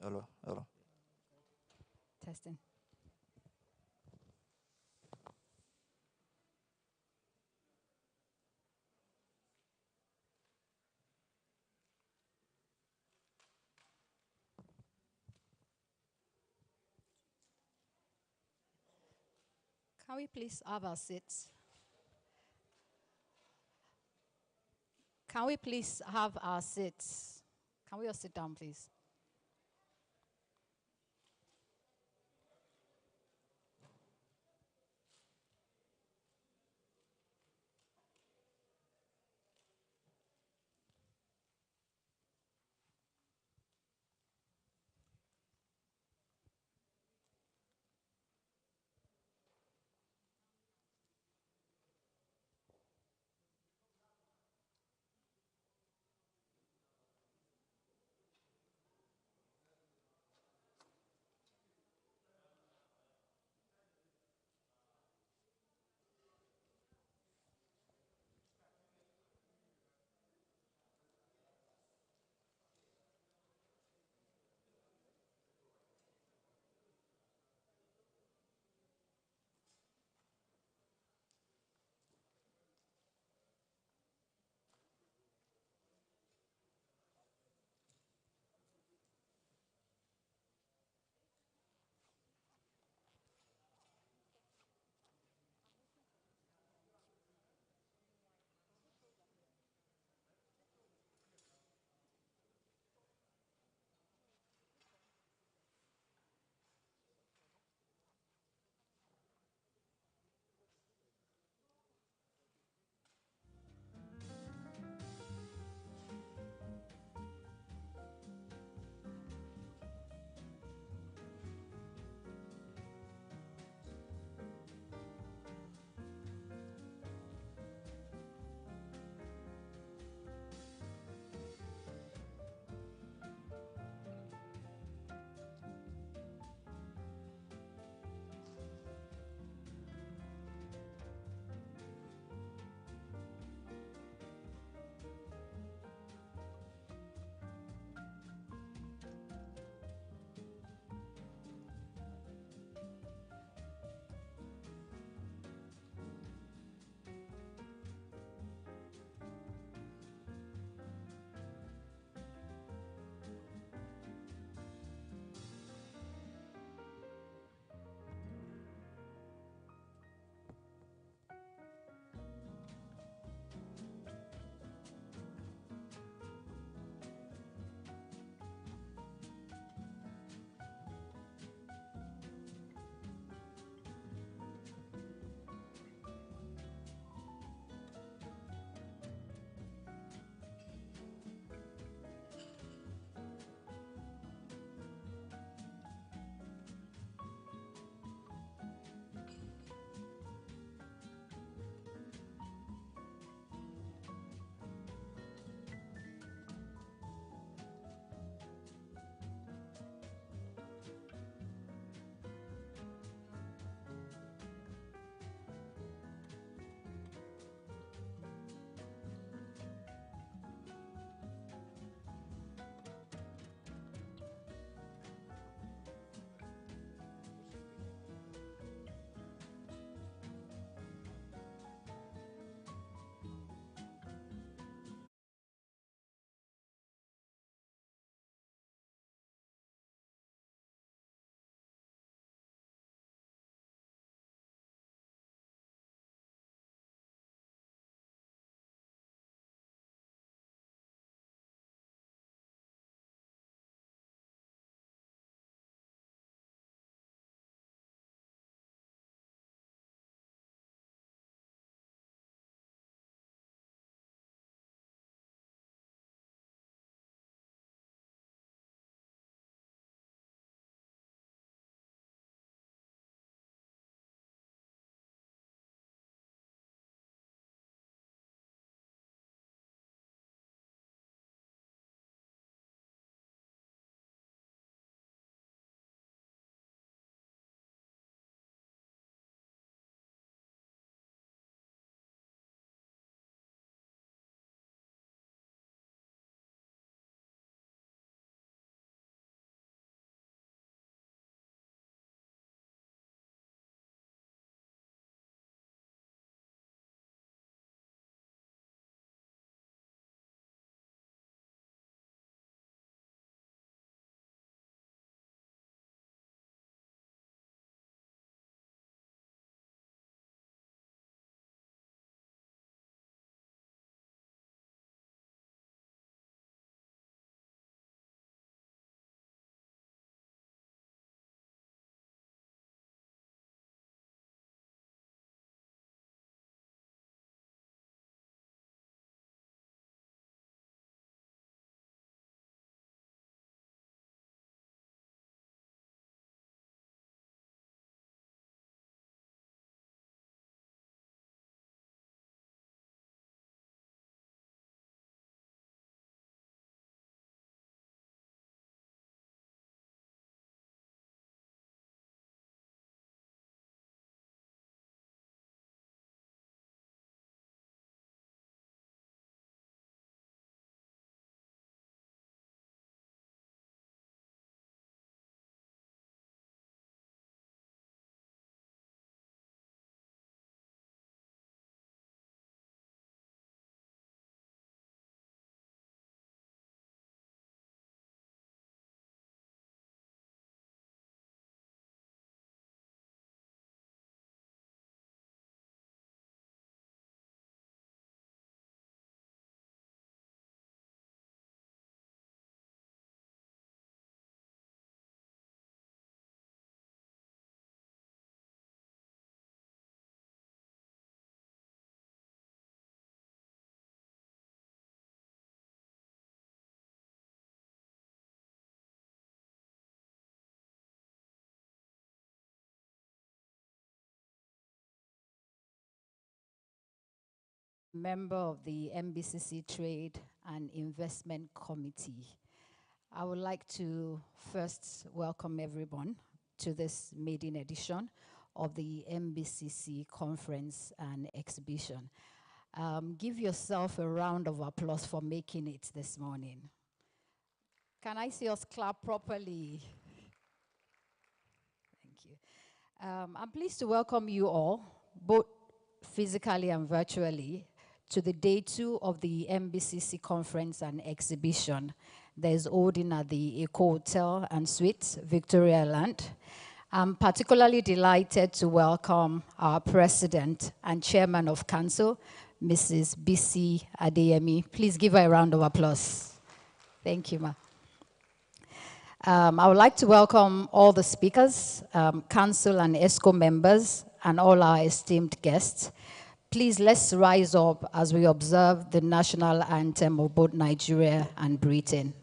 Hello, hello. Testing. Can we please have our seats? Can we please have our seats? Can we all sit down, please? member of the NBCC Trade and Investment Committee. I would like to first welcome everyone to this maiden edition of the NBCC Conference and Exhibition. Give yourself a round of applause for making it this morning. Can I see us clap properly? Thank you. I'm pleased to welcome you all, both physically and virtually, to the day 2 of the NBCC Conference and Exhibition that is holding at the Eco Hotel and Suites, Victoria Land. I'm particularly delighted to welcome our President and Chairman of Council, Mrs. Bisi Adeyemi. Please give her a round of applause. Thank you, ma. I would like to welcome all the speakers, Council and ESCO members, and all our esteemed guests. Please, let's rise up as we observe the national anthem of both Nigeria and Britain.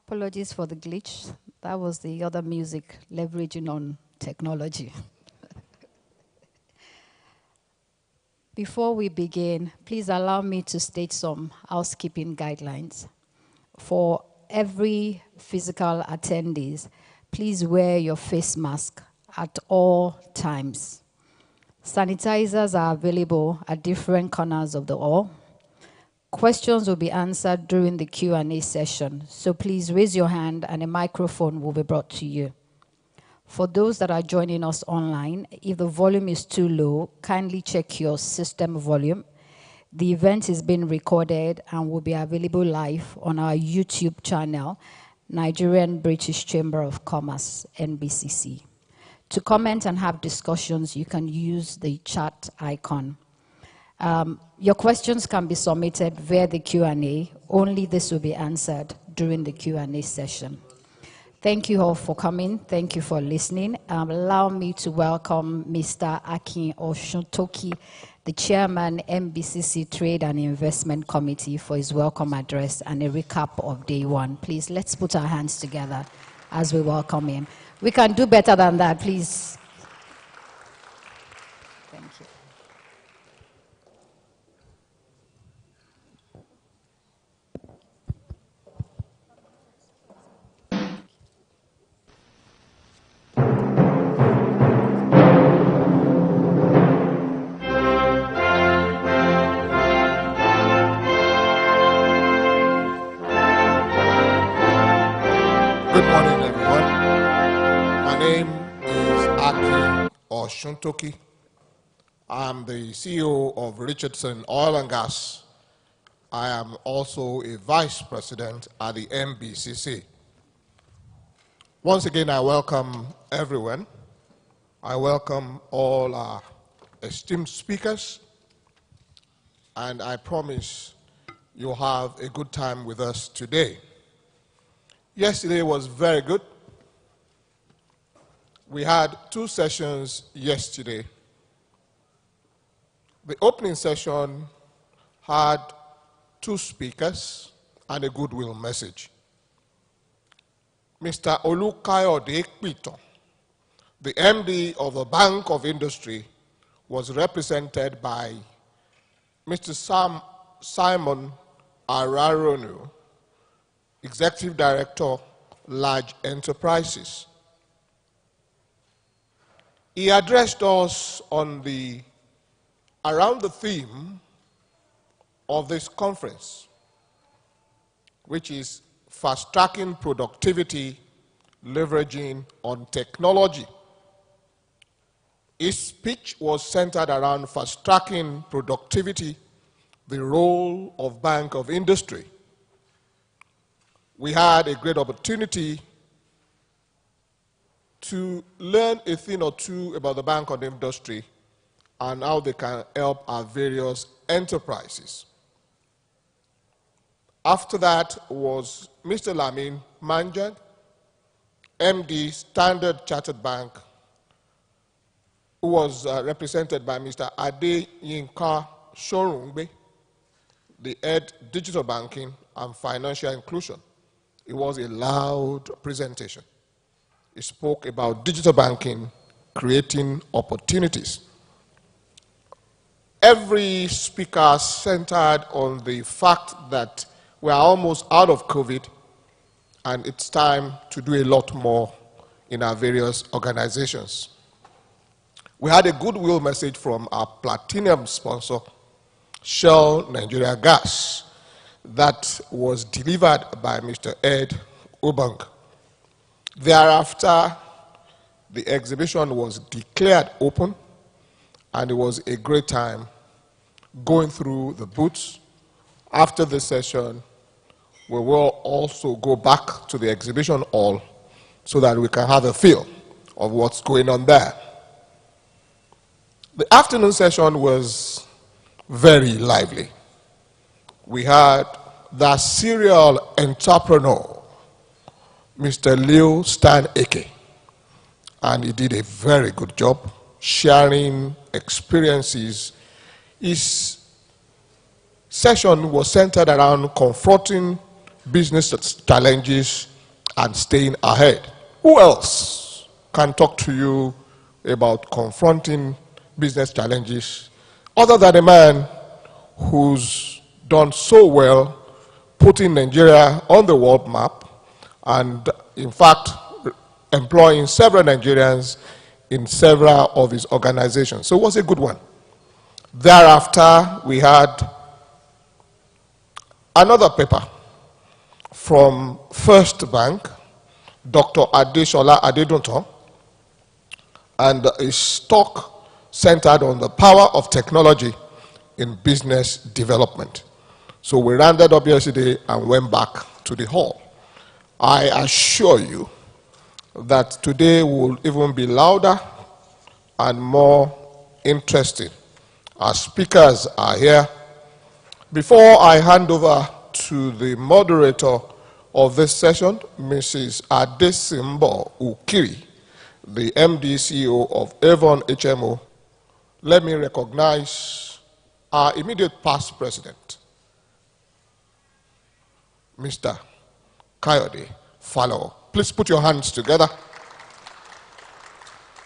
Apologies for the glitch. That was the other music leveraging on technology. Before we begin, please allow me to state some housekeeping guidelines. For every physical attendees, please wear your face mask at all times. Sanitizers are available at different corners of the hall. Questions will be answered during the Q&A session, so please raise your hand and a microphone will be brought to you. For those that are joining us online, if the volume is too low, kindly check your system volume. The event is being recorded and will be available live on our YouTube channel, Nigerian-British Chamber of Commerce, NBCC. To comment and have discussions, you can use the chat icon. Your questions can be submitted via the Q&A. Only this will be answered during the Q&A session. Thank you all for coming. Thank you for listening. Allow me to welcome Mr. Akin Oshuntoki, the Chairman, NBCC Trade and Investment Committee, for his welcome address and a recap of day 1. Please, let's put our hands together as we welcome him. We can do better than that, please. Thank you. Good morning, everyone. My name is Aki Oshuntoki. I'm the CEO of Richardson Oil and Gas. I am also a vice president at the NBCC. Once again, I welcome everyone. I welcome all our esteemed speakers, and I promise you'll have a good time with us today. Yesterday was very good. We had two sessions yesterday. The opening session had two speakers and a goodwill message. Mr. Olukayode Ekpito, the MD of the Bank of Industry, was represented by Mr. Simon Araronu, Executive Director, Large Enterprises. He addressed us around the theme of this conference, which is fast-tracking productivity, leveraging on technology. His speech was centered around fast-tracking productivity, the role of Bank of Industry. We had a great opportunity to learn a thing or two about the Bank of Industry and how they can help our various enterprises. After that was Mr. Lamin Manjad, MD, Standard Chartered Bank, who was represented by Mr. Ade Yinka Shorungbe, the head digital banking and financial inclusion. It was a loud presentation. He spoke about digital banking, creating opportunities. Every speaker centered on the fact that we are almost out of COVID and it's time to do a lot more in our various organizations. We had a goodwill message from our platinum sponsor, Shell Nigeria Gas, that was delivered by Mr. Ed Ubang. Thereafter, the exhibition was declared open, and it was a great time going through the booths. After the session, we will also go back to the exhibition hall so that we can have a feel of what's going on there. The afternoon session was very lively. We had the serial entrepreneur, Mr. Leo Stan Eke, and he did a very good job sharing experiences. His session was centered around confronting business challenges and staying ahead. Who else can talk to you about confronting business challenges other than a man who's done so well putting Nigeria on the world map and, in fact, employing several Nigerians in several of his organizations. So it was a good one. Thereafter, we had another paper from First Bank, Dr. Adeshola Adedunton, and his talk centered on the power of technology in business development. So we rounded up yesterday and went back to the hall. I assure you that today will even be louder and more interesting. Our speakers are here. Before I hand over to the moderator of this session, Mrs. Adesimbo Ukiri, the MD CEO of Avon HMO, let me recognize our immediate past president, Mr. Kayode Falowo. Please put your hands together.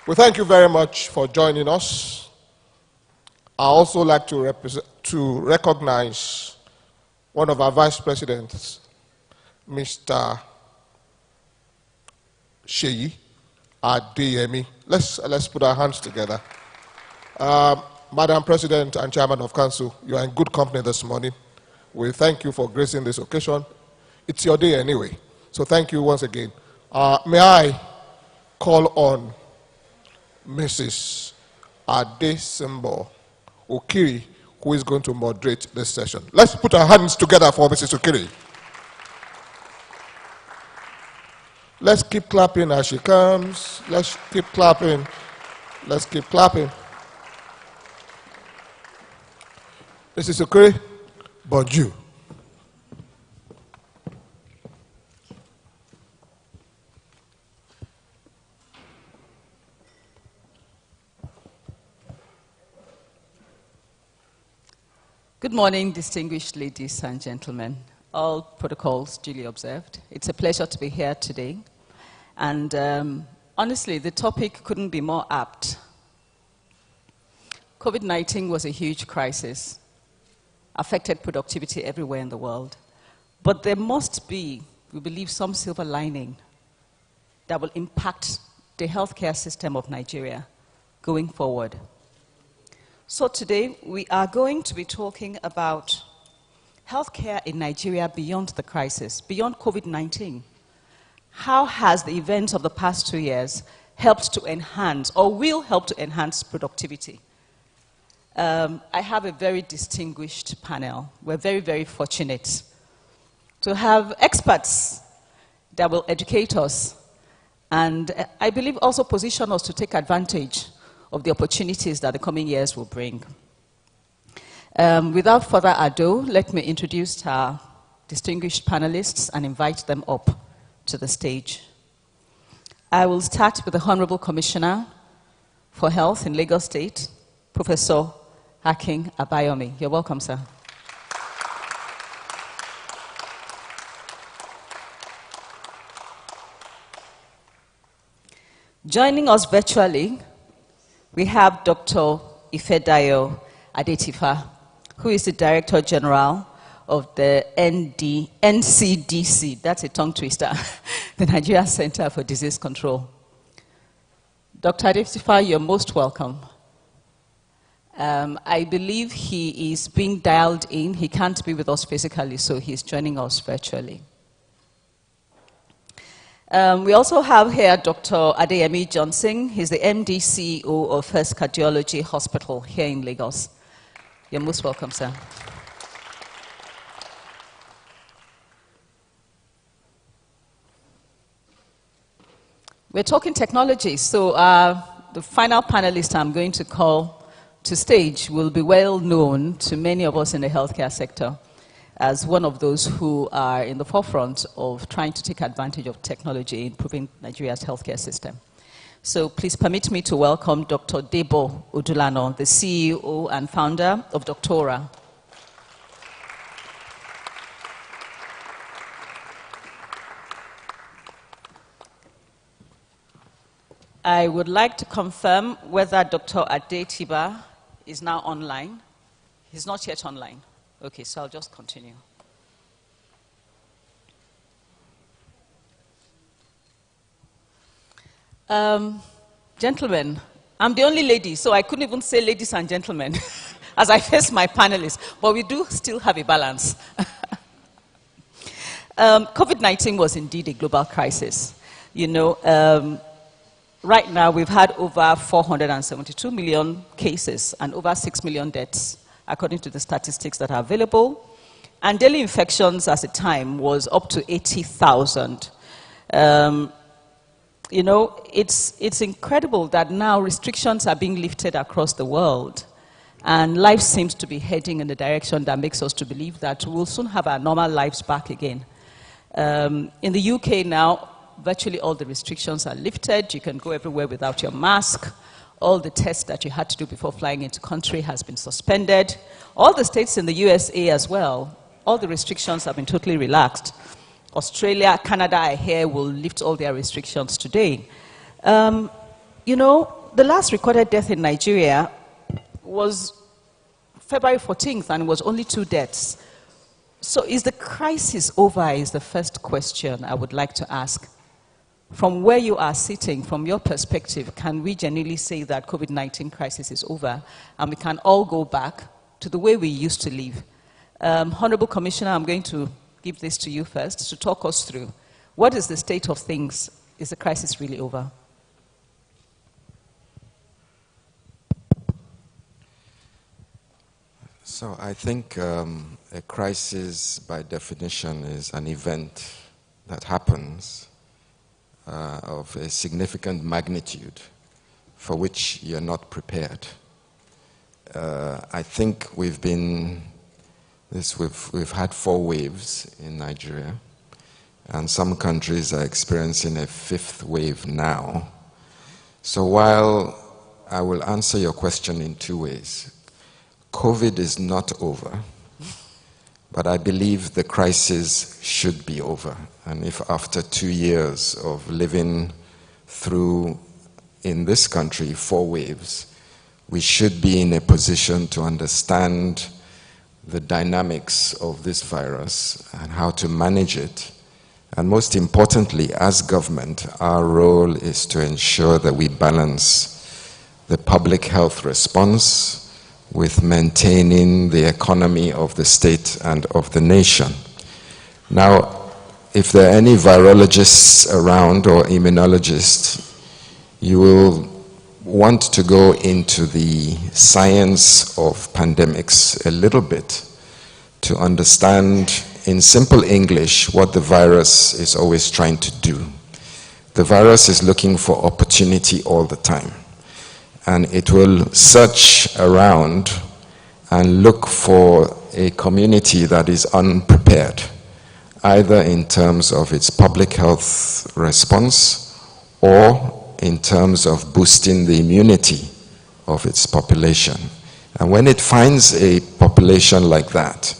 We thank you very much for joining us. I also like to recognize one of our vice presidents, Mr. Sheyi Adeyemi. Let's put our hands together. Madam President and Chairman of Council, you are in good company this morning. We thank you for gracing this occasion. It's your day anyway, so thank you once again. May I call on Mrs. Adesimbo Okiri, who is going to moderate this session. Let's put our hands together for Mrs. Okiri. Let's keep clapping as she comes. Let's keep clapping. Let's keep clapping. Mrs. Okiri, bonjour. Good morning, distinguished ladies and gentlemen. All protocols duly observed. It's a pleasure to be here today. And honestly, the topic couldn't be more apt. COVID-19 was a huge crisis, affected productivity everywhere in the world. But there must be, we believe, some silver lining that will impact the healthcare system of Nigeria going forward. So today, we are going to be talking about healthcare in Nigeria beyond the crisis, beyond COVID-19. How has the events of the past 2 years helped to enhance, or will help to enhance, productivity? I have a very distinguished panel. We're very, very fortunate to have experts that will educate us and I believe also position us to take advantage of the opportunities that the coming years will bring. Without further ado, let me introduce our distinguished panelists and invite them up to the stage. I will start with the Honorable Commissioner for Health in Lagos State, Professor Akin Abayomi. You're welcome, sir. Joining us virtually, we have Dr. Ifedayo Adetifa, who is the Director General of the NCDC, that's a tongue twister, the Nigeria Center for Disease Control. Dr. Adetifa, you're most welcome. I believe he is being dialed in. He can't be with us physically, so he's joining us virtually. We also have here Dr. Adeyemi Johnson. He's the MD CEO of First Cardiology Hospital here in Lagos. You're most welcome, sir. We're talking technology, so the final panelist I'm going to call to stage will be well known to many of us in the healthcare sector as one of those who are in the forefront of trying to take advantage of technology in improving Nigeria's healthcare system. So please permit me to welcome Dr. Debo Odulano, the CEO and founder of Doctora. I would like to confirm whether Dr. Adetiba is now online. He's not yet online. Okay, so I'll just continue. Gentlemen, I'm the only lady, so I couldn't even say ladies and gentlemen as I face my panelists, but we do still have a balance. COVID-19 was indeed a global crisis. You know, right now we've had over 472 million cases and over 6 million deaths, according to the statistics that are available. And daily infections at the time was up to 80,000. You know, it's incredible that now restrictions are being lifted across the world. And life seems to be heading in the direction that makes us to believe that we'll soon have our normal lives back again. In the UK now, virtually all the restrictions are lifted. You can go everywhere without your mask. All the tests that you had to do before flying into country has been suspended. All the states in the USA as well, all the restrictions have been totally relaxed. Australia, Canada, I hear, will lift all their restrictions today. You know, the last recorded death in Nigeria was February 14th, and it was only 2 deaths. So is the crisis over, is the first question I would like to ask. From where you are sitting, from your perspective, can we genuinely say that COVID-19 crisis is over and we can all go back to the way we used to live? Honorable Commissioner, I'm going to give this to you first to talk us through. What is the state of things Is the crisis really over? So I think a crisis, by definition, is an event that happens of a significant magnitude for which you're not prepared. I think we've had 4 waves in Nigeria, and some countries are experiencing a 5th wave now. So while I will answer your question in 2 ways, COVID is not over, but I believe the crisis should be over. And if after 2 years of living through, in this country, 4 waves, we should be in a position to understand the dynamics of this virus and how to manage it. And most importantly, as government, our role is to ensure that we balance the public health response with maintaining the economy of the state and of the nation. Now, if there are any virologists around or immunologists, you will want to go into the science of pandemics a little bit to understand in simple English what the virus is always trying to do. The virus is looking for opportunity all the time, and it will search around and look for a community that is unprepared, either in terms of its public health response or in terms of boosting the immunity of its population. And when it finds a population like that,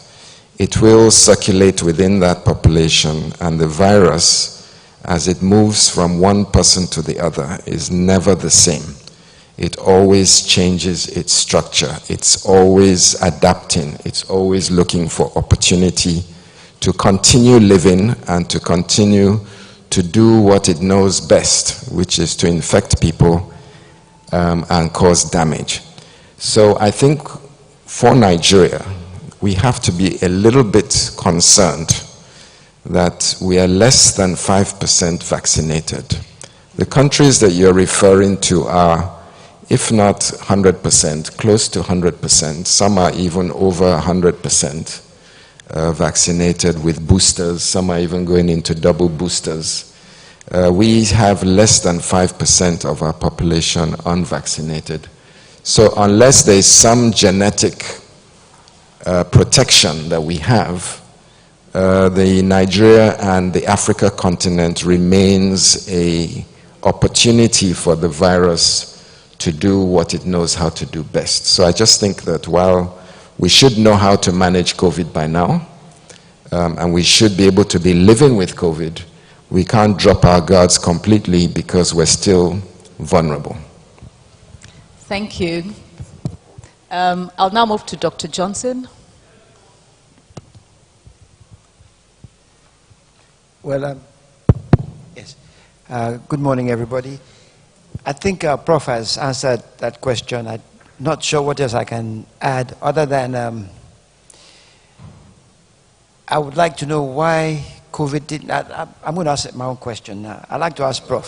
it will circulate within that population, and the virus, as it moves from one person to the other, is never the same. It always changes its structure. It's always adapting. It's always looking for opportunity to continue living and to continue to do what it knows best, which is to infect people and cause damage. So I think for Nigeria, we have to be a little bit concerned that we are less than 5% vaccinated. The countries that you're referring to are, if not 100%, close to 100%. Some are even over 100% vaccinated with boosters. Some are even going into double boosters. We have less than 5% of our population unvaccinated. So unless there is some genetic protection that we have, the Nigeria and the Africa continent remains an opportunity for the virus to do what it knows how to do best. So I just think that while we should know how to manage COVID by now, and we should be able to be living with COVID, we can't drop our guards completely because we're still vulnerable. Thank you. I'll now move to Dr. Johnson. Well, yes. Good morning, everybody. I think Prof has answered that question. I'm not sure what else I can add other than I would like to know why COVID didn't. I'm going to ask my own question now. I'd like to ask Prof,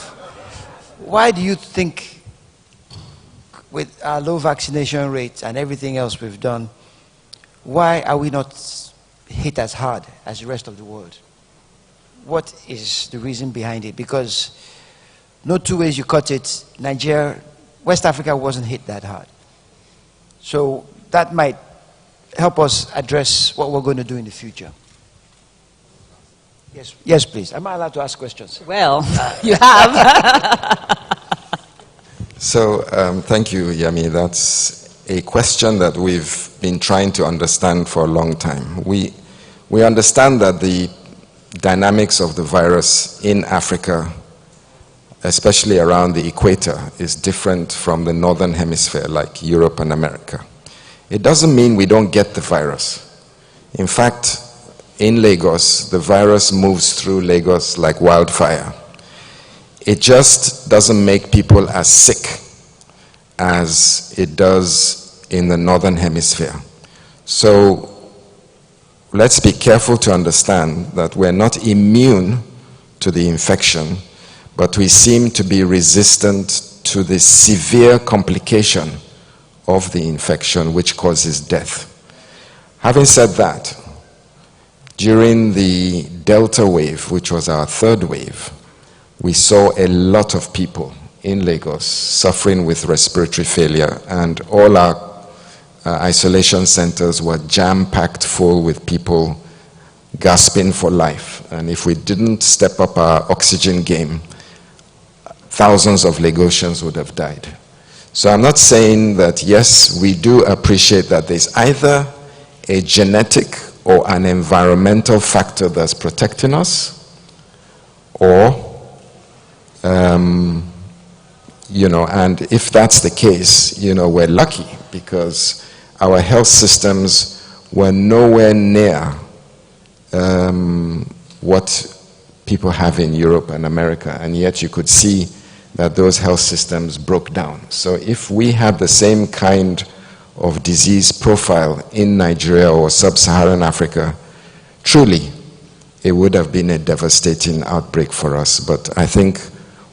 why do you think, with our low vaccination rates and everything else we've done, why are we not hit as hard as the rest of the world? What is the reason behind it? Because no 2 ways you cut it, Nigeria, West Africa wasn't hit that hard. So that might help us address what we're going to do in the future. Yes, yes, please. Am I allowed to ask questions? Well, you have. So thank you, Yami. That's a question that we've been trying to understand for a long time. We understand that the dynamics of the virus in Africa, especially around the equator, is different from the northern hemisphere like Europe and America. It doesn't mean we don't get the virus. In fact, in Lagos, the virus moves through Lagos like wildfire. It just doesn't make people as sick as it does in the northern hemisphere. So let's be careful to understand that we're not immune to the infection, but we seem to be resistant to the severe complication of the infection which causes death. Having said that, during the Delta wave, which was our third wave, we saw a lot of people in Lagos suffering with respiratory failure, and all our isolation centers were jam-packed full with people gasping for life. And if we didn't step up our oxygen game, thousands of Lagosians would have died. So I'm not saying that, yes, we do appreciate that there's either a genetic or an environmental factor that's protecting us, or you know, and if that's the case, you know, we're lucky because our health systems were nowhere near what people have in Europe and America, and yet you could see that those health systems broke down. So if we had the same kind of disease profile in Nigeria or sub-Saharan Africa, truly it would have been a devastating outbreak for us. But I think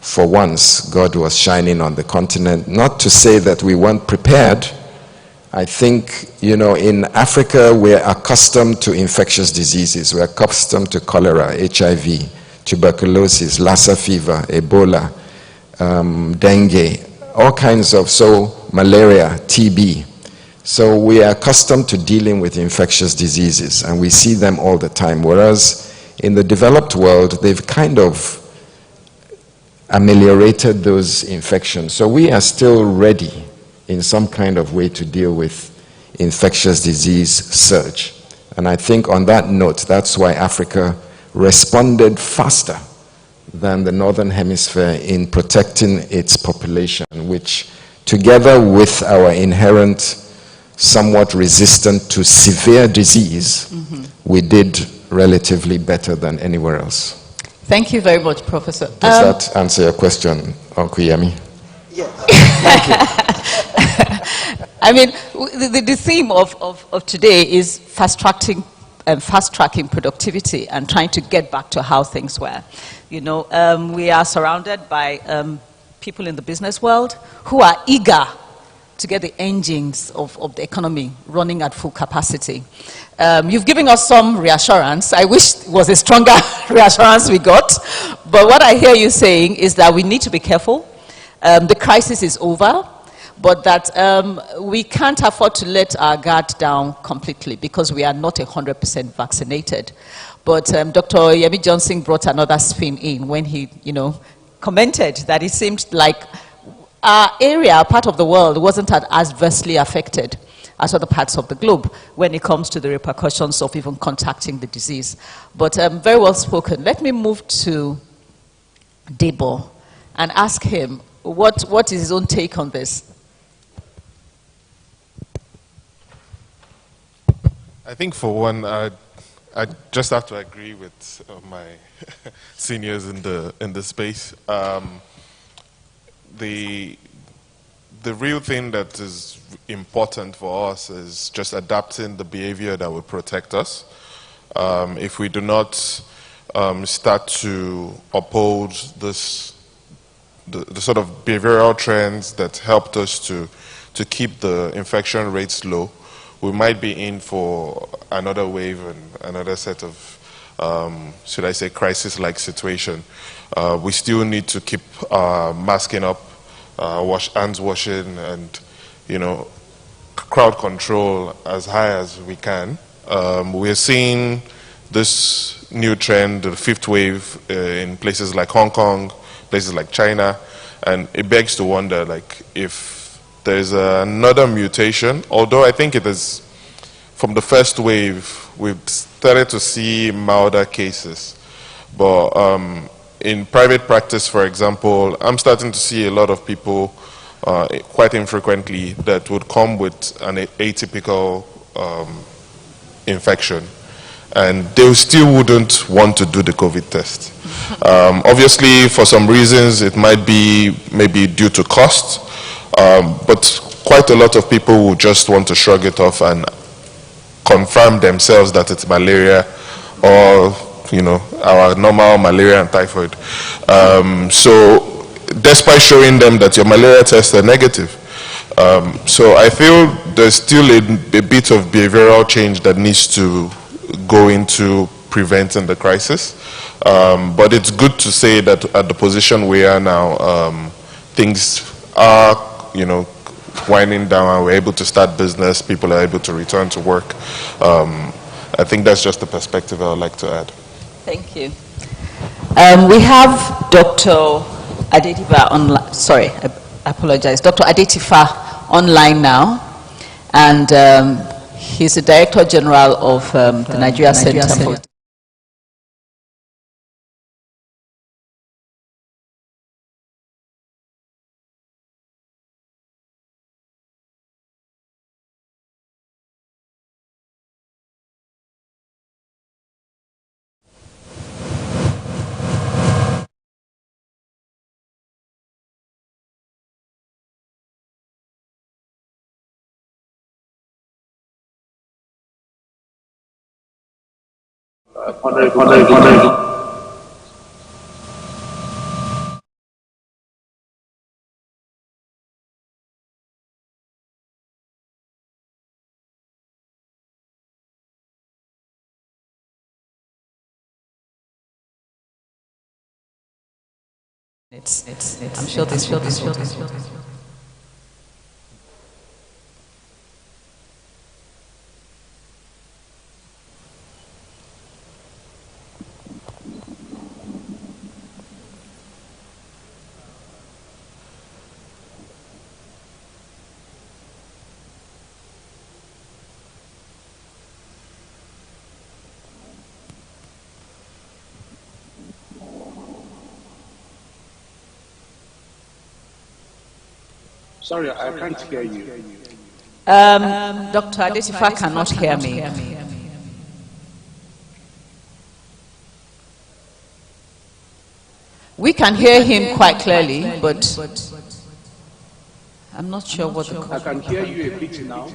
for once, God was shining on the continent. Not to say that we weren't prepared. I think, you know, in Africa, we're accustomed to infectious diseases. We're accustomed to cholera, HIV, tuberculosis, Lassa fever, Ebola, dengue, all kinds of, malaria, TB. So we are accustomed to dealing with infectious diseases, and we see them all the time. Whereas in the developed world, they've kind of ameliorated those infections. So we are still ready in some kind of way to deal with infectious disease surge. And I think on that note, that's why Africa responded faster than the Northern Hemisphere in protecting its population, which together with our inherent somewhat resistant to severe disease, we did relatively better than anywhere else. Thank you very much, Professor. Does that answer your question, Uncle Yemi? Yes. Thank you. I mean, the theme of today is fast-tracking productivity and trying to get back to how things were. You know, we are surrounded by people in the business world who are eager to get the engines of the economy running at full capacity. You've given us some reassurance. I wish it was a stronger reassurance we got. But what I hear you saying is that we need to be careful. The crisis is over, but that we can't afford to let our guard down completely because we are not 100% vaccinated. But Dr. Yemi Johnson brought another spin in when he, you know, commented that it seemed like our area, part of the world, wasn't as adversely affected as other parts of the globe when it comes to the repercussions of even contacting the disease. But very well spoken. Let me move to Debo and ask him what is his own take on this. I think for one, I just have to agree with my seniors in the space. The real thing that is important for us is just adapting the behavior that will protect us. If we do not start to uphold the sort of behavioral trends that helped us to keep the infection rates low, we might be in for another wave and another set of, should I say, crisis-like situation. We still need to keep masking up, hands washing, and, you know, crowd control as high as we can. We're seeing this new trend, the fifth wave, in places like Hong Kong, places like China, and it begs to wonder, like, if there's another mutation, although I think it is, from the first wave, we've started to see milder cases. But in private practice, for example, I'm starting to see a lot of people, quite infrequently, that would come with an atypical infection, and they still wouldn't want to do the COVID test. Obviously, for some reasons, it might be maybe due to cost, but quite a lot of people will just want to shrug it off and confirm themselves that it's malaria, or our normal malaria and typhoid. So despite showing them that your malaria tests are negative. So I feel there's still a bit of behavioral change that needs to go into preventing the crisis. But it's good to say that at the position we are now, things are, winding down, and we're able to start business, people are able to return to work. I think that's just the perspective I would like to add. Thank you. We have Dr. Adetifa online. Sorry, I apologize. Dr. Adetifa online now, and he's the Director General of the Nigeria Center for. I'm sure this. Sorry, I can't hear you. Dr. Adetifa cannot hear me. We can hear him quite clearly, but I'm not sure what the... I can hear you a bit now.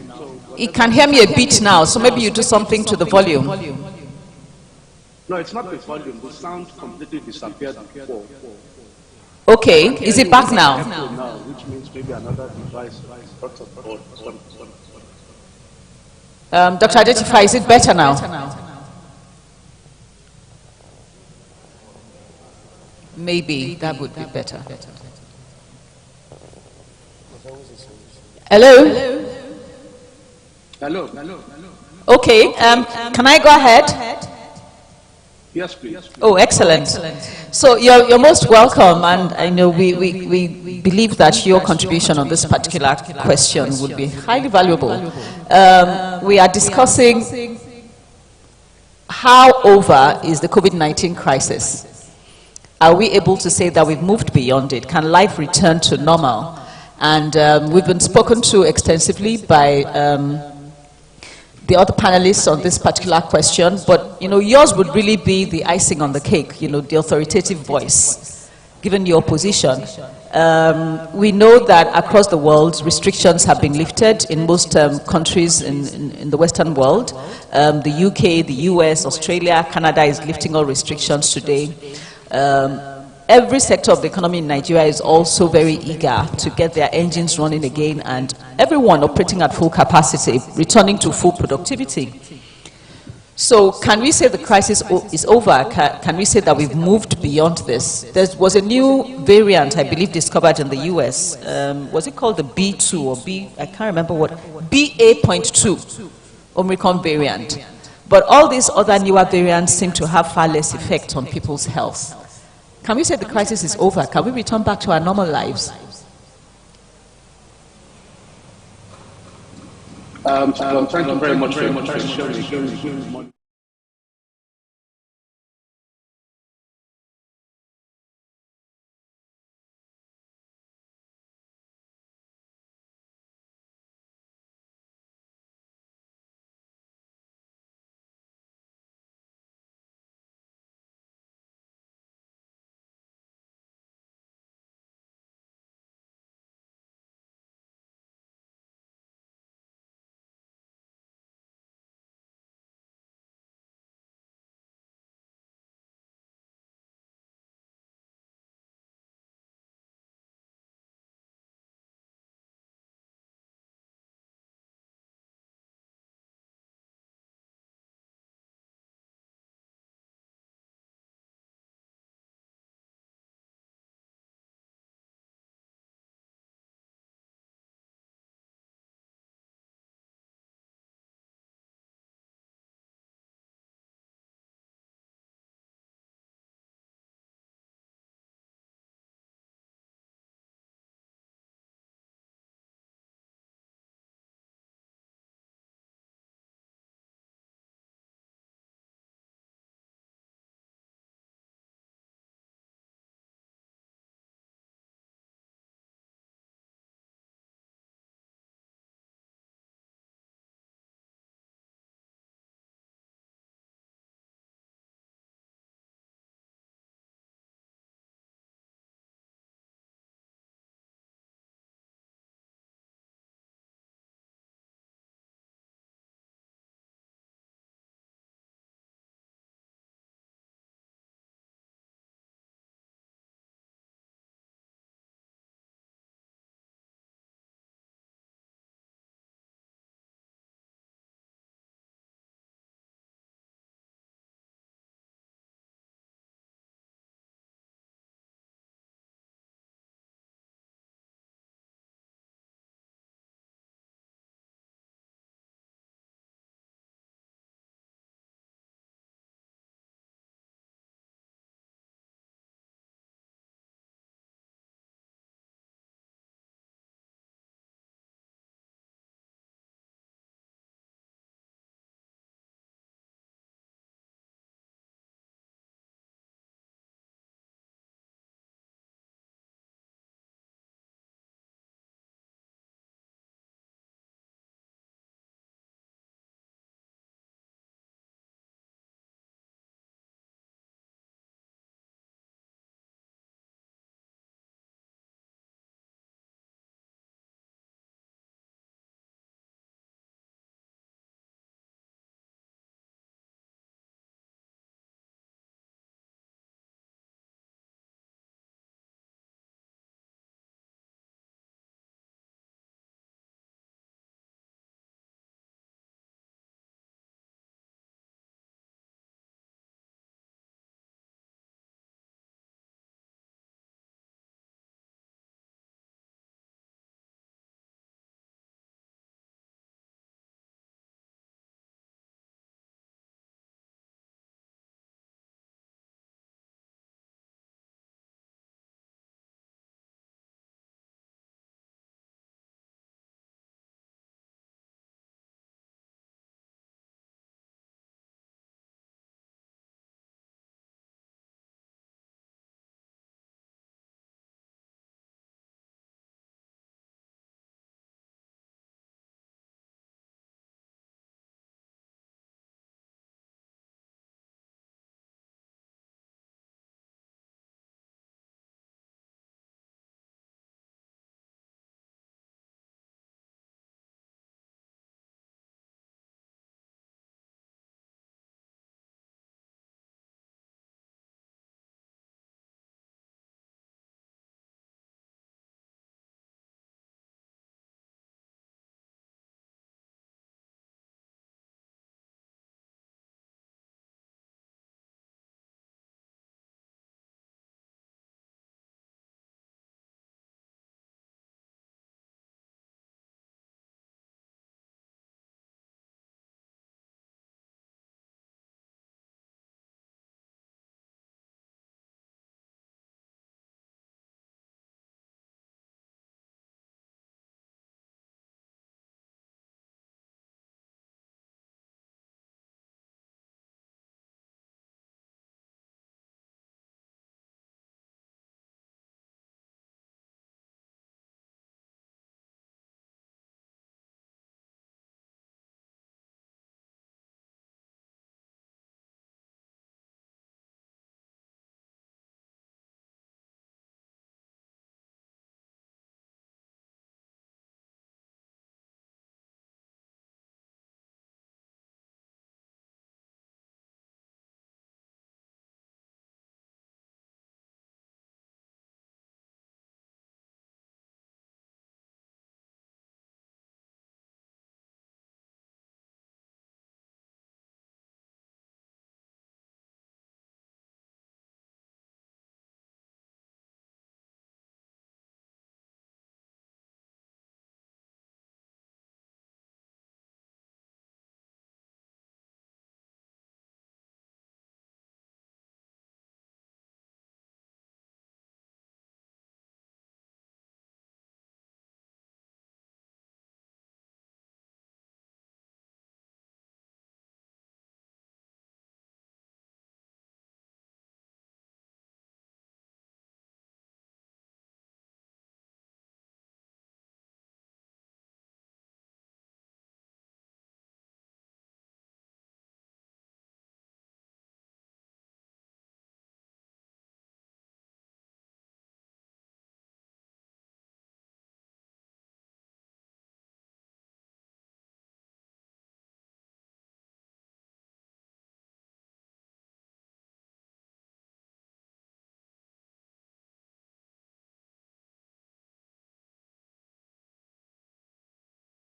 He can hear me a bit now, so maybe you do something to the volume. No, it's not the volume. The sound completely disappeared before. Okay, is it back now? Now, which means maybe another device. Dr. Adetifa, is it better now? Maybe that would be better. Hello? Hello. Okay, can I go ahead? Yes, please. Oh, excellent. So you're most welcome, and I know we believe that your contribution on this particular question would be highly valuable. We are discussing how over is the COVID-19 crisis. Are we able to say that we've moved beyond it? Can life return to normal? And we've been spoken to extensively by the other panelists on this particular question, but yours would really be the icing on the cake, the authoritative voice, given your position. We know that across the world, restrictions have been lifted in most countries in the Western world. The UK, the US, Australia, Canada is lifting all restrictions today. Every sector of the economy in Nigeria is also very eager to get their engines running again, and everyone operating at full capacity, returning to full productivity. So can we say the crisis is over? Can we say that we've moved beyond this? There was a new variant, I believe, discovered in the US. Was it called the B2 or B? I can't remember what. BA.2, Omicron variant. But all these other newer variants seem to have far less effect on people's health. Can we say the crisis is over? Can we return back to our normal lives? Thank you very much.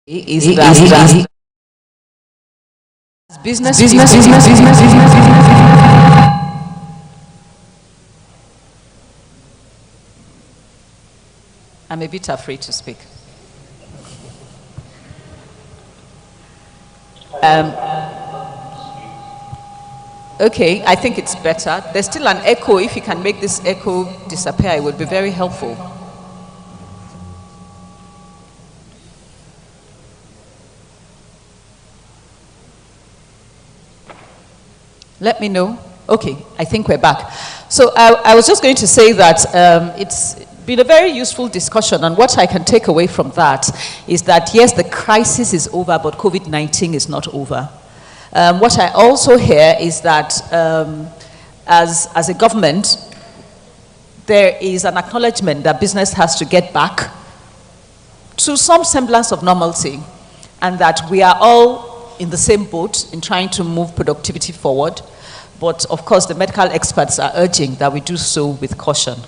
is that business. I'm a bit afraid to speak. Okay, I think it's better. There's still an echo. If you can make this echo disappear, it would be very helpful. Let me know. Okay, I think we're back. So I was just going to say that it's been a very useful discussion, and what I can take away from that is that, yes, the crisis is over, but COVID-19 is not over. What I also hear is that as a government, there is an acknowledgement that business has to get back to some semblance of normalcy, and that we are all in the same boat in trying to move productivity forward. But of course, the medical experts are urging that we do so with caution.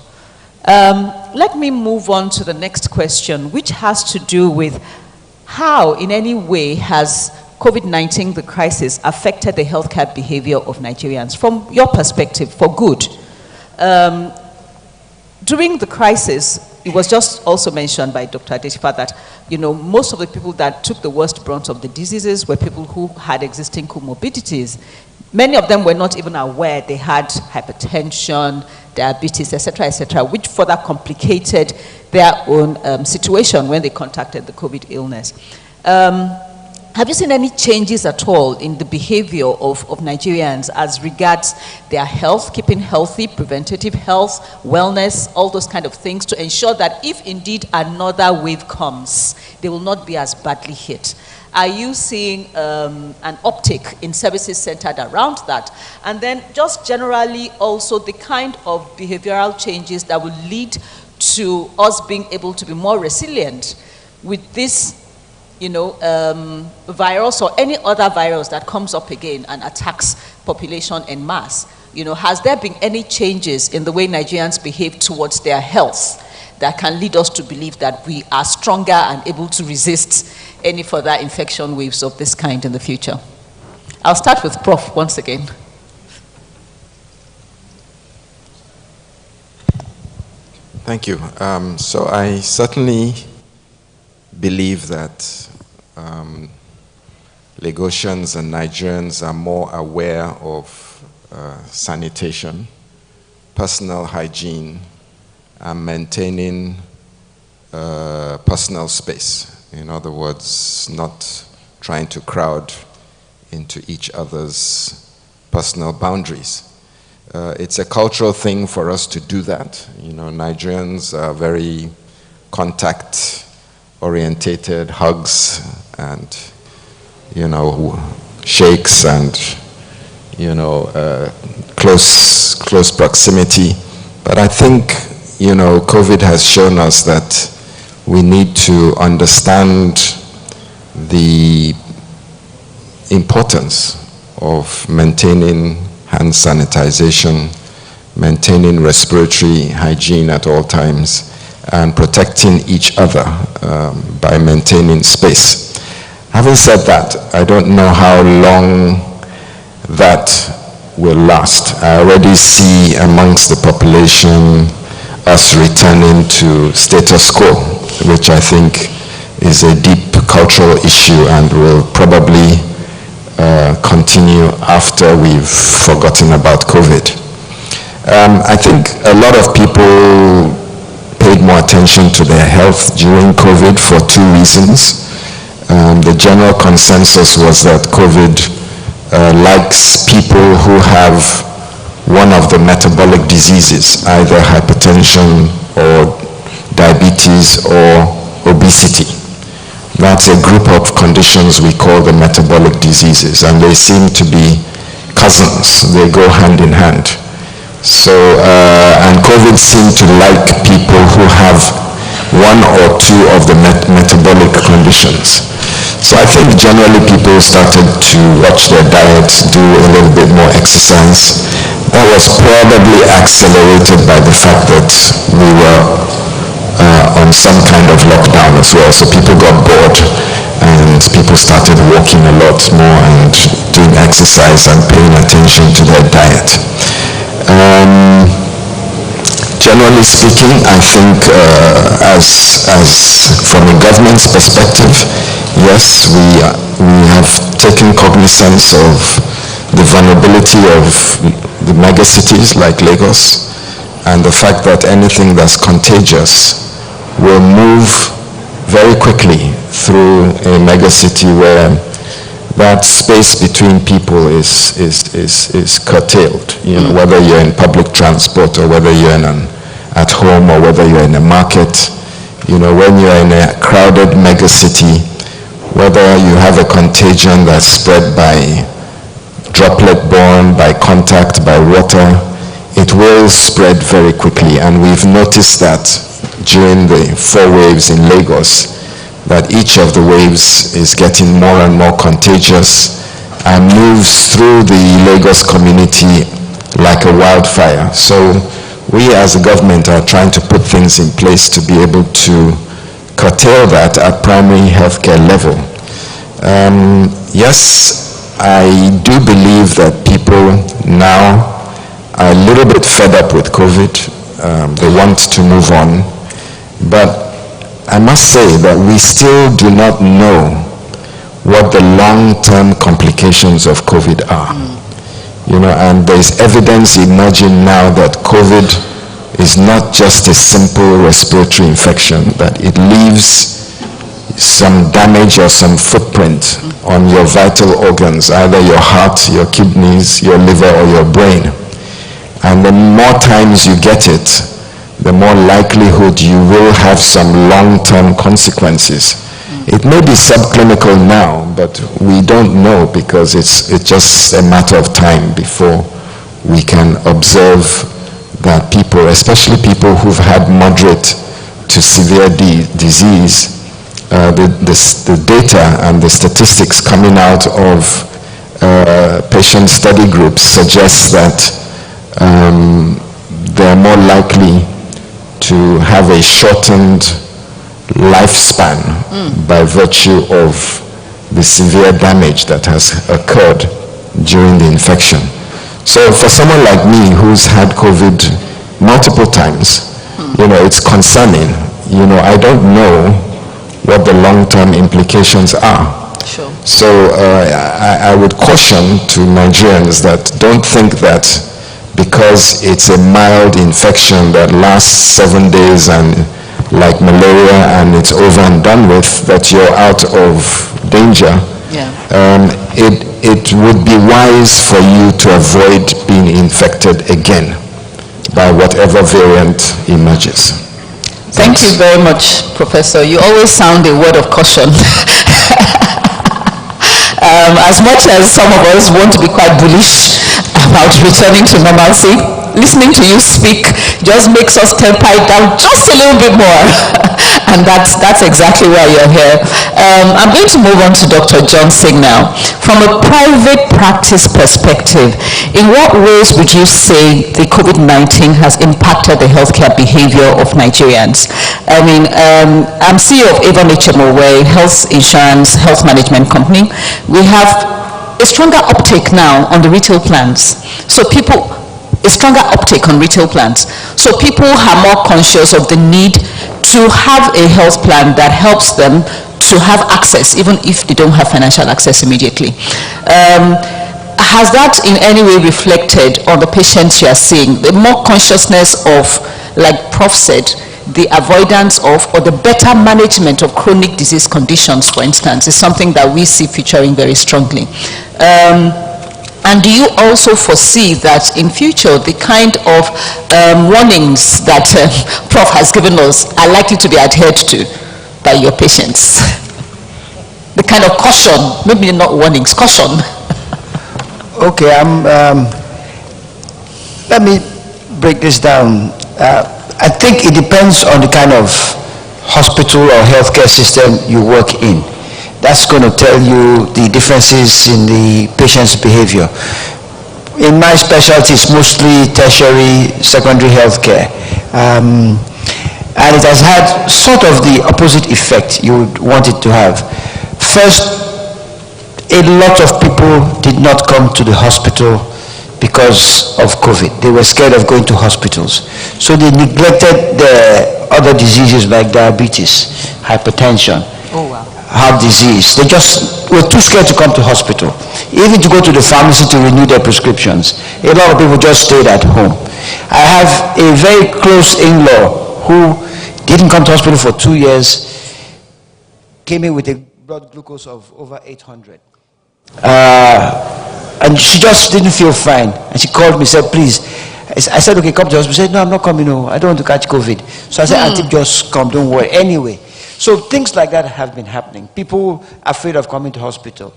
Let me move on to the next question, which has to do with how, in any way, has COVID-19, the crisis, affected the healthcare behavior of Nigerians, from your perspective, for good? During the crisis, it was just also mentioned by Dr. Adeshifa that, you know, most of the people that took the worst brunt of the diseases were people who had existing comorbidities. Many of them were not even aware they had hypertension, diabetes, etc., which further complicated their own situation when they contacted the COVID illness. Have you seen any changes at all in the behavior of Nigerians as regards their health, keeping healthy, preventative health, wellness, all those kind of things, to ensure that if indeed another wave comes, they will not be as badly hit? Are you seeing an uptick in services centered around that? And then just generally also the kind of behavioral changes that will lead to us being able to be more resilient with this, you know, virus or any other virus that comes up again and attacks population en masse. You know, has there been any changes in the way Nigerians behave towards their health that can lead us to believe that we are stronger and able to resist any further infection waves of this kind in the future? I'll start with Prof once again. Thank you. So I certainly believe that Lagosians and Nigerians are more aware of sanitation, personal hygiene, and maintaining personal space. In other words, not trying to crowd into each other's personal boundaries. It's a cultural thing for us to do that. You know, Nigerians are very contact-orientated, hugs and, you know, shakes and, you know, close proximity. But I think, you know, COVID has shown us that we need to understand the importance of maintaining hand sanitization, maintaining respiratory hygiene at all times, and protecting each other by maintaining space. Having said that, I don't know how long that will last. I already see amongst the population us returning to status quo, which I think is a deep cultural issue and will probably continue after we've forgotten about COVID. I think a lot of people paid more attention to their health during COVID for two reasons. The general consensus was that COVID likes people who have one of the metabolic diseases, either hypertension or diabetes or obesity. That's a group of conditions we call the metabolic diseases, and they seem to be cousins. They go hand in hand. So, and COVID seemed to like people who have one or two of the metabolic conditions. So I think generally people started to watch their diets, do a little bit more exercise. That was probably accelerated by the fact that we were on some kind of lockdown as well. So people got bored and people started walking a lot more and doing exercise and paying attention to their diet. Generally speaking, I think as from a government's perspective, yes, we have taken cognizance of the vulnerability of the megacities like Lagos, and the fact that anything that's contagious will move very quickly through a megacity where that space between people is curtailed. You know, whether you're in public transport or whether you're at home or whether you're in a market. You know, when you're in a crowded megacity, whether you have a contagion that's spread by droplet-borne, by contact, by water, it will spread very quickly. And we've noticed that during the 4 waves in Lagos, that each of the waves is getting more and more contagious and moves through the Lagos community like a wildfire. So we as a government are trying to put things in place to be able to curtail that at primary healthcare level. Yes, I do believe that people now are a little bit fed up with COVID. They want to move on. But I must say that we still do not know what the long-term complications of COVID are. You know, and there's evidence emerging now that COVID is not just a simple respiratory infection, that it leaves some damage or some footprint on your vital organs, either your heart, your kidneys, your liver, or your brain. And the more times you get it, the more likelihood you will have some long-term consequences. It may be subclinical now, but we don't know because it's just a matter of time before we can observe that people, especially people who've had moderate to severe disease, the data and the statistics coming out of patient study groups suggests that they're more likely to have a shortened lifespan by virtue of the severe damage that has occurred during the infection. So for someone like me who's had COVID multiple times, you know, it's concerning. You know, I don't know what the long-term implications are. Sure. So I would caution to Nigerians that don't think that because it's a mild infection that lasts 7 days and like malaria and it's over and done with, that you're out of danger. Yeah. It would be wise for you to avoid being infected again by whatever variant emerges. Thank you very much, Professor. You always sound a word of caution. As much as some of us want to be quite bullish about returning to normalcy, listening to you speak just makes us temper it down just a little bit more. And that's exactly why you're here. I'm going to move on to Dr. John Singh now. From a private practice perspective, in what ways would you say the COVID-19 has impacted the healthcare behavior of Nigerians? I mean, I'm CEO of Avon HMO, we're a health insurance, health management company. We have a stronger uptake now on the retail plans. So a stronger uptake on retail plans. So people are more conscious of the need to have a health plan that helps them to have access, even if they don't have financial access immediately. Has that in any way reflected on the patients you are seeing? The more consciousness of, like Prof said, the avoidance of or the better management of chronic disease conditions, for instance, is something that we see featuring very strongly. And do you also foresee that in future the kind of warnings that Prof has given us are likely to be adhered to by your patients? The kind of caution, maybe not warnings, caution. Okay, let me break this down. I think it depends on the kind of hospital or healthcare system you work in. That's going to tell you the differences in the patient's behavior. In my specialty, it's mostly tertiary, secondary healthcare. And it has had sort of the opposite effect you would want it to have. First, a lot of people did not come to the hospital because of COVID. They were scared of going to hospitals. So they neglected the other diseases like diabetes, hypertension, heart disease. They just were too scared to come to hospital. Even to go to the pharmacy to renew their prescriptions. A lot of people just stayed at home. I have a very close in-law who didn't come to hospital for 2 years, came in with a blood glucose of over 800. And she just didn't feel fine. And she called me, said, please. I said, okay, come to the hospital. She said, no, I'm not coming, no. I don't want to catch COVID. So I said, Auntie, just come, don't worry. Anyway, so things like that have been happening. People are afraid of coming to hospital.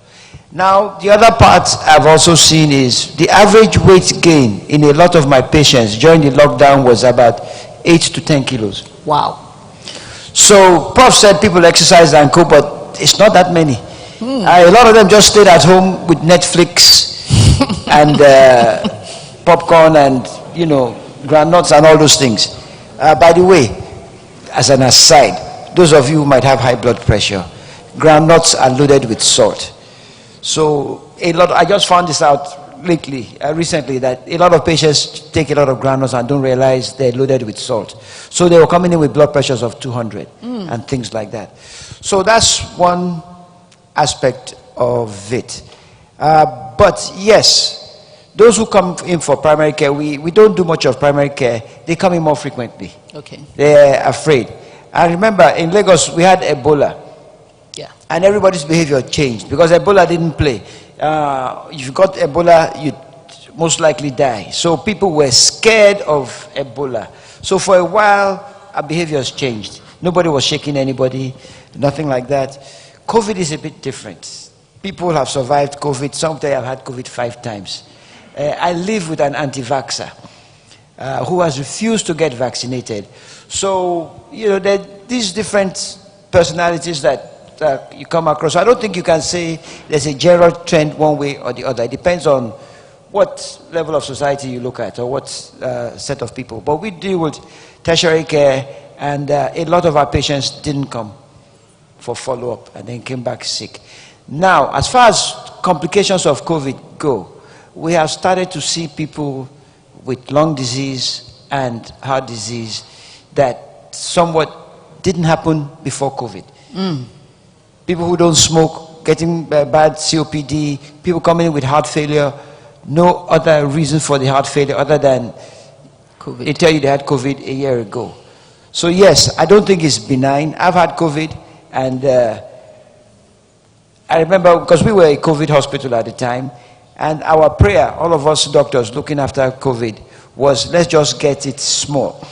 Now, the other part I've also seen is the average weight gain in a lot of my patients during the lockdown was about 8 to 10 kilos. Wow. So, Prof said people exercise and go, but it's not that many. A lot of them just stayed at home with Netflix and popcorn and, you know, groundnuts and all those things. By the way, as an aside, those of you who might have high blood pressure, groundnuts are loaded with salt. So I just found this out recently, that a lot of patients take a lot of groundnuts and don't realize they're loaded with salt. So they were coming in with blood pressures of 200 and things like that. So that's one aspect of it. But yes, those who come in for primary care, we don't do much of primary care. They come in more frequently. Okay. They're afraid. I remember in Lagos we had Ebola. Yeah. And everybody's behavior changed because Ebola didn't play. If you got Ebola, you'd most likely die. So people were scared of Ebola. So for a while, our behaviors changed. Nobody was shaking anybody, nothing like that. COVID is a bit different. People have survived COVID. Some of them have had COVID 5 times. I live with an anti-vaxxer who has refused to get vaccinated. So, you know, there are these different personalities that you come across. I don't think you can say there's a general trend one way or the other. It depends on what level of society you look at or what set of people. But we deal with tertiary care, and a lot of our patients didn't come for follow-up and then came back sick. Now, as far as complications of COVID go, we have started to see people with lung disease and heart disease that somewhat didn't happen before COVID. People who don't smoke, getting bad COPD, people coming in with heart failure, no other reason for the heart failure other than COVID. They tell you they had COVID a year ago. So yes, I don't think it's benign. I've had COVID, and I remember because we were a COVID hospital at the time, and our prayer, all of us doctors looking after COVID, was let's just get it small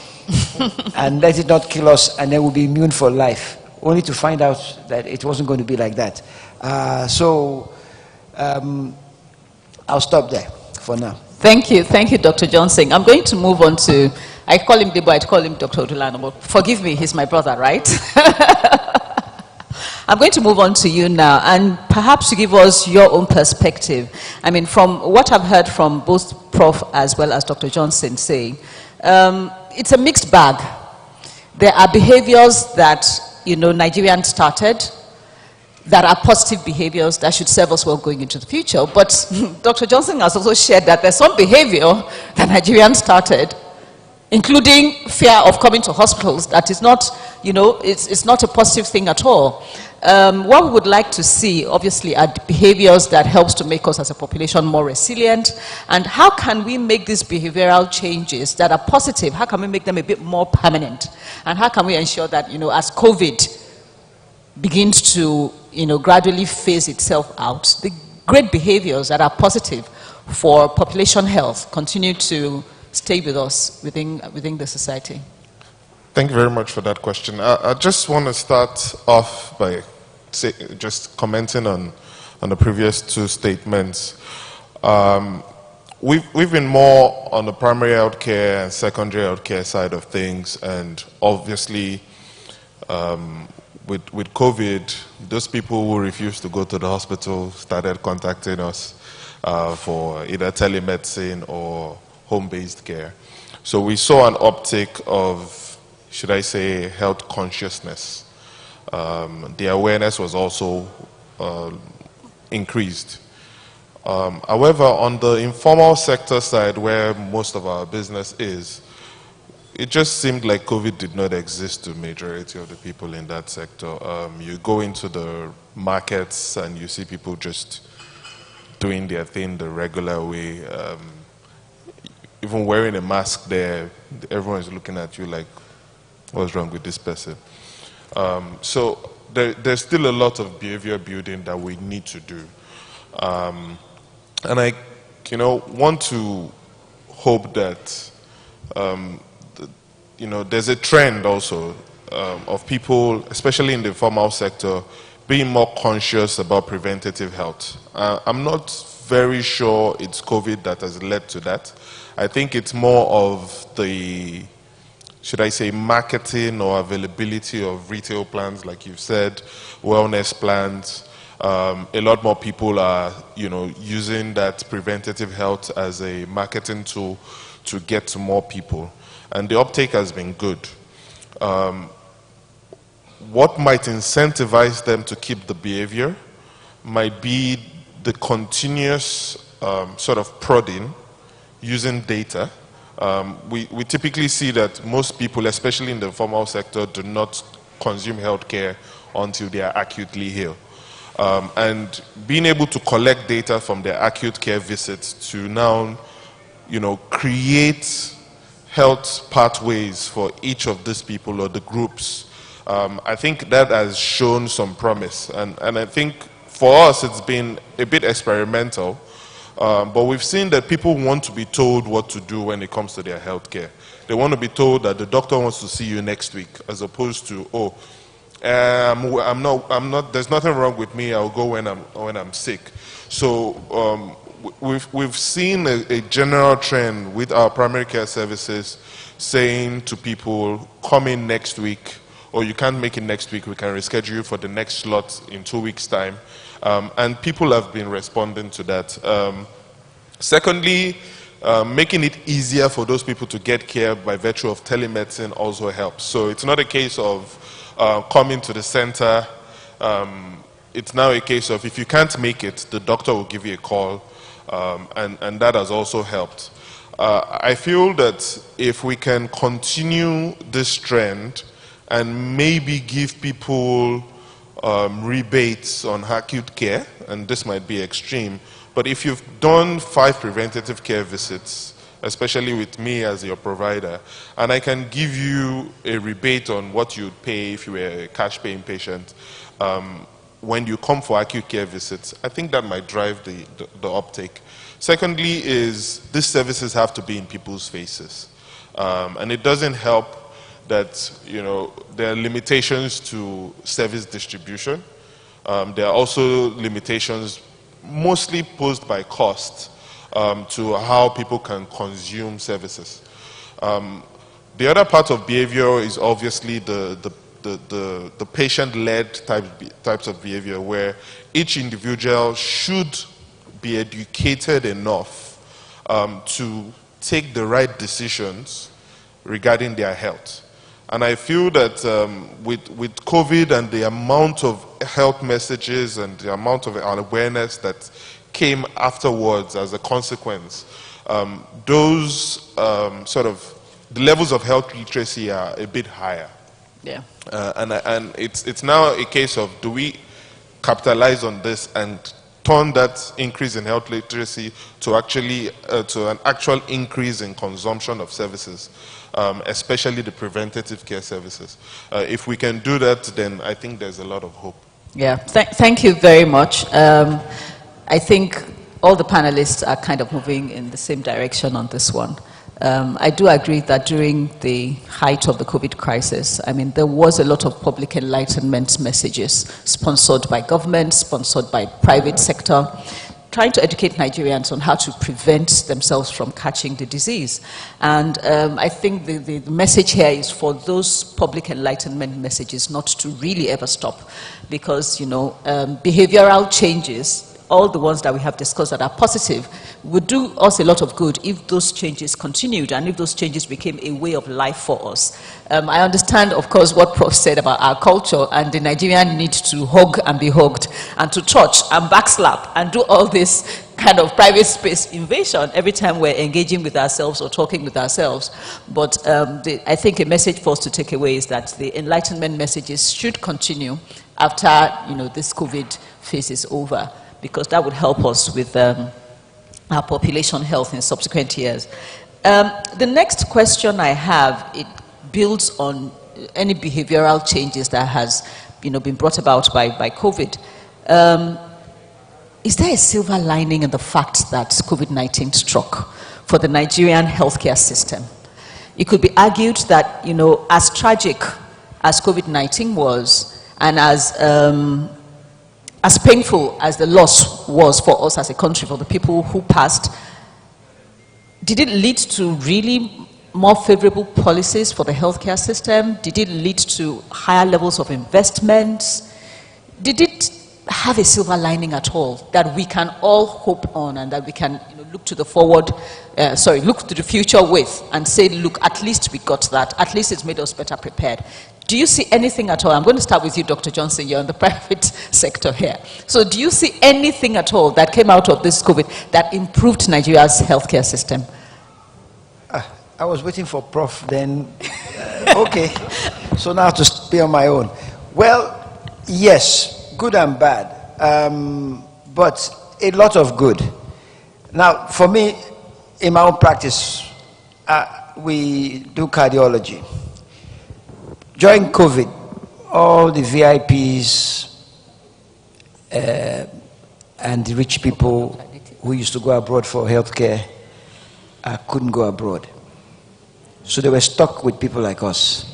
and let it not kill us, and then we'll be immune for life. Only to find out that it wasn't going to be like that. I'll stop there for now. Thank you, Dr. Johnson. I'm going to move on to, I call him Debo, I call him Dr. Odulano, but forgive me, he's my brother, right? I'm going to move on to you now, and perhaps you give us your own perspective. I mean, from what I've heard from both Prof as well as Dr. Johnson saying, it's a mixed bag. There are behaviors that, you know, Nigerians started that are positive behaviors that should serve us well going into the future. But Dr. Johnson has also shared that there's some behavior that Nigerians started, including fear of coming to hospitals, that is not, you know, it's not a positive thing at all. What we would like to see, obviously, are behaviors that helps to make us as a population more resilient. And how can we make these behavioral changes that are positive, how can we make them a bit more permanent? And how can we ensure that, you know, as COVID begins to, you know, gradually phase itself out, the great behaviors that are positive for population health continue to stay with us within the society? Thank you very much for that question. I just want to start off by just commenting on the previous two statements. We've been more on the primary healthcare and secondary healthcare side of things, and obviously with COVID, those people who refused to go to the hospital started contacting us for either telemedicine or home-based care. So we saw an uptick of should I say, health consciousness. The awareness was also increased. However, on the informal sector side, where most of our business is, it just seemed like COVID did not exist to the majority of the people in that sector. You go into the markets and you see people just doing their thing the regular way. Even wearing a mask there, everyone is looking at you like, what's wrong with this person? So there's still a lot of behavior building that we need to do. And I, want to hope that, there's a trend also of people, especially in the formal sector, being more conscious about preventative health. I'm not very sure it's COVID that has led to that. I think it's more of the, should I say, marketing or availability of retail plans, like you've said, wellness plans. A lot more people are, using that preventative health as a marketing tool to get to more people. And the uptake has been good. What might incentivize them to keep the behavior might be the continuous sort of prodding using data. We typically see that most people, especially in the formal sector, do not consume healthcare until they are acutely ill. And being able to collect data from their acute care visits to now, create health pathways for each of these people or the groups, I think that has shown some promise. And I think for us it's been a bit experimental, but we've seen that people want to be told what to do when it comes to their health care. They want to be told that the doctor wants to see you next week, as opposed to, I'm not, there's nothing wrong with me, I'll go when I'm sick. So we've seen a general trend with our primary care services saying to people, come in next week, or you can't make it next week, we can reschedule you for the next slot in 2 weeks' time. And people have been responding to that. Secondly, making it easier for those people to get care by virtue of telemedicine also helps. So it's not a case of coming to the center. It's now a case of, if you can't make it, the doctor will give you a call, and that has also helped. I feel that if we can continue this trend and maybe give people rebates on acute care, and this might be extreme, but if you've done 5 preventative care visits, especially with me as your provider, and I can give you a rebate on what you'd pay if you were a cash paying patient, when you come for acute care visits, I think that might drive the uptake. Secondly is, these services have to be in people's faces. And it doesn't help that, there are limitations to service distribution. There are also limitations mostly posed by cost to how people can consume services. The other part of behavior is obviously the patient-led types of behavior, where each individual should be educated enough to take the right decisions regarding their health. And I feel that with COVID and the amount of health messages and the amount of awareness that came afterwards as a consequence, those the levels of health literacy are a bit higher. Yeah. And it's now a case of, do we capitalize on this and turn that increase in health literacy to actually to an actual increase in consumption of services, especially the preventative care services. If we can do that, then I think there's a lot of hope. Yeah, thank you very much. I think all the panelists are kind of moving in the same direction on this one. I do agree that during the height of the COVID crisis, there was a lot of public enlightenment messages sponsored by government, sponsored by private sector, trying to educate Nigerians on how to prevent themselves from catching the disease. And I think the message here is for those public enlightenment messages not to really ever stop, because behavioral changes all the ones that we have discussed that are positive, would do us a lot of good if those changes continued and if those changes became a way of life for us. I understand, of course, what Prof said about our culture and the Nigerian need to hug and be hugged and to touch and backslap and do all this kind of private space invasion every time we're engaging with ourselves or talking with ourselves. But I think a message for us to take away is that the enlightenment messages should continue after this COVID phase is over, because that would help us with our population health in subsequent years. The next question I have, it builds on any behavioral changes that has been brought about by COVID. Is there a silver lining in the fact that COVID-19 struck for the Nigerian healthcare system? It could be argued that, as tragic as COVID-19 was, and as painful as the loss was for us as a country, for the people who passed, did it lead to really more favorable policies for the healthcare system? Did it lead to higher levels of investments? Did it have a silver lining at all that we can all hope on and that we can look to the look to the future with and say, look, at least we got that, at least it's made us better prepared? Do you see anything at all? I'm going to start with you, Dr. Johnson. You're in the private sector here. So do you see anything at all that came out of this COVID that improved Nigeria's healthcare system? I was waiting for Prof then. Okay. So now to be on my own. Well, yes, good and bad. But a lot of good. Now, for me, in my own practice, we do cardiology. During COVID, all the VIPs and the rich people who used to go abroad for healthcare couldn't go abroad. So they were stuck with people like us.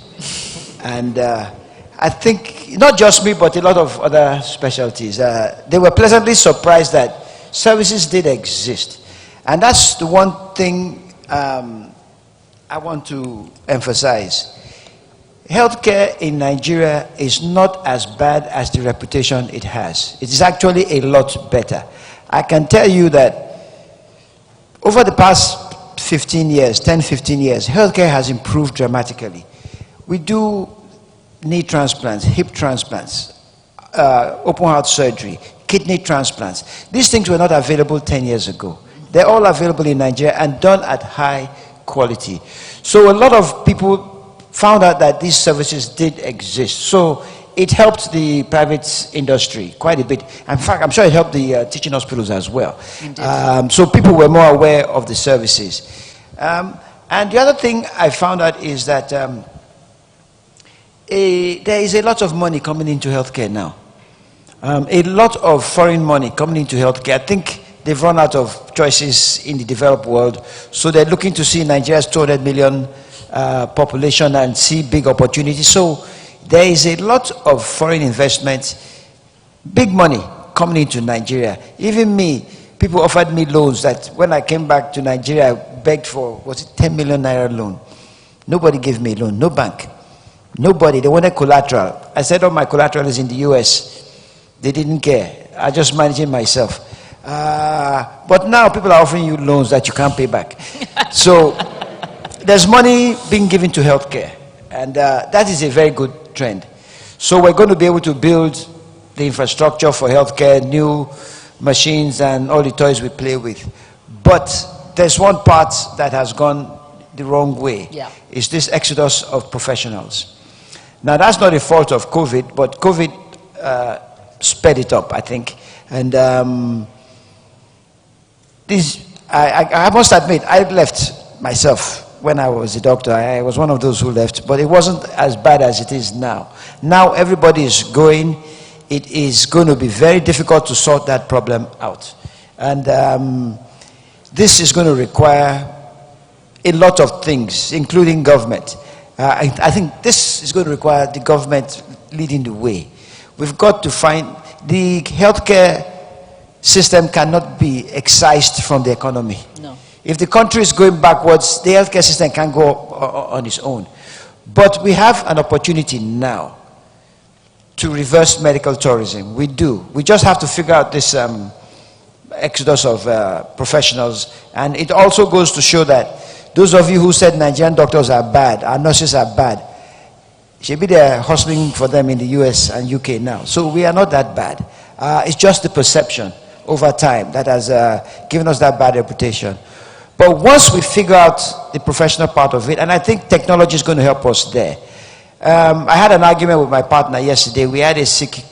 And I think, not just me, but a lot of other specialties, they were pleasantly surprised that services did exist. And that's the one thing I want to emphasize. Healthcare in Nigeria is not as bad as the reputation it has. It is actually a lot better. I can tell you that over the past 15 years, 10, 15 years, healthcare has improved dramatically. We do knee transplants, hip transplants, open heart surgery, kidney transplants. These things were not available 10 years ago. They're all available in Nigeria and done at high quality. So a lot of people found out that these services did exist. So it helped the private industry quite a bit. In fact, I'm sure it helped the teaching hospitals as well. So people were more aware of the services. And the other thing I found out is that there is a lot of money coming into healthcare now. A lot of foreign money coming into healthcare. I think they've run out of choices in the developed world. So they're looking to see Nigeria's 200 million population and see big opportunities. So there is a lot of foreign investment, big money coming into Nigeria. Even me, people offered me loans that when I came back to Nigeria, I begged for, was it 10 million naira loan? Nobody gave me a loan, no bank. Nobody, they wanted collateral. I said all my collateral is in the US. They didn't care. I just managed it myself. But now people are offering you loans that you can't pay back. So there's money being given to healthcare, and that is a very good trend. So we're going to be able to build the infrastructure for healthcare, new machines and all the toys we play with. But there's one part that has gone the wrong way. Yeah. It's this exodus of professionals. Now that's not a fault of COVID, but COVID sped it up, I think. And I must admit, I left myself when I was a doctor. I was one of those who left, but it wasn't as bad as it is now. Now everybody is going. It is going to be very difficult to sort that problem out. And this is going to require a lot of things, including government. I think this is going to require the government leading the way. We've got to find the healthcare system cannot be excised from the economy. No. If the country is going backwards, the healthcare system can't go on its own. But we have an opportunity now to reverse medical tourism. We do. We just have to figure out this exodus of professionals. And it also goes to show that those of you who said Nigerian doctors are bad, our nurses are bad, should be there hustling for them in the US and UK now. So we are not that bad. It's just the perception over time that has given us that bad reputation. But once we figure out the professional part of it, and I think technology is going to help us there. I had an argument with my partner yesterday. We had a sick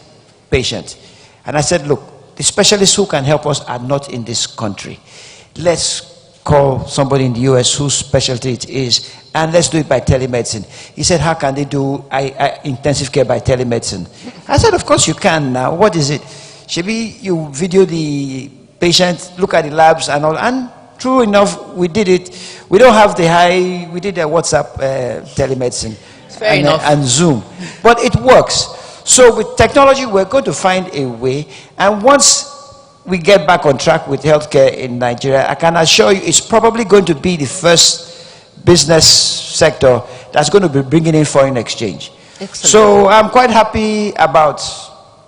patient. And I said, look, the specialists who can help us are not in this country. Let's call somebody in the US whose specialty it is, and let's do it by telemedicine. He said, how can they do intensive care by telemedicine? I said, of course you can now. What is it? Shabi, you video the patient, look at the labs and all. And true enough, we did it. We don't have the high, we did a WhatsApp telemedicine. Fair enough. And Zoom. But it works. So with technology, we're going to find a way. And once we get back on track with healthcare in Nigeria, I can assure you it's probably going to be the first business sector that's going to be bringing in foreign exchange. Excellent. So I'm quite happy about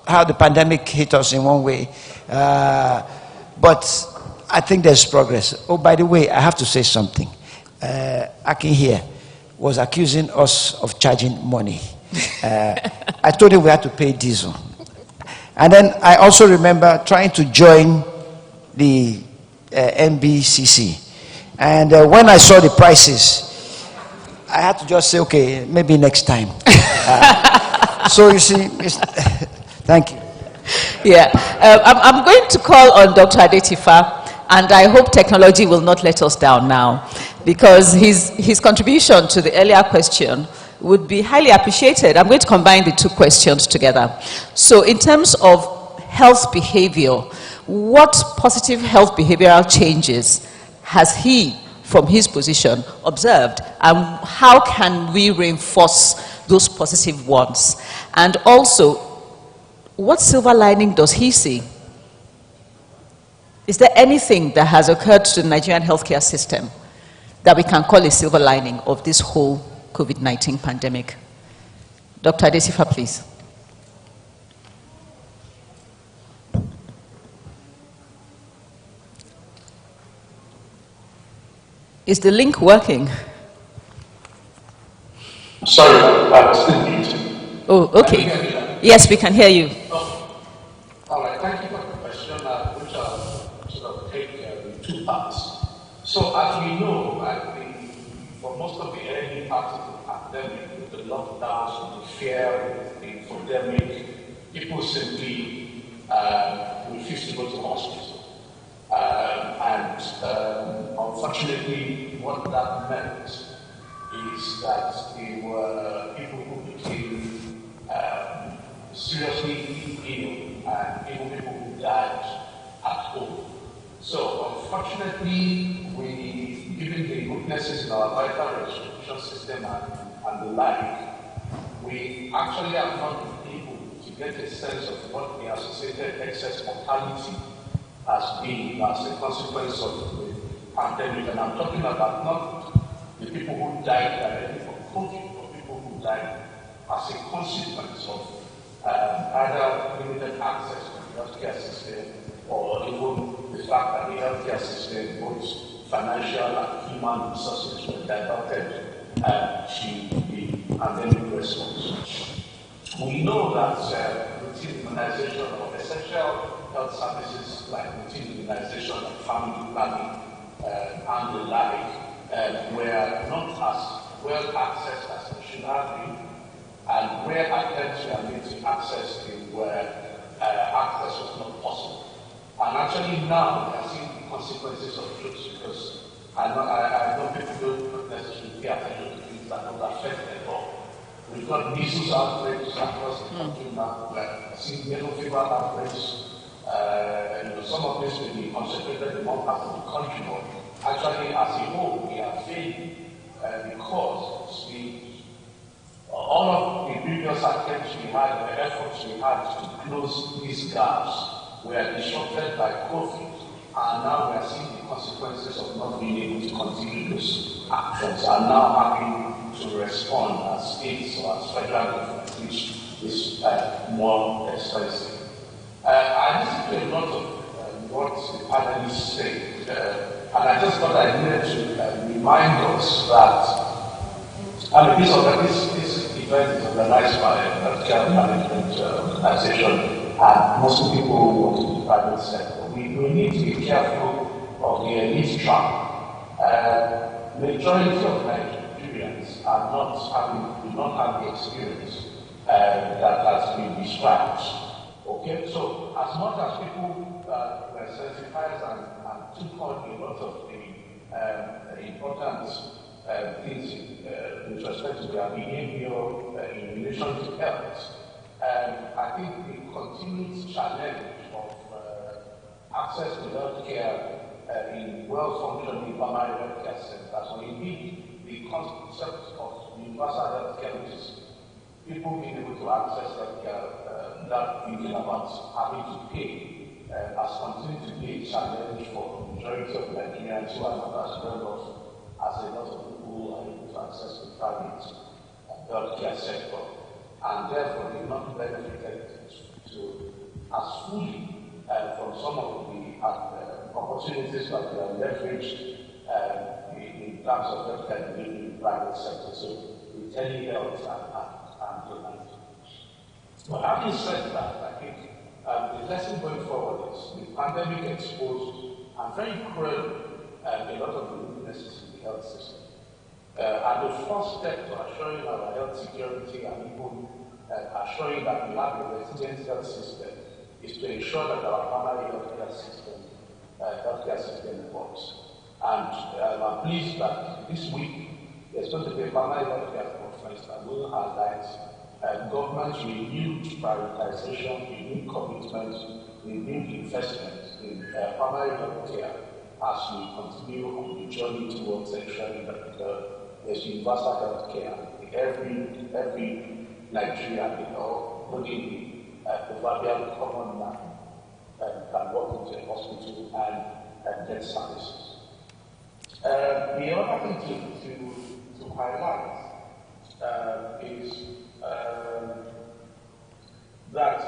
how the pandemic hit us in one way. But I think there's progress. Oh, by the way, I have to say something. Akin here was accusing us of charging money. I told him we had to pay diesel. And then I also remember trying to join the NBCC. And when I saw the prices, I had to just say, okay, maybe next time. So you see, thank you. Yeah, I'm going to call on Dr. Adetifa, and I hope technology will not let us down now, because his contribution to the earlier question would be highly appreciated. I'm going to combine the two questions together. So in terms of health behavior, what positive health behavioral changes has he, from his position, observed, and how can we reinforce those positive ones? And also, what silver lining does he see? Is there anything that has occurred to the Nigerian healthcare system that we can call a silver lining of this whole COVID-19 pandemic? Dr. Adesifa, please. Is the link working? Sorry, I was still muted. Oh, okay. Yes, we can hear you. Oh. All right, thank you for the question, which I'll sort of take in two parts. So, as we know, for most of the early parts of the pandemic, with the lockdowns, the fear, the pandemic, people simply refused to go to hospital. Unfortunately, what that meant is that there were people who became seriously ill, and even people who died at home. So, unfortunately, given the weaknesses in our vital restriction system and the like, we actually have not been able to get a sense of what the associated excess mortality has been as a consequence of the pandemic. And I'm talking about not the people who died directly from COVID, but people who died as a consequence of either limited access to the healthcare system, or even the fact that the healthcare system, both financial and human resources, were diverted to the pandemic response. We know that routine immunization of essential health services like routine immunization, like family planning, and the like, were not as well accessed as they should have been, and where attempts were made to access them where access was not possible. And actually now we are seeing the consequences of truth, because I know people don't necessarily pay attention to things that don't affect them at all. We've got measles outbreaks across the country now. We're seeing yellow fever outbreaks. Some of this will be concentrated in one part of the country, but actually as a whole we are failing because all of the previous attempts we had, the efforts we had to close these gaps were disrupted by COVID, and now we are seeing the consequences of not being able to continue those actions, and now having to respond as states or as federal government, which is more expensive. I listened to a lot of what the panelists say. And I just thought I needed to remind us that, I mean, this event is organized by a healthcare management organization, and most people work in the private sector. We need to be careful of the elite trap. Majority of Nigerians do not have the experience that has been described. Okay, so as much as people were sensitized and took on a lot of the important things with respect to their behavior in relation to health, I think the continued challenge of access to healthcare in well-functioning primary healthcare centers, or indeed the concept of universal healthcare, which is people being able to access healthcare without thinking about having to pay, has continued to be a challenge for the majority of Nigerians who are not as well off as a lot of people are able to access the private healthcare sector, and therefore they've not benefited as fully from some of the opportunities that they are leveraged in terms of healthcare delivery in the private sector. So the telehealth and the like. But having said that, I think the lesson going forward is the pandemic exposed and very cruel a lot of the weaknesses in the health system. And the first step to assuring our health security and even assuring that we have a resilient health system is to ensure that our primary healthcare system works. And I'm pleased that this week there's going to be a primary healthcare conference that will highlight government's renewed prioritization, renewed commitment, renewed investment in primary healthcare as we continue on the journey towards ensuring that there's universal healthcare. Every Nigerian, including the proverbial common man, can walk into a hospital and get services. The other thing to highlight is that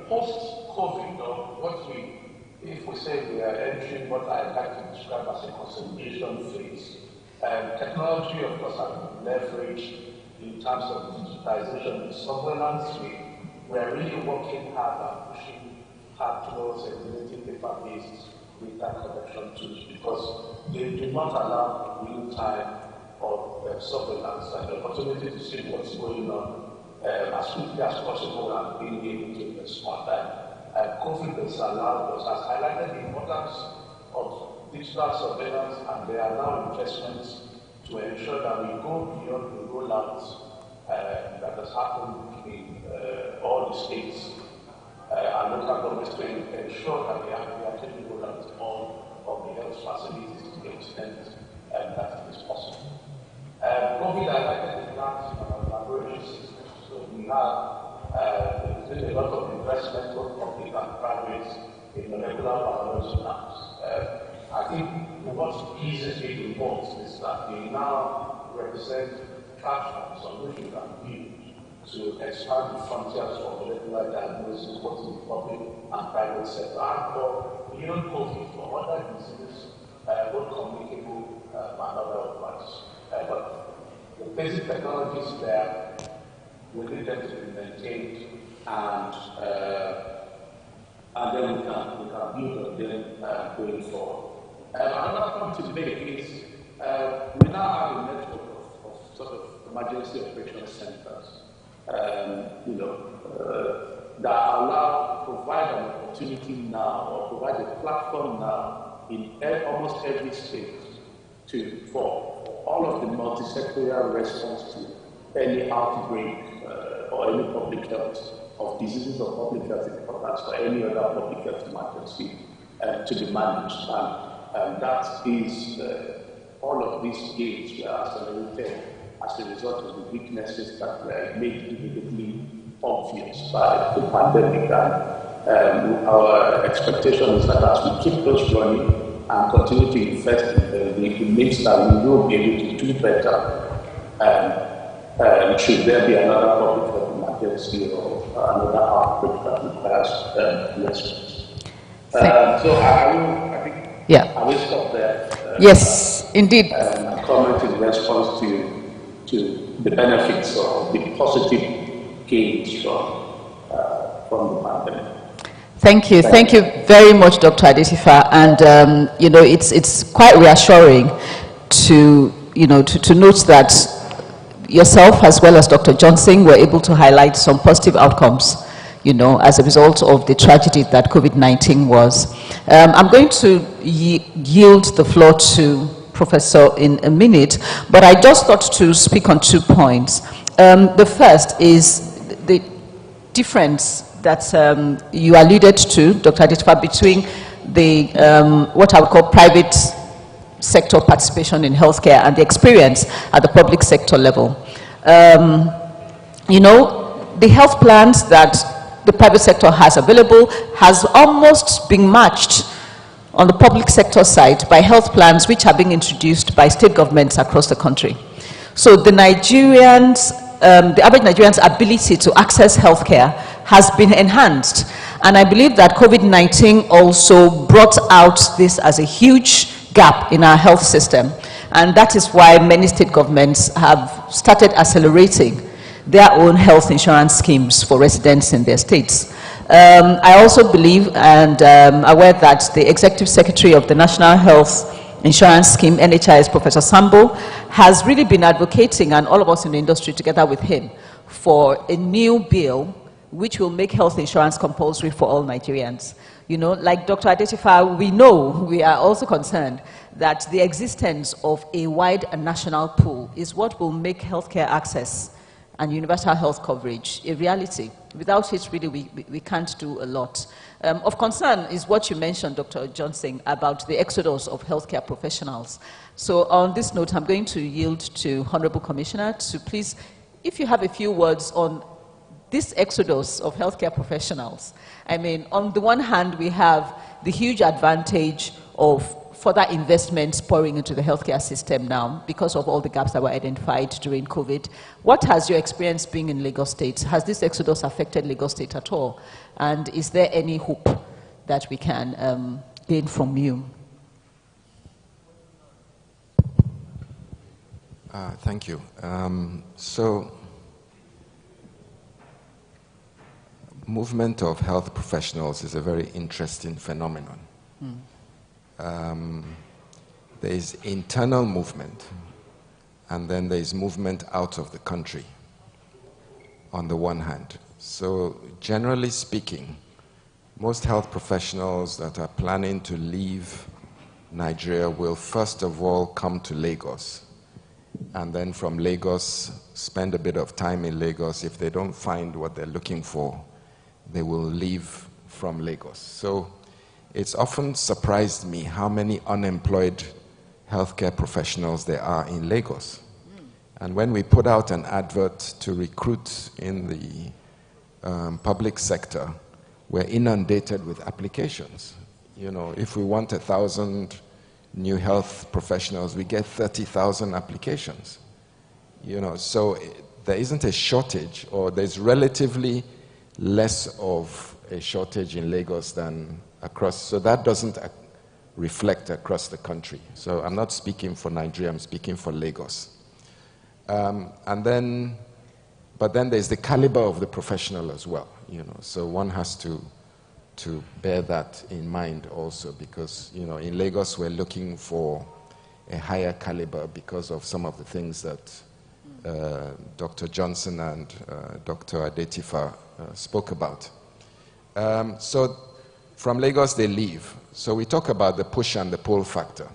post-COVID, if we say we are entering what I like to describe as a consolidation phase, technology, of course, has been leveraged in terms of digitization and surveillance. We are really working hard and pushing hard towards eliminating paper-based data collection tools because they do not allow real-time or surveillance and the opportunity to see what's going on as quickly as possible and being able to respond. And COVID has allowed us, has highlighted the importance of digital surveillance, and there are now investments to ensure that we go beyond the rollouts that has happened in all the states and local governments to ensure that we are taking rollouts all of the health facilities to the extent that it is possible. COVID highlighted the plans in our laboratory systems. So we have there's been a lot of investment, both public and private, in molecular biology labs. I think what pleases me the most is that they now represent platforms on which we can build to expand the frontiers for molecular diagnosis, both in the public and private sector, and for beyond COVID, for other diseases, both communicable and otherwise. But the basic technologies there, we need them to be maintained, and then we can build on them going forward. Another point to make is we now have a network of sort of emergency operation centers, that provide an opportunity now, or provide a platform now in almost every state for all of the multi-sectorial response to any outbreak or any public health of diseases of public health importance or any other public health emergency to be managed. And that is all of these gains were accelerated as a result of the weaknesses that were made immediately obvious by the pandemic. And our expectation is that as we keep those running and continue to invest in them, it means that we will be able to do better. Should there be another public health emergency or another outbreak that requires response. I think Yeah. I will stop there. Yes, indeed. Comment in response to the benefits or the positive gains from the pandemic. Thank you. Thank you very much, Dr. Adetifa. And, you know, it's quite reassuring to, you know, to note that yourself as well as Dr. Johnson were able to highlight some positive outcomes, you know, as a result of the tragedy that COVID-19 was. I'm going to yield the floor to Professor in a minute, but I just thought to speak on 2 points. The first is the difference that you alluded to, Dr. Adetifa, between the what I would call private sector participation in healthcare and the experience at the public sector level. You know, the health plans that the private sector has available has almost been matched on the public sector side by health plans which are being introduced by state governments across the country. So the Nigerians, the average Nigerian's ability to access healthcare has been enhanced. And I believe that COVID-19 also brought out this as a huge gap in our health system. And that is why many state governments have started accelerating their own health insurance schemes for residents in their states. I also believe and aware that the Executive Secretary of the National Health Insurance Scheme, NHIS, Professor Sambo, has really been advocating, and all of us in the industry together with him, for a new bill which will make health insurance compulsory for all Nigerians. You know, like Dr. Adetifa, we are also concerned that the existence of a wide and national pool is what will make healthcare access and universal health coverage a reality. Without it, really, we can't do a lot. Of concern is what you mentioned, Dr. Johnson, about the exodus of healthcare professionals. So on this note, I'm going to yield to Honorable Commissioner to please, if you have a few words on this exodus of healthcare professionals. I mean, on the one hand, we have the huge advantage of further investments pouring into the healthcare system now because of all the gaps that were identified during COVID. What has your experience been in Lagos State? Has this exodus affected Lagos State at all? And is there any hope that we can gain from you? Thank you. So, movement of health professionals is a very interesting phenomenon. There is internal movement, and then there is movement out of the country, on the one hand. So generally speaking, most health professionals that are planning to leave Nigeria will first of all come to Lagos, and then from Lagos spend a bit of time in Lagos. If they don't find what they're looking for, they will leave from Lagos. So it's often surprised me how many unemployed healthcare professionals there are in Lagos. And when we put out an advert to recruit in the public sector, we're inundated with applications. You know, if we want 1,000 new health professionals, we get 30,000 applications. You know, so there isn't a shortage, or there's relatively less of a shortage in Lagos than across, so that doesn't reflect across the country. So I'm not speaking for Nigeria, I'm speaking for Lagos. But then there's the caliber of the professional as well, you know, so one has to bear that in mind also, because, you know, in Lagos we're looking for a higher caliber because of some of the things that Dr. Johnson and Dr. Adetifa spoke about. So from Lagos they leave. So we talk about the push and the pull factor.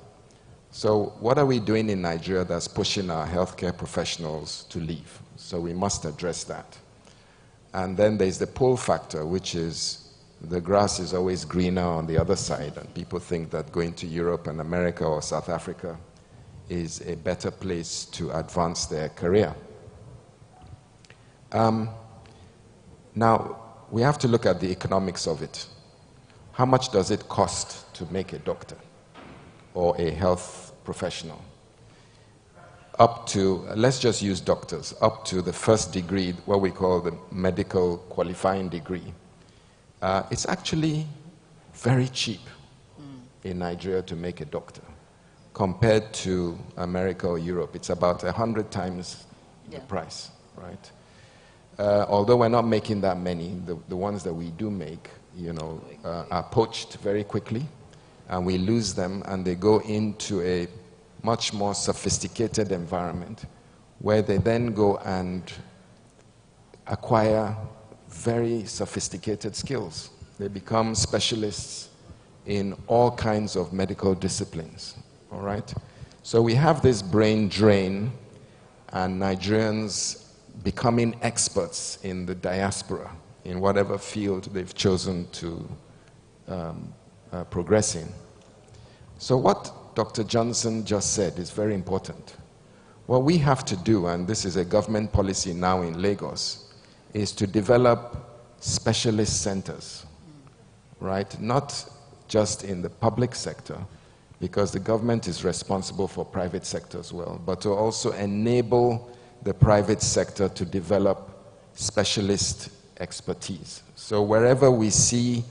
So what are we doing in Nigeria that's pushing our healthcare professionals to leave? So we must address that. And then there's the pull factor, which is the grass is always greener on the other side, and people think that going to Europe and America or South Africa is a better place to advance their career. Now, we have to look at the economics of it. How much does it cost to make a doctor or a health professional? Up to, let's just use doctors, up to the first degree, what we call the medical qualifying degree. It's actually very cheap in Nigeria to make a doctor. Compared to America or Europe, it's about 100 times the price, right? Although we're not making that many, the ones that we do make, are poached very quickly, and we lose them, and they go into a much more sophisticated environment, where they then go and acquire very sophisticated skills. They become specialists in all kinds of medical disciplines. All right? So we have this brain drain, and Nigerians becoming experts in the diaspora, in whatever field they've chosen to progress in. So what Dr. Johnson just said is very important. What we have to do, and this is a government policy now in Lagos, is to develop specialist centers, right? Not just in the public sector, because the government is responsible for private sector as well, but to also enable the private sector to develop specialist expertise. So wherever we see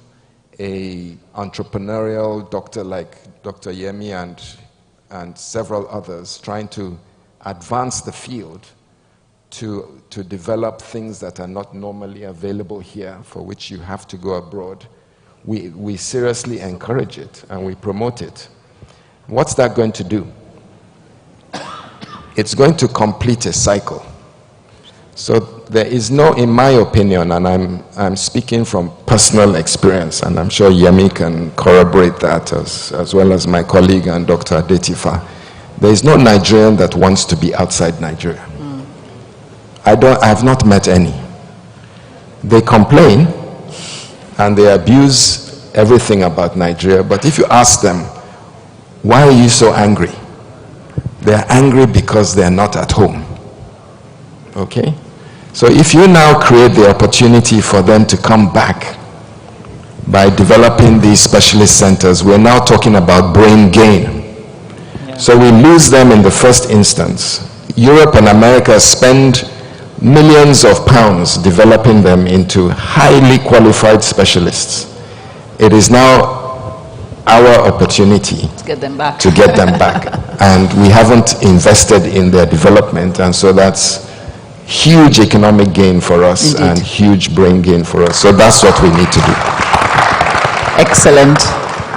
an entrepreneurial doctor like Dr. Yemi and several others trying to advance the field to develop things that are not normally available here, for which you have to go abroad, we seriously encourage it and we promote it. What's that going to do? It's going to complete a cycle. So there is no, in my opinion, and I'm speaking from personal experience, and I'm sure Yemi can corroborate that as well as my colleague and Dr. Adetifa. There is no Nigerian that wants to be outside Nigeria. I have not met any. They complain and they abuse everything about Nigeria, but if you ask them, why are you so angry? They're angry because they're not at home. Okay? So if you now create the opportunity for them to come back by developing these specialist centers, we're now talking about brain gain. Yeah. So we lose them in the first instance. Europe and America spend millions of pounds developing them into highly qualified specialists. It is now our opportunity to get them back. And we haven't invested in their development, and so that's huge economic gain for us. Indeed. And huge brain gain for us. So that's what we need to do. Excellent.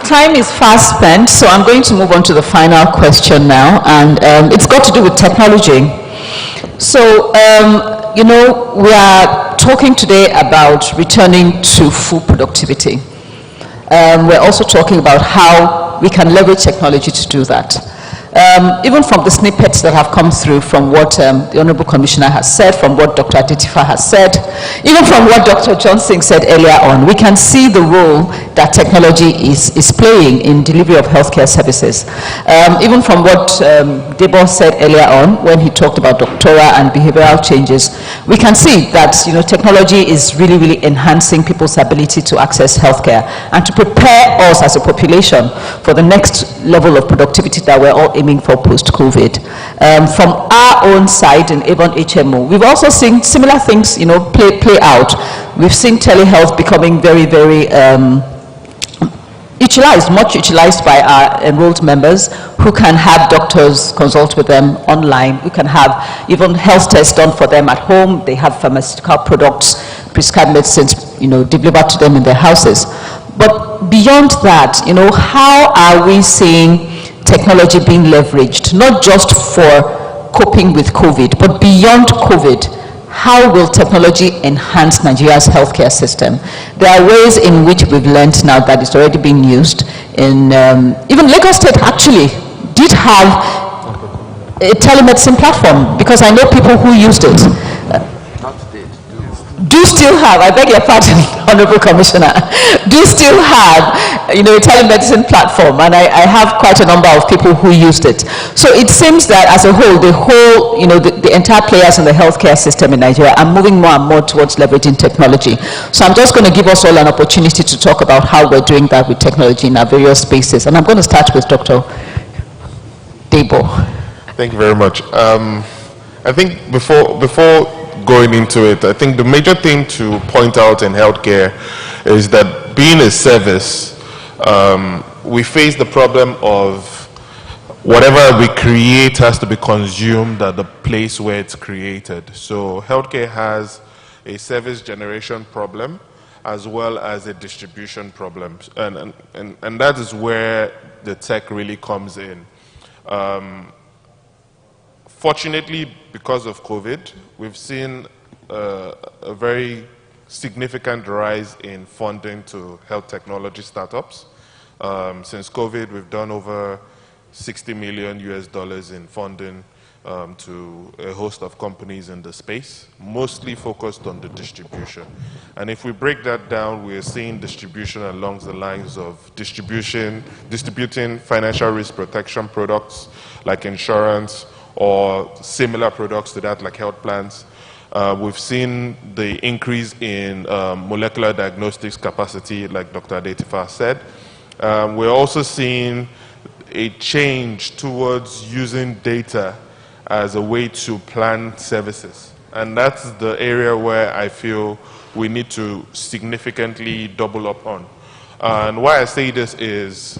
Time is fast spent, so I'm going to move on to the final question now, and it's got to do with technology. So, we are talking today about returning to full productivity. We're also talking about how we can leverage technology to do that. Even from the snippets that have come through from what the Honorable Commissioner has said, from what Dr. Adetifa has said, even from what Dr. Johnson said earlier on, we can see the role that technology is playing in delivery of healthcare services. Even from what Debo said earlier on, when he talked about doctoral and behavioral changes, we can see that technology is really, really enhancing people's ability to access healthcare and to prepare us as a population for the next level of productivity that we're all aiming for post-COVID. From our own side in Avon HMO, we've also seen similar things, play out. We've seen telehealth becoming very, very much utilized by our enrolled members, who can have doctors consult with them online, who can have even health tests done for them at home. They have pharmaceutical products, prescribed medicines, delivered to them in their houses. But beyond that, how are we seeing technology being leveraged, not just for coping with COVID, but beyond COVID? How will technology enhance Nigeria's healthcare system? There are ways in which we've learned now that it's already being used. In even Lagos State actually did have a telemedicine platform, because I know people who used it. Do still have, I beg your pardon, Honorable Commissioner, do still have, a telemedicine platform, and I have quite a number of people who used it. So it seems that as a whole, the entire players in the healthcare system in Nigeria are moving more and more towards leveraging technology. So I'm just going to give us all an opportunity to talk about how we're doing that with technology in our various spaces. And I'm going to start with Dr. Debo. Thank you very much. I think before going into it, I think the major thing to point out in healthcare is that being a service, we face the problem of whatever we create has to be consumed at the place where it's created. So healthcare has a service generation problem as well as a distribution problem. And that is where the tech really comes in. Fortunately, because of COVID, we've seen a very significant rise in funding to health technology startups. Since COVID, we've done over 60 million US dollars in funding to a host of companies in the space, mostly focused on the distribution. And if we break that down, we're seeing distribution along the lines of distributing financial risk protection products like insurance or similar products to that like health plans. We've seen the increase in molecular diagnostics capacity, like Dr. Adetifa said. We're also seeing a change towards using data as a way to plan services. And that's the area where I feel we need to significantly double up on. And why I say this is,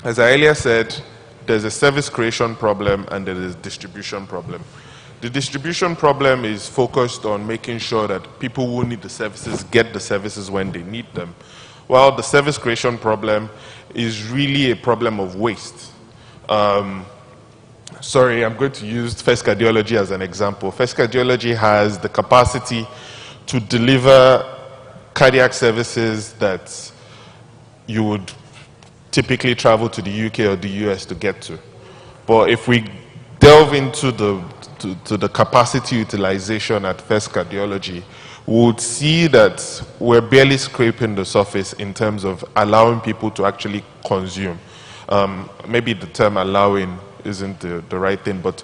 as I earlier said, there's a service creation problem and there is a distribution problem. The distribution problem is focused on making sure that people who need the services get the services when they need them. While the service creation problem is really a problem of waste. Sorry, I'm going to use First Cardiology as an example. First Cardiology has the capacity to deliver cardiac services that you would typically travel to the UK or the US to get to. But if we delve into the capacity utilization at First Cardiology, we would see that we're barely scraping the surface in terms of allowing people to actually consume. Maybe the term allowing isn't the right thing, but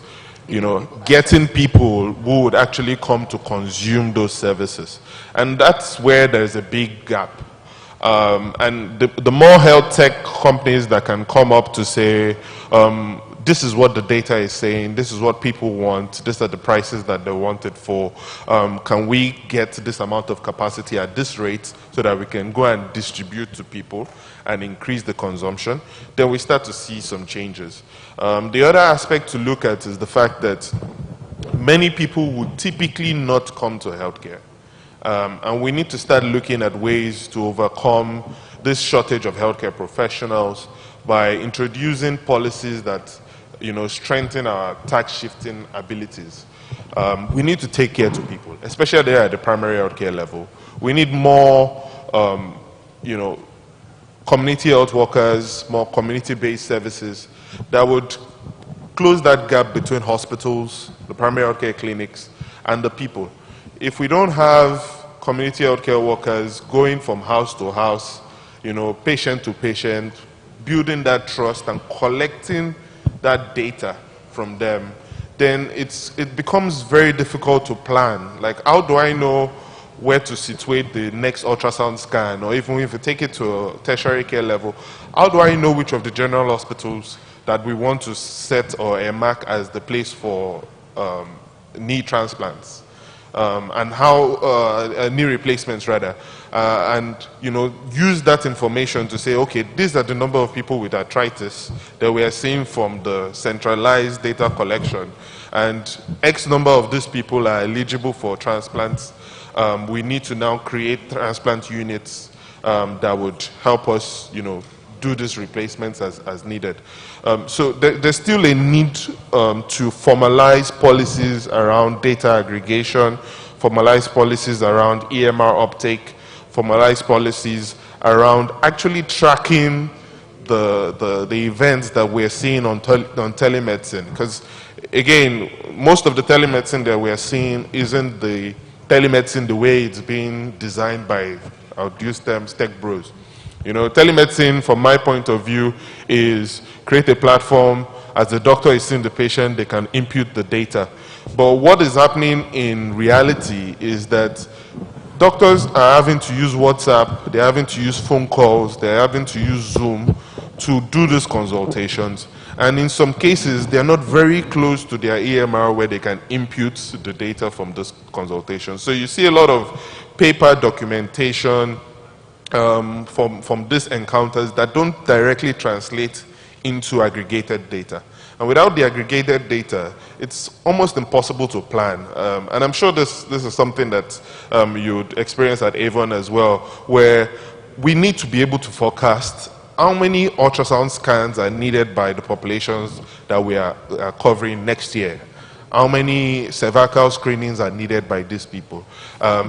getting people who would actually come to consume those services. And that's where there's a big gap. And the more health tech companies that can come up to say, this is what the data is saying, this is what people want, these are the prices that they want it for, can we get this amount of capacity at this rate so that we can go and distribute to people and increase the consumption, then we start to see some changes. The other aspect to look at is the fact that many people would typically not come to healthcare. And we need to start looking at ways to overcome this shortage of healthcare professionals by introducing policies that strengthen our tax shifting abilities. We need to take care to people, especially there at the primary healthcare level. We need more, community health workers, more community-based services that would close that gap between hospitals, the primary healthcare clinics, and the people. If we don't have community healthcare workers going from house to house, patient to patient, building that trust and collecting that data from them, then it becomes very difficult to plan. Like, how do I know where to situate the next ultrasound scan, or even if you take it to a tertiary care level, how do I know which of the general hospitals that we want to set or earmark as the place for knee transplants? And how knee replacements rather, and use that information to say, okay, these are the number of people with arthritis that we are seeing from the centralized data collection, and X number of these people are eligible for transplants. We need to now create transplant units that would help us, do these replacements as needed. So there's still a need to formalize policies around data aggregation, formalize policies around EMR uptake, formalize policies around actually tracking the events that we're seeing on telemedicine. Because again, most of the telemedicine that we're seeing isn't the telemedicine the way it's being designed by, I'll use terms, tech bros. Telemedicine, from my point of view, is create a platform. As the doctor is seeing the patient, they can input the data. But what is happening in reality is that doctors are having to use WhatsApp, they're having to use phone calls, they're having to use Zoom to do these consultations. And in some cases, they're not very close to their EMR where they can input the data from this consultation. So you see a lot of paper documentation, from these encounters that don't directly translate into aggregated data. And without the aggregated data, it's almost impossible to plan. And I'm sure this is something that you'd experience at Avon as well, where we need to be able to forecast how many ultrasound scans are needed by the populations that we are covering next year. How many cervical screenings are needed by these people,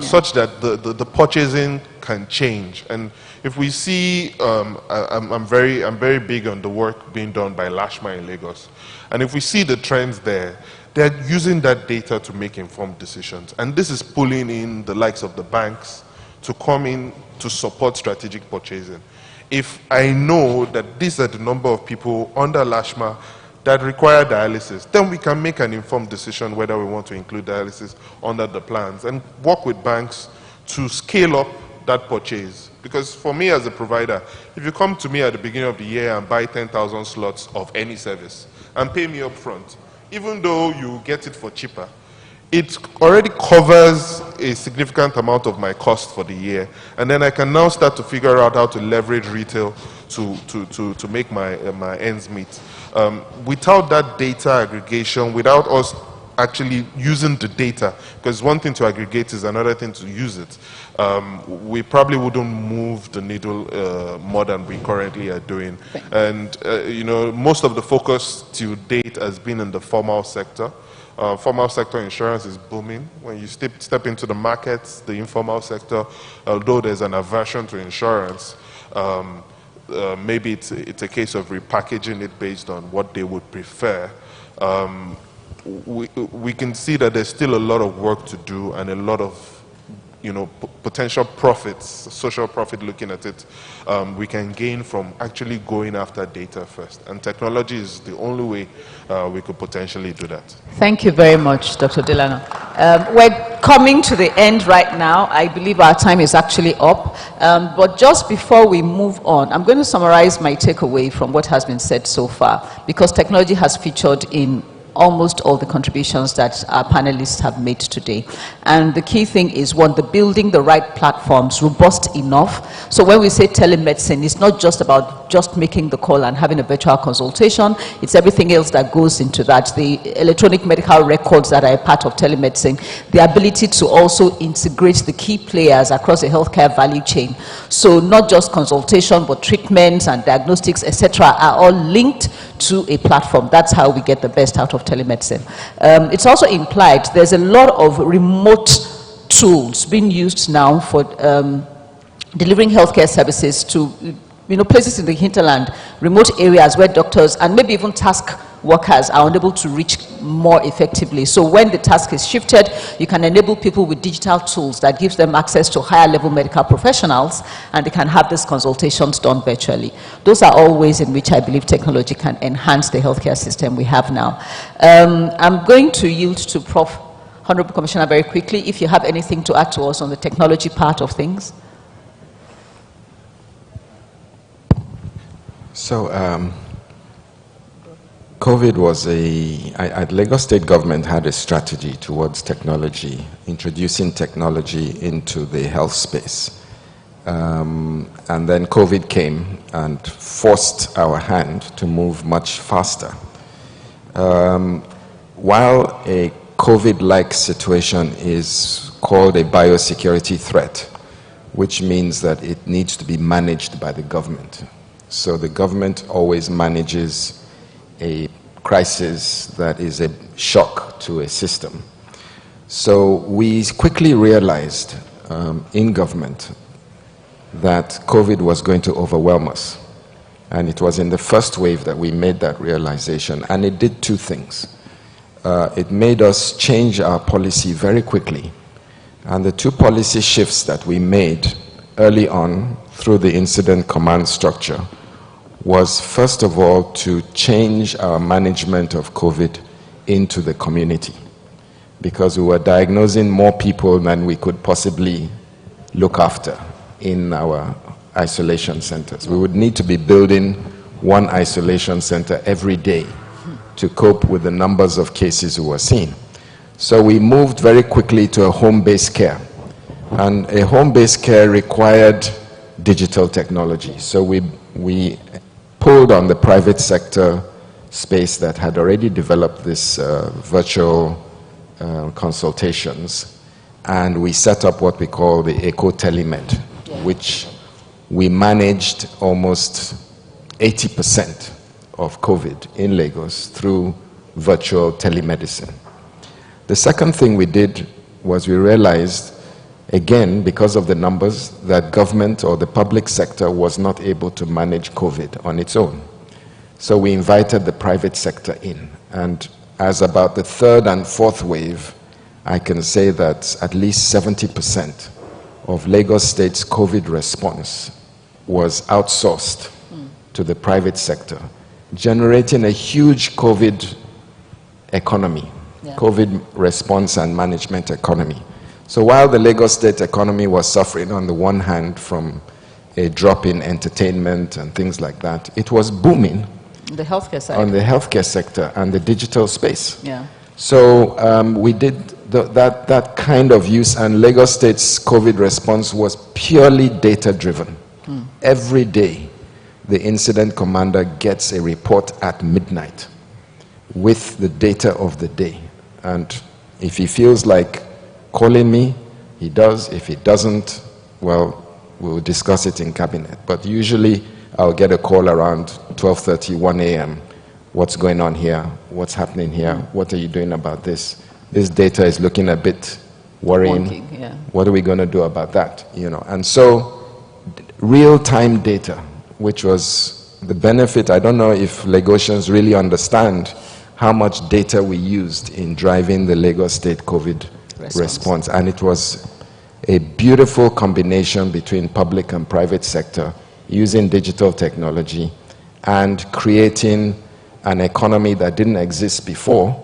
such that the purchasing can change. And if we see, I'm very big on the work being done by Lashma in Lagos. And if we see the trends there, they're using that data to make informed decisions. And this is pulling in the likes of the banks to come in to support strategic purchasing. If I know that these are the number of people under Lashma that require dialysis, then we can make an informed decision whether we want to include dialysis under the plans and work with banks to scale up that purchase. Because for me as a provider, if you come to me at the beginning of the year and buy 10,000 slots of any service and pay me up front, even though you get it for cheaper, it already covers a significant amount of my cost for the year. And then I can now start to figure out how to leverage retail to make my ends meet. Without that data aggregation, without us actually using the data, because one thing to aggregate is another thing to use it, we probably wouldn't move the needle more than we currently are doing. And you know, most of the focus to date has been in the formal sector. Formal sector insurance is booming. When you step into the markets, the informal sector, although there's an aversion to insurance, maybe it's a case of repackaging it based on what they would prefer. We can see that there's still a lot of work to do and a lot of potential profits, social profit looking at it, we can gain from actually going after data first. And technology is the only way we could potentially do that. Thank you very much, Dr. Delano. We're coming to the end right now. I believe our time is actually up. But just before we move on, I'm going to summarize my takeaway from what has been said so far, because technology has featured in almost all the contributions that our panelists have made today. And the key thing is, one, the building the right platforms, robust enough. So when we say telemedicine, it's not just about just making the call and having a virtual consultation. It's everything else that goes into that. The electronic medical records that are a part of telemedicine, the ability to also integrate the key players across the healthcare value chain. So not just consultation, but treatments and diagnostics, etc., are all linked to a platform. That's how we get the best out of telemedicine. It's also implied there's a lot of remote tools being used now for delivering healthcare services to places in the hinterland, remote areas where doctors and maybe even task workers are unable to reach more effectively. So when the task is shifted, you can enable people with digital tools that gives them access to higher level medical professionals, and they can have these consultations done virtually. Those are all ways in which I believe technology can enhance the healthcare system we have now. I'm going to yield to Prof. Honorable Commissioner very quickly, if you have anything to add to us on the technology part of things. So, COVID was Lagos State government had a strategy towards technology, introducing technology into the health space. And then COVID came and forced our hand to move much faster. While a COVID-like situation is called a biosecurity threat, which means that it needs to be managed by the government. So the government always manages a crisis that is a shock to a system. So we quickly realized in government that COVID was going to overwhelm us. And it was in the first wave that we made that realization. And it did two things. It made us change our policy very quickly. And the two policy shifts that we made early on through the incident command structure was, first of all, to change our management of COVID into the community, because we were diagnosing more people than we could possibly look after in our isolation centers. We would need to be building one isolation center every day to cope with the numbers of cases we were seeing. So we moved very quickly to a home-based care. And a home-based care required digital technology. So we pulled on the private sector space that had already developed this virtual consultations, and we set up what we call the Eco-Telemed, which we managed almost 80% of COVID in Lagos through virtual telemedicine. The second thing we did was we realized, again, because of the numbers, that government or the public sector was not able to manage COVID on its own. So we invited the private sector in. And as about the third and fourth wave, I can say that at least 70% of Lagos State's COVID response was outsourced to the private sector, generating a huge COVID economy, COVID response and management economy. So while the Lagos State economy was suffering on the one hand from a drop in entertainment and things like that, it was booming the healthcare side. On the healthcare sector and the digital space. Yeah. So we did that kind of use, and Lagos State's COVID response was purely data-driven. Every day, the incident commander gets a report at midnight with the data of the day. And if he feels like calling me, he does. If he doesn't, well, we'll discuss it in cabinet. But usually, I'll get a call around 12:30, 1 a.m. What's going on here? What's happening here? What are you doing about this? This data is looking a bit worrying. What are we going to do about that? You know, and so real-time data, which was the benefit. I don't know if Lagosians really understand how much data we used in driving the Lagos State COVID response. And it was a beautiful combination between public and private sector, using digital technology and creating an economy that didn't exist before,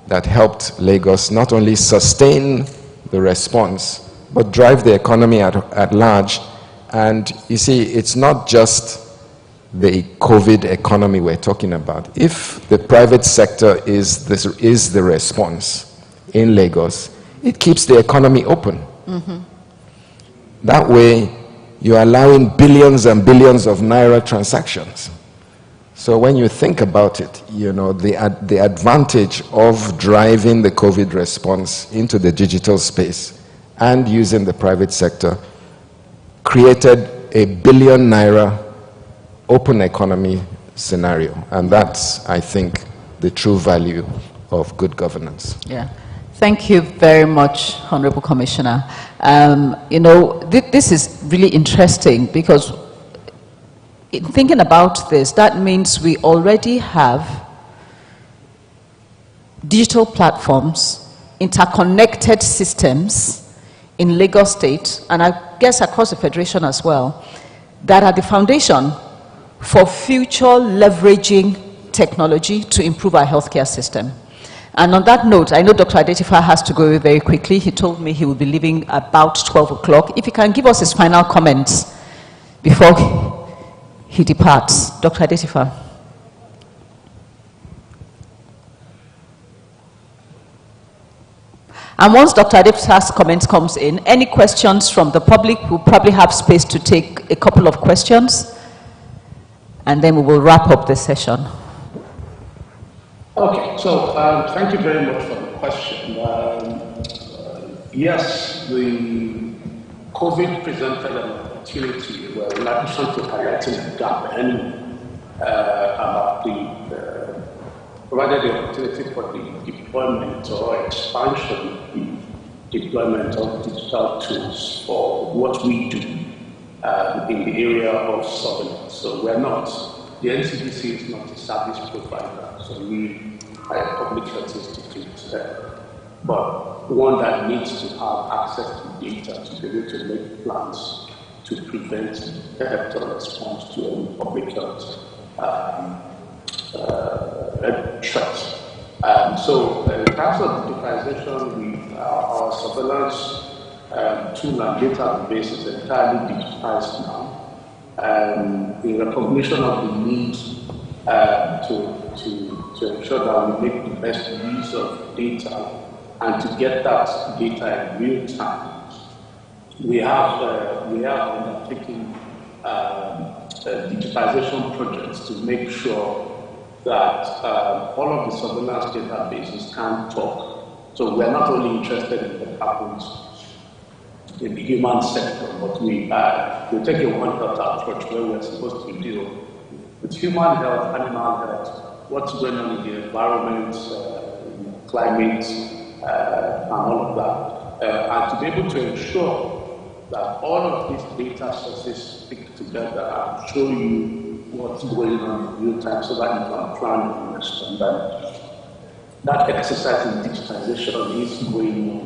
that helped Lagos not only sustain the response, but drive the economy at large. And you see, it's not just the COVID economy we're talking about. If the private sector is the response in Lagos, it keeps the economy open. That way, you're allowing billions and billions of naira transactions. So when you think about it, you know, the advantage of driving the COVID response into the digital space and using the private sector created a billion naira open economy scenario. And that's, I think, the true value of good governance. Yeah. Thank you very much, Honorable Commissioner. You know, this is really interesting because in thinking about this, that means we already have digital platforms, interconnected systems in Lagos State, and I guess across the Federation as well, that are the foundation for future leveraging technology to improve our healthcare system. And on that note, I know Dr. Adetifa has to go away very quickly. He told me he will be leaving about 12 o'clock. If he can give us his final comments before he departs. Dr. Adetifa. And once Dr. Adetifa's comments comes in, any questions from the public, we'll probably have space to take a couple of questions, and then we will wrap up the session. Okay, so thank you very much for the question. Yes, the COVID presented an opportunity where, in addition to highlighting the gap about provided the opportunity for the deployment or expansion the deployment of digital tools for what we do in the area of surveillance. So we're not, the NCDC is not a service provider, so we are a public health institute, but one that needs to have access to data to be able to make plans to prevent theft or response to any public health threats. So in terms of digitization, our surveillance tool and database is entirely digitized now. In recognition of the need to ensure that we make the best use of data and to get that data in real time, we have undertaken digitization projects to make sure that all of the surveillance databases can talk. So we're not only interested in what happens in the human sector, but we take a One Health approach where we're supposed to deal with human health, animal health, what's going on in the environment, climate, and all of that. And to be able to ensure that all of these data sources stick together and show you what's going on in real time so that you can plan and respond. That exercise in digitization is going on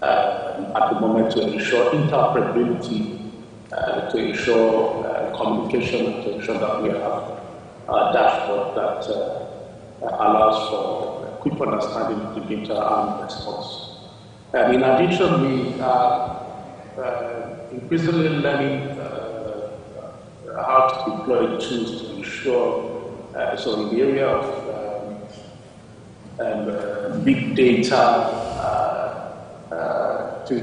at the moment to ensure interoperability, to ensure communication, to ensure that we have a dashboard that allows for quick understanding of the data and response. In addition, we are increasingly learning how to deploy tools to ensure, so in the area of big data, to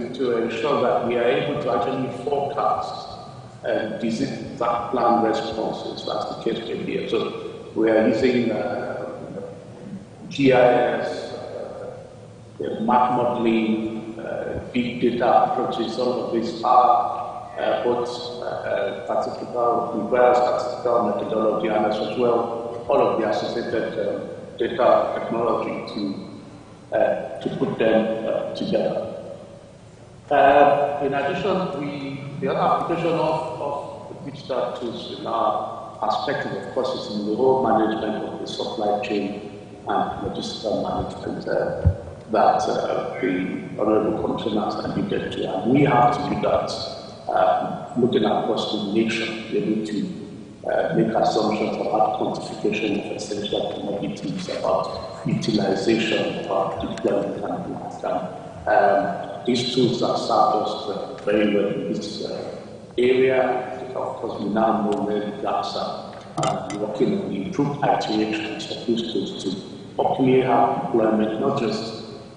ensure that we are able to actually forecast disease plan responses, as the case may be. So we are using GIS, map modeling, big data approaches. All of these are both requires statistical methodology and as well all of the associated data technology to put them together. In addition, the other application of the digital tools in our perspective, of course, is in the whole management of the supply chain and logistical management that the honorable commissioners alluded to. And we have to do that, looking across the nation, be able to make assumptions about quantification of essential commodities, about utilization, about deployment and that. These tools have served us very well in this area. Of course, we now know where the gaps are, and working on the improved iterations of these tools to hopefully have deployment, not just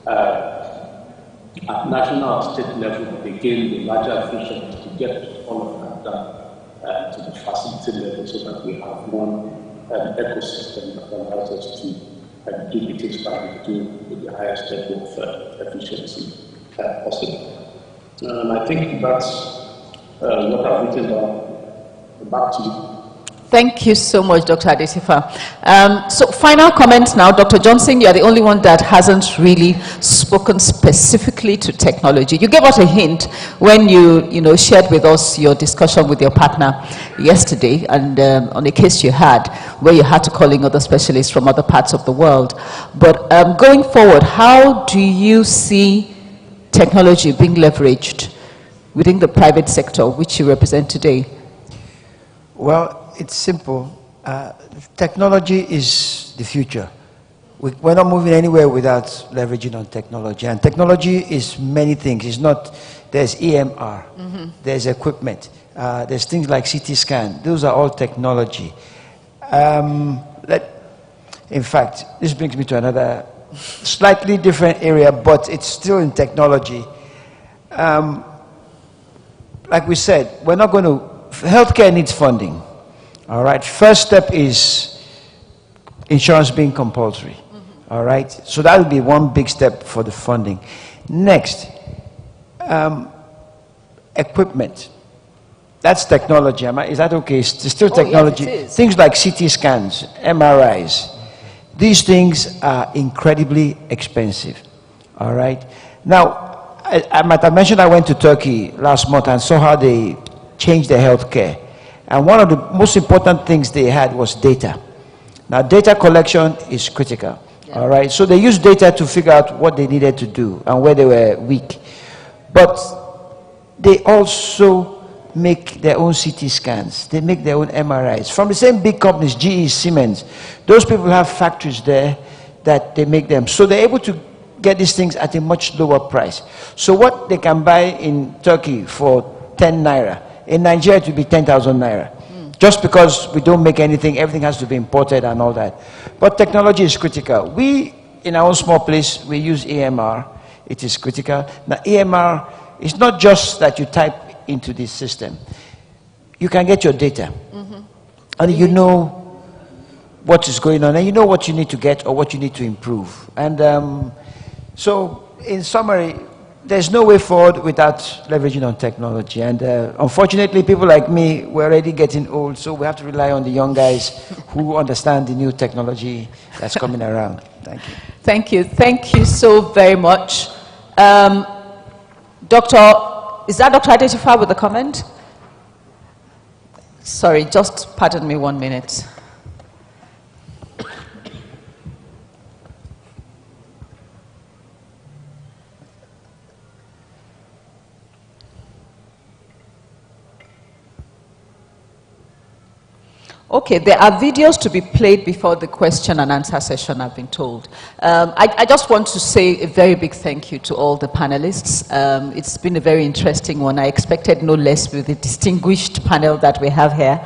at national or state level, but again, the larger efficiency to get all of that done to the facility level so that we have one ecosystem that allows us to do the things that we do with the highest level of efficiency possible. And I think that's what I've written down. Back to you. Thank you so much, Dr. Adetifa. So final comments now. Dr. Johnson, you're the only one that hasn't really spoken specifically to technology. You gave us a hint when you shared with us your discussion with your partner yesterday and on a case you had where you had to call in other specialists from other parts of the world. But going forward, how do you see technology being leveraged within the private sector, which you represent today? Well, it's simple. Technology is the future. We're not moving anywhere without leveraging on technology. And technology is many things. It's not, there's EMR, there's equipment, there's things like CT scan. Those are all technology. In fact, this brings me to another slightly different area, but it's still in technology. Like we said, we're not going to, healthcare needs funding. All right, first step is insurance being compulsory. All right, so that would be one big step for the funding. Next, equipment. That's technology. Is that okay? It's still technology. Yes, it is. Things like CT scans, MRIs. These things are incredibly expensive. All right. Now, I might have mentioned I went to Turkey last month and saw how they changed their healthcare. And one of the most important things they had was data. Now, data collection is critical. Yeah. All right. So they used data to figure out what they needed to do and where they were weak. But they also make their own CT scans. They make their own MRIs. From the same big companies, GE, Siemens. Those people have factories there that they make them. So they're able to get these things at a much lower price. So what they can buy in Turkey for 10 naira, in Nigeria it will be 10,000 naira. Just because we don't make anything, everything has to be imported and all that. But technology is critical. We, in our own small place, we use EMR. It is critical. Now, EMR is not just that you type into this system. you can get your data. And you know what is going on, and you know what you need to get or what you need to improve. And so, in summary, there's no way forward without leveraging on technology. And unfortunately, people like me, we're already getting old, so we have to rely on the young guys who understand the new technology that's coming around. Thank you. Thank you. Thank you so very much. Is that Dr. Adetifa with a comment? Sorry, just pardon me 1 minute. Okay, there are videos to be played before the question and answer session, I've been told. I just want to say a very big thank you to all the panelists. It's been a very interesting one. I expected no less with the distinguished panel that we have here,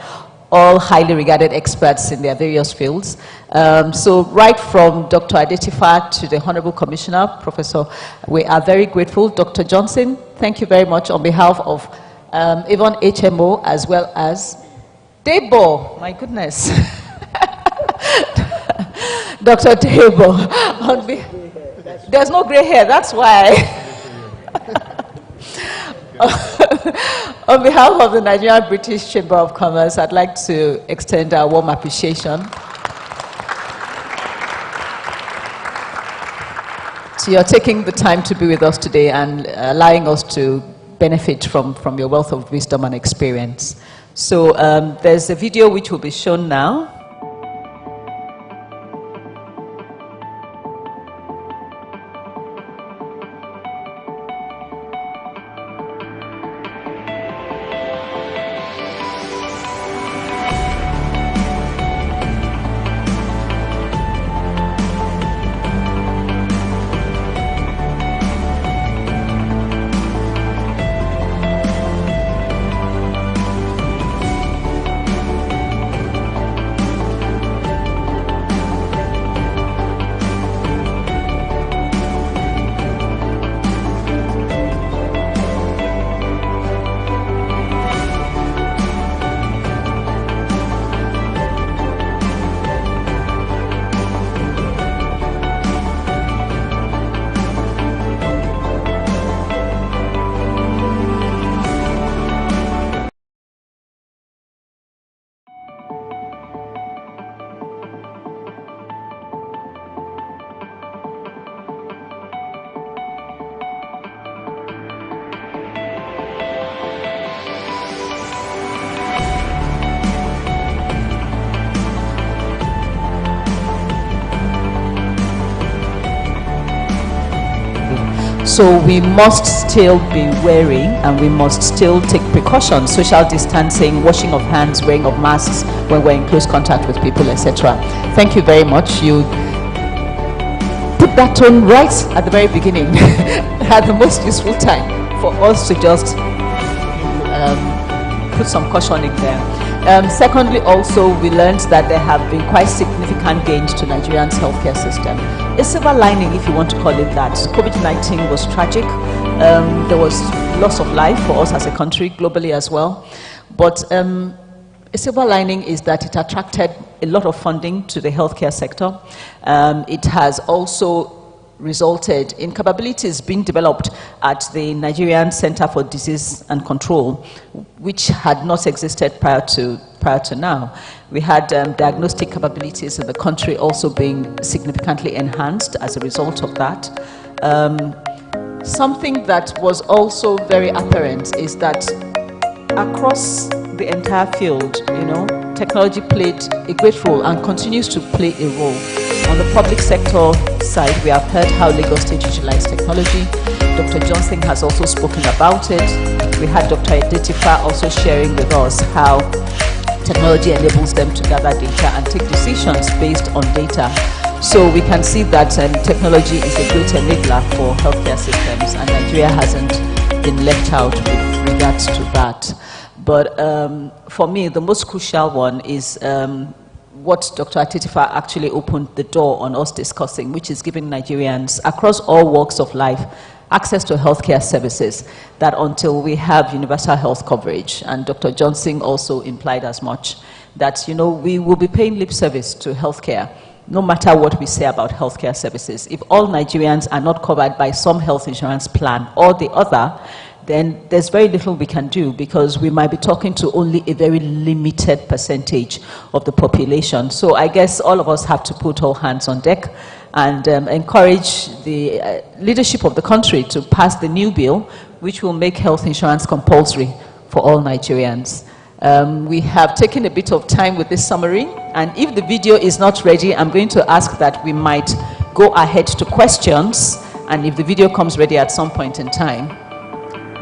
all highly regarded experts in their various fields. So right from Dr. Adetifa to the Honorable Commissioner, Professor, we are very grateful. Dr. Johnson, thank you very much on behalf of Avon HMO as well as Debo, my goodness. Dr. Debo. There's no gray hair, that's why. On behalf of the Nigerian-British Chamber of Commerce, I'd like to extend our warm appreciation to your taking the time to be with us today and allowing us to benefit from your wealth of wisdom and experience. So there's a video which will be shown now. So we must still be wary and we must still take precautions, social distancing, washing of hands, wearing of masks when we're in close contact with people, etc. Thank you very much. You put that tone right at the very beginning, at the most useful time for us to just put some caution in there. Secondly, also, we learned that there have been quite significant gains to Nigeria's healthcare system. A silver lining, if you want to call it that. COVID-19 was tragic. There was loss of life for us as a country, globally as well. But a silver lining is that it attracted a lot of funding to the healthcare sector. It has also resulted in capabilities being developed at the Nigerian Center for Disease and Control, which had not existed prior to now. We had diagnostic capabilities in the country also being significantly enhanced as a result of that. Something that was also very apparent is that across the entire field, technology played a great role and continues to play a role. On the public sector side, we have heard how Lagos State utilized technology. Dr. Johnson has also spoken about it. We had Dr. Adetifa also sharing with us how technology enables them to gather data and take decisions based on data. So we can see that technology is a great enabler for healthcare systems, and Nigeria hasn't been left out with regards to that. But for me, the most crucial one is what Dr. Adetifa actually opened the door on us discussing, which is giving Nigerians across all walks of life access to healthcare services, that until we have universal health coverage, and Dr. Johnson also implied as much, that, you know, we will be paying lip service to healthcare, no matter what we say about healthcare services. If all Nigerians are not covered by some health insurance plan or the other, then there's very little we can do, because we might be talking to only a very limited percentage of the population. So I guess all of us have to put all hands on deck and encourage the leadership of the country to pass the new bill, which will make health insurance compulsory for all Nigerians. We have taken a bit of time with this summary, and if the video is not ready, I'm going to ask that we might go ahead to questions, and if the video comes ready at some point in time,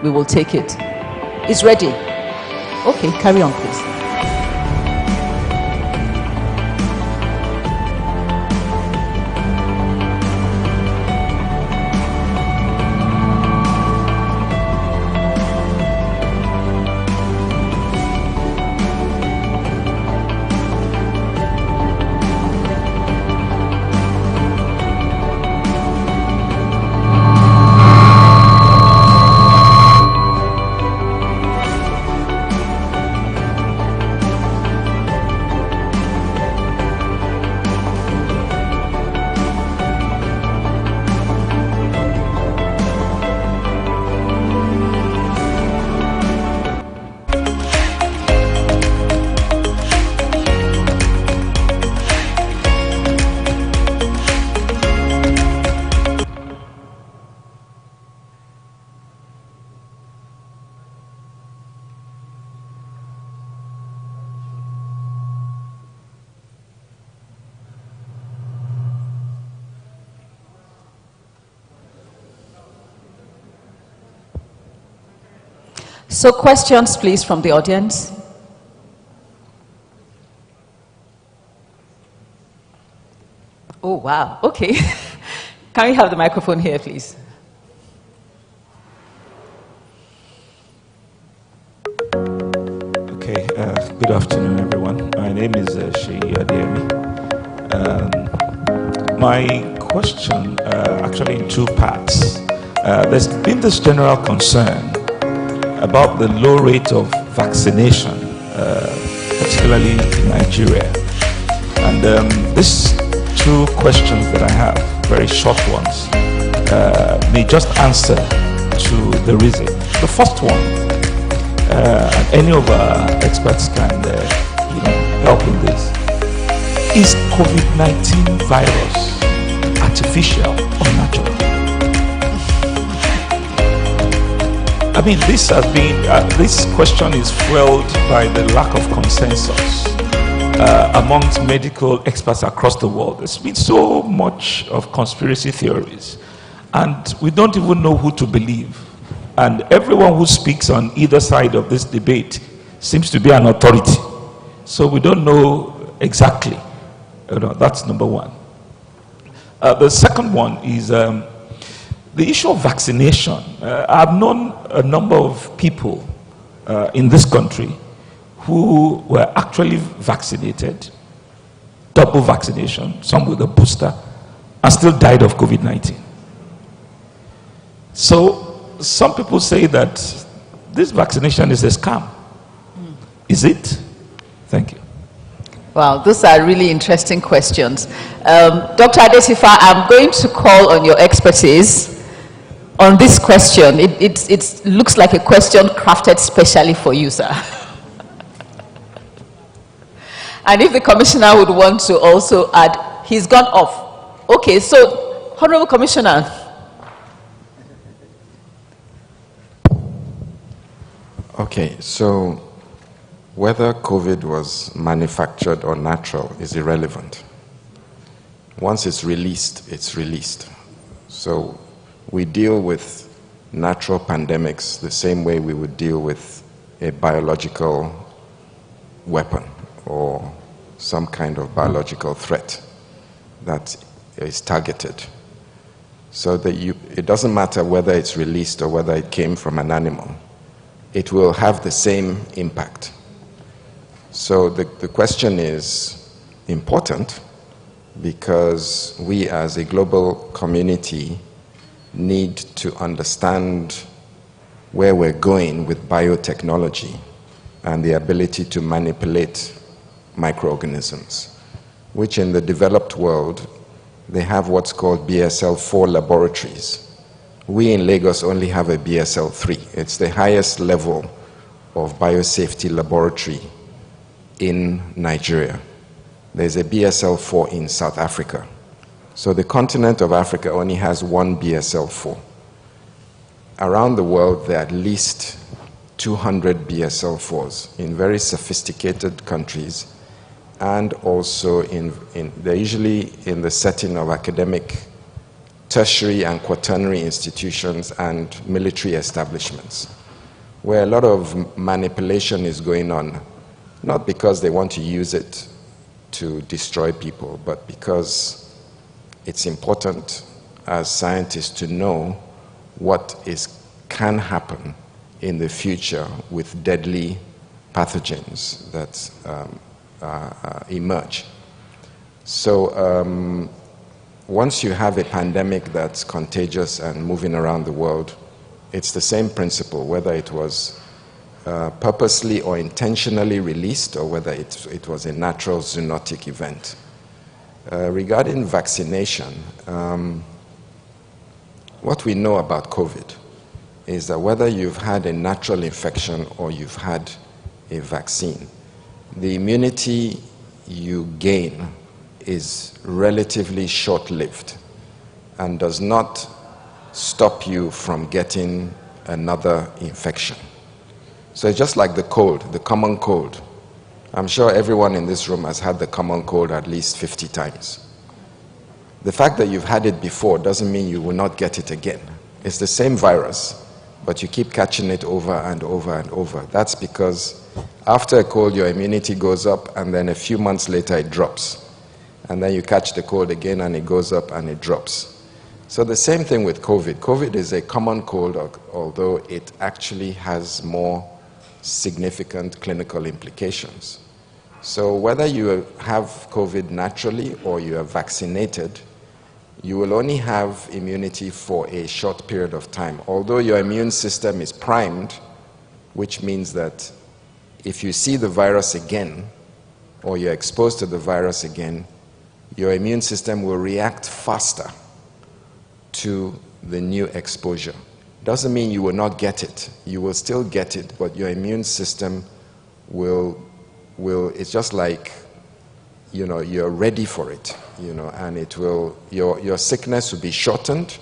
we will take it. It's ready. Okay, carry on, please. So questions, please, from the audience. Oh, wow. Okay. Can we have the microphone here, please? Okay. Good afternoon, everyone. My name is Sheyi Adeyemi. My question, actually in two parts. There's been this general concern about the low rate of vaccination, particularly in Nigeria. And these two questions that I have, very short ones, may just answer to the reason. The first one, and any of our experts can help in this, is COVID-19 virus artificial or natural? I mean, this has been, this question is fueled by the lack of consensus amongst medical experts across the world. There's been so much of conspiracy theories, and we don't even know who to believe. And everyone who speaks on either side of this debate seems to be an authority. So we don't know exactly. That's number one. The second one is the issue of vaccination. I've known a number of people in this country who were actually vaccinated, double vaccination, some with a booster, and still died of COVID-19. So some people say that this vaccination is a scam. Is it? Thank you. Wow, those are really interesting questions. Dr. Adesifa, I'm going to call on your expertise on this question. It looks like a question crafted specially for you, sir. And if the commissioner would want to also add, he's gone off. Okay, so, Honorable Commissioner. Okay, so whether COVID was manufactured or natural is irrelevant. Once it's released, it's released. So we deal with natural pandemics the same way we would deal with a biological weapon or some kind of biological threat that is targeted. So that it doesn't matter whether it's released or whether it came from an animal. It will have the same impact. So the question is important because we as a global community need to understand where we're going with biotechnology and the ability to manipulate microorganisms, which in the developed world, they have what's called BSL-4 laboratories. We in Lagos only have a BSL-3. It's the highest level of biosafety laboratory in Nigeria. There's a BSL-4 in South Africa. So the continent of Africa only has one BSL-4. Around the world, there are at least 200 BSL-4s in very sophisticated countries, and also they're usually in the setting of academic, tertiary and quaternary institutions and military establishments, where a lot of manipulation is going on, not because they want to use it to destroy people, but because it's important as scientists to know what can happen in the future with deadly pathogens that emerge. So once you have a pandemic that's contagious and moving around the world, it's the same principle, whether it was purposely or intentionally released, or whether it was a natural zoonotic event. Regarding vaccination, what we know about COVID is that whether you've had a natural infection or you've had a vaccine, the immunity you gain is relatively short-lived and does not stop you from getting another infection. So it's just like the cold, the common cold. I'm sure everyone in this room has had the common cold at least 50 times. The fact that you've had it before doesn't mean you will not get it again. It's the same virus, but you keep catching it over and over and over. That's because after a cold, your immunity goes up, and then a few months later it drops. And then you catch the cold again, and it goes up and it drops. So the same thing with COVID. COVID is a common cold, although it actually has more significant clinical implications. So whether you have COVID naturally or you are vaccinated, you will only have immunity for a short period of time. Although your immune system is primed, which means that if you see the virus again, or you're exposed to the virus again, your immune system will react faster to the new exposure. Doesn't mean you will not get it. You will still get it, but your immune system it's just like, you're ready for it, and it will, your sickness will be shortened,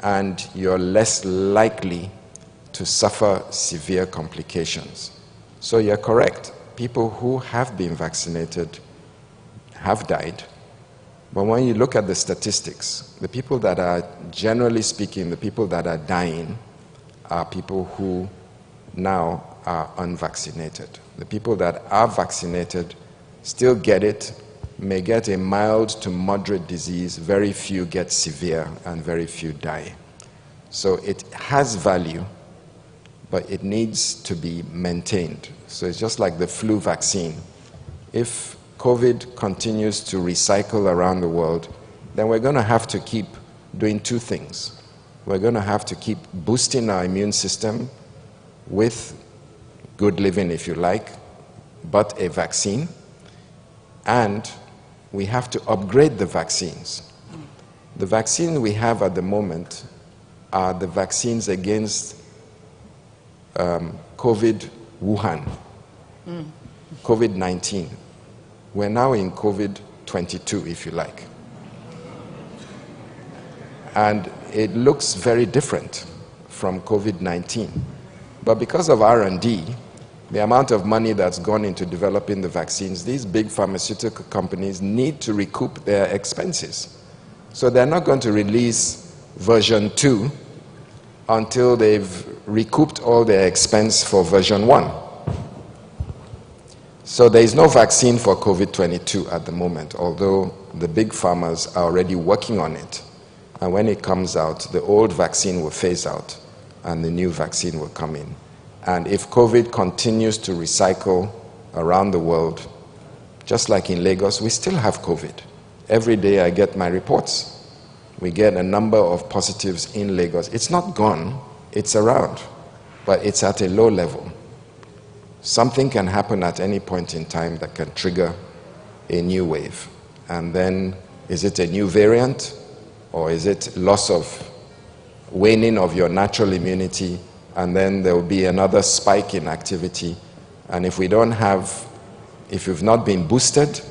and you're less likely to suffer severe complications. So you're correct. People who have been vaccinated have died. But when you look at the statistics, the people that are, generally speaking, the people that are dying are people who now are unvaccinated. The people that are vaccinated still get it, may get a mild to moderate disease, very few get severe, and very few die. So it has value, but it needs to be maintained. So it's just like the flu vaccine. If COVID continues to recycle around the world, then we're going to have to keep doing two things. We're going to have to keep boosting our immune system with good living, if you like, but a vaccine, and we have to upgrade the vaccines. The vaccines we have at the moment are the vaccines against COVID Wuhan, COVID-19. We're now in COVID-22, if you like. And it looks very different from COVID-19. But because of R&D, the amount of money that's gone into developing the vaccines, these big pharmaceutical companies need to recoup their expenses. So they're not going to release version 2 until they've recouped all their expense for version 1. So there is no vaccine for COVID-22 at the moment, although the big pharmas are already working on it. And when it comes out, the old vaccine will phase out and the new vaccine will come in. And if COVID continues to recycle around the world, just like in Lagos, we still have COVID. Every day I get my reports. We get a number of positives in Lagos. It's not gone, it's around, but it's at a low level. Something can happen at any point in time that can trigger a new wave. And then, is it a new variant, or is it loss of waning of your natural immunity, and then there will be another spike in activity? And if you've not been boosted,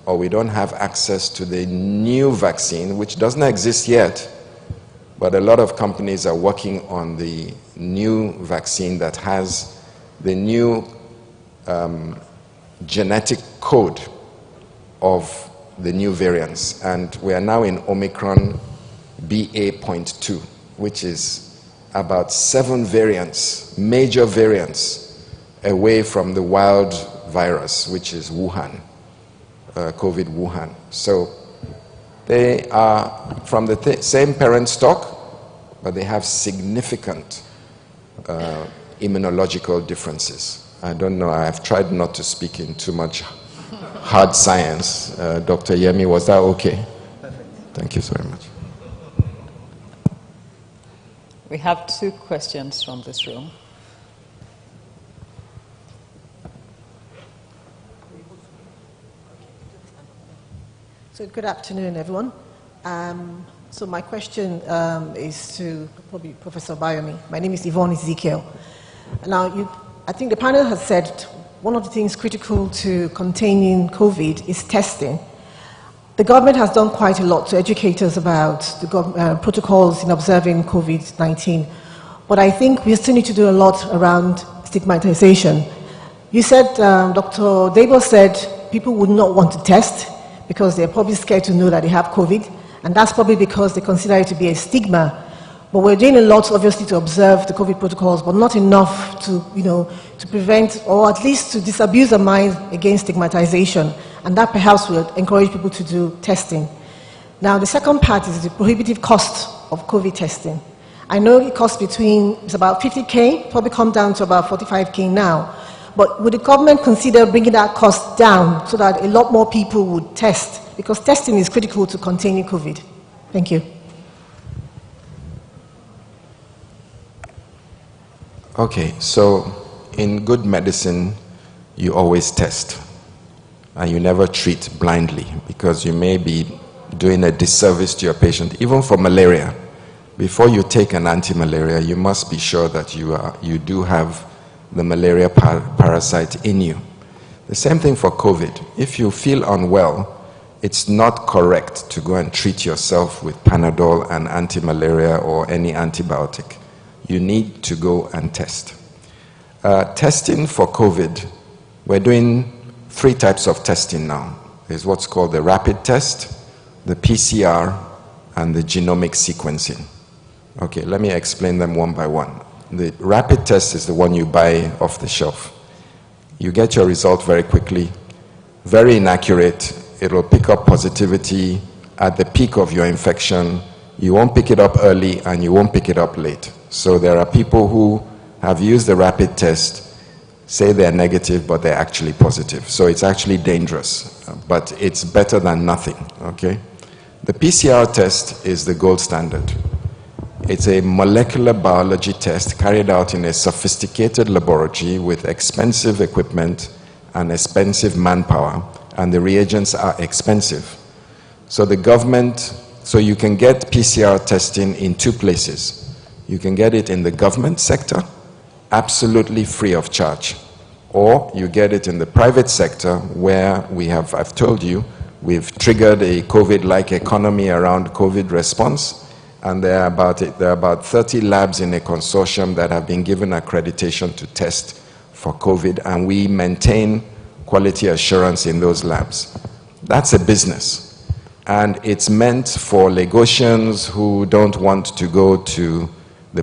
or we don't have access to the new vaccine, which doesn't exist yet, but a lot of companies are working on the new vaccine that has the new genetic code of the new variants. And we are now in Omicron BA.2, which is about 7 variants, major variants, away from the wild virus, which is Wuhan, COVID Wuhan. So they are from the same parent stock, but they have significant immunological differences. I don't know, I've tried not to speak in too much hard science. Dr. Yemi, was that okay? Perfect. Thank you so very much. We have 2 questions from this room. So good afternoon, everyone. So my question is to probably Professor Bayomi. My name is Yvonne Ezekiel. Now, I think the panel has said one of the things critical to containing COVID is testing. The government has done quite a lot to educate us about the protocols in observing COVID-19, but I think we still need to do a lot around stigmatization. You said, Dr. Debo said people would not want to test because they're probably scared to know that they have COVID, and that's probably because they consider it to be a stigma. But we're doing a lot, obviously, to observe the COVID protocols, but not enough to, to prevent or at least to disabuse our mind against stigmatization. And that perhaps will encourage people to do testing. Now, the second part is the prohibitive cost of COVID testing. I know it costs it's about 50K, probably come down to about 45K now. But would the government consider bringing that cost down so that a lot more people would test? Because testing is critical to containing COVID. Thank you. Okay, so in good medicine, you always test. And you never treat blindly, because you may be doing a disservice to your patient. Even for malaria, before you take an anti-malaria, you must be sure that you do have the malaria parasite in you. The same thing for COVID. If you feel unwell, it's not correct to go and treat yourself with Panadol and anti-malaria or any antibiotic. You need to go and test. Testing for COVID, we're doing 3 types of testing now. There's what's called the rapid test, the PCR, and the genomic sequencing. Okay, let me explain them one by one. The rapid test is the one you buy off the shelf. You get your result very quickly, very inaccurate. It will pick up positivity at the peak of your infection. You won't pick it up early and you won't pick it up late. So there are people who have used the rapid test, say they're negative, but they're actually positive. So it's actually dangerous, but it's better than nothing, okay? The PCR test is the gold standard. It's a molecular biology test carried out in a sophisticated laboratory with expensive equipment and expensive manpower, and the reagents are expensive. So the government, so you can get PCR testing in 2 places. You can get it in the government sector, absolutely free of charge. Or you get it in the private sector where I've told you, we've triggered a COVID-like economy around COVID response. And there are about 30 labs in a consortium that have been given accreditation to test for COVID, and we maintain quality assurance in those labs. That's a business. And it's meant for Lagosians who don't want to go to the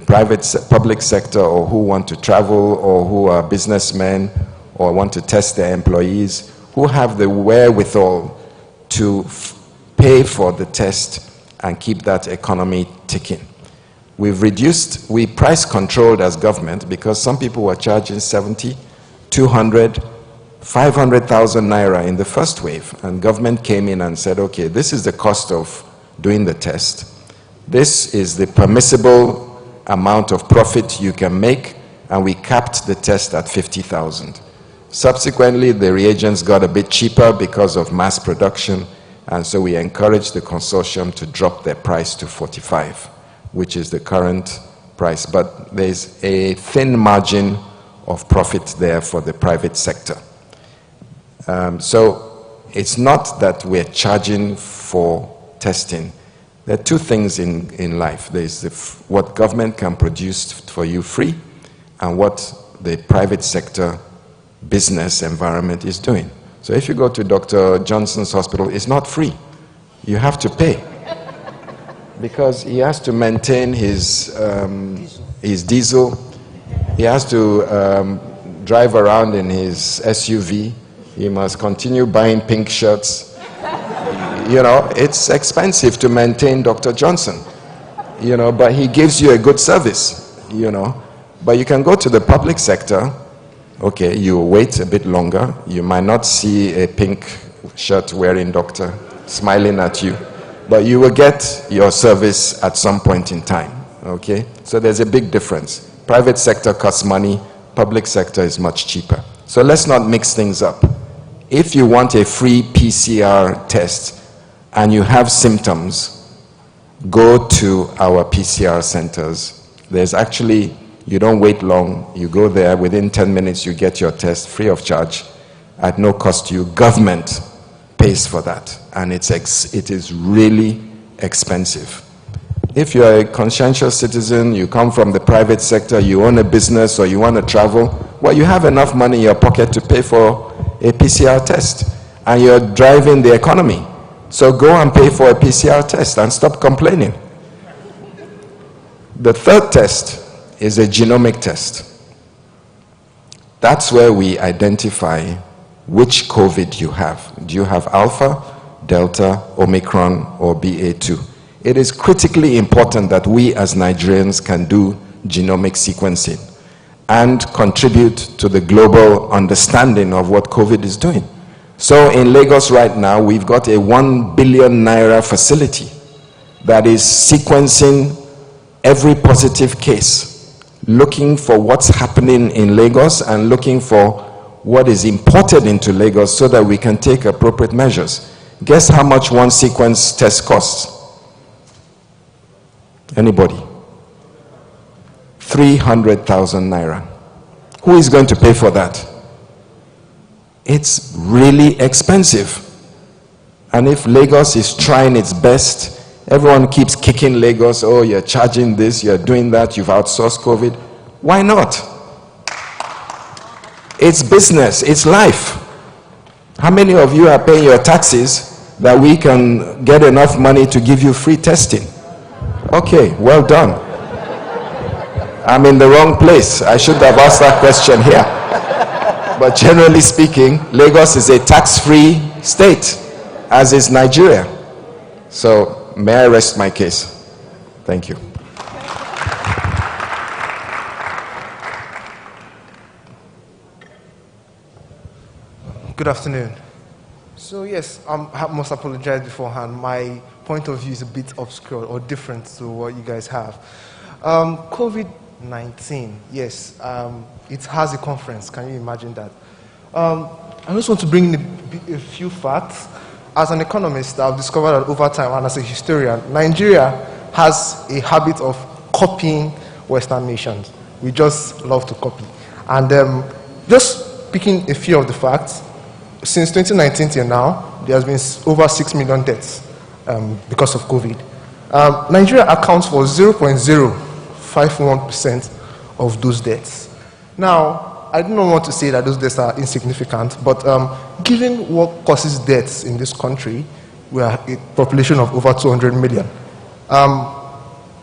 public sector, or who want to travel, or who are businessmen, or want to test their employees, who have the wherewithal to pay for the test and keep that economy ticking. We price controlled as government, because some people were charging 70, 200, 500,000 naira in the first wave, and government came in and said, okay, this is the cost of doing the test, This is the permissible amount of profit you can make, and we capped the test at 50,000. Subsequently, the reagents got a bit cheaper because of mass production, and so we encouraged the consortium to drop their price to 45, which is the current price. But there's a thin margin of profit there for the private sector. So it's not that we're charging for testing. There are two things in life. There's what government can produce for you free, and what the private sector business environment is doing. So if you go to Dr. Johnson's hospital, it's not free. You have to pay. Because he has to maintain his diesel. He has to drive around in his SUV. He must continue buying pink shirts. You know, it's expensive to maintain Dr. Johnson. You know, but he gives you a good service, you know. But you can go to the public sector. Okay, you wait a bit longer. You might not see a pink shirt wearing doctor smiling at you, but you will get your service at some point in time. Okay, so there's a big difference. Private sector costs money, public sector is much cheaper. So let's not mix things up. If you want a free PCR test and you have symptoms, go to our PCR centers. There's actually, you don't wait long. You go there, within 10 minutes you get your test free of charge at no cost to you. Government pays for that, and it is really expensive. If you're a conscientious citizen, you come from the private sector, you own a business, or you want to travel, well, you have enough money in your pocket to pay for a PCR test, and you're driving the economy. So go and pay for a PCR test and stop complaining. The third test is a genomic test. That's where we identify which COVID you have. Do you have Alpha, Delta, Omicron, or BA2? It is critically important that we as Nigerians can do genomic sequencing and contribute to the global understanding of what COVID is doing. So in Lagos right now, we've got a 1 billion naira facility that is sequencing every positive case, looking for what's happening in Lagos and looking for what is imported into Lagos so that we can take appropriate measures. Guess how much one sequence test costs? Anybody? 300,000 naira. Who is going to pay for that? It's really expensive. And if Lagos is trying its best, everyone keeps kicking Lagos, oh, you're charging this, you're doing that, you've outsourced COVID. Why not? It's business, it's life. How many of you are paying your taxes that we can get enough money to give you free testing? Okay, well done. I'm in the wrong place. I should have asked that question here. But generally speaking, Lagos is a tax-free state, as is Nigeria. So may I rest my case? Thank you. Good afternoon. So yes, I must apologize beforehand. My point of view is a bit obscure or different to what you guys have. COVID-19, yes, it has a conference. Can you imagine that? I just want to bring in a few facts. As an economist, I've discovered that over time, and as a historian, Nigeria has a habit of copying Western nations. We just love to copy. And just picking a few of the facts, since 2019 till now, there has been over 6 million deaths because of COVID. Nigeria accounts for 0.051% of those deaths. Now, I do not want to say that those deaths are insignificant, but given what causes deaths in this country, we are a population of over 200 million.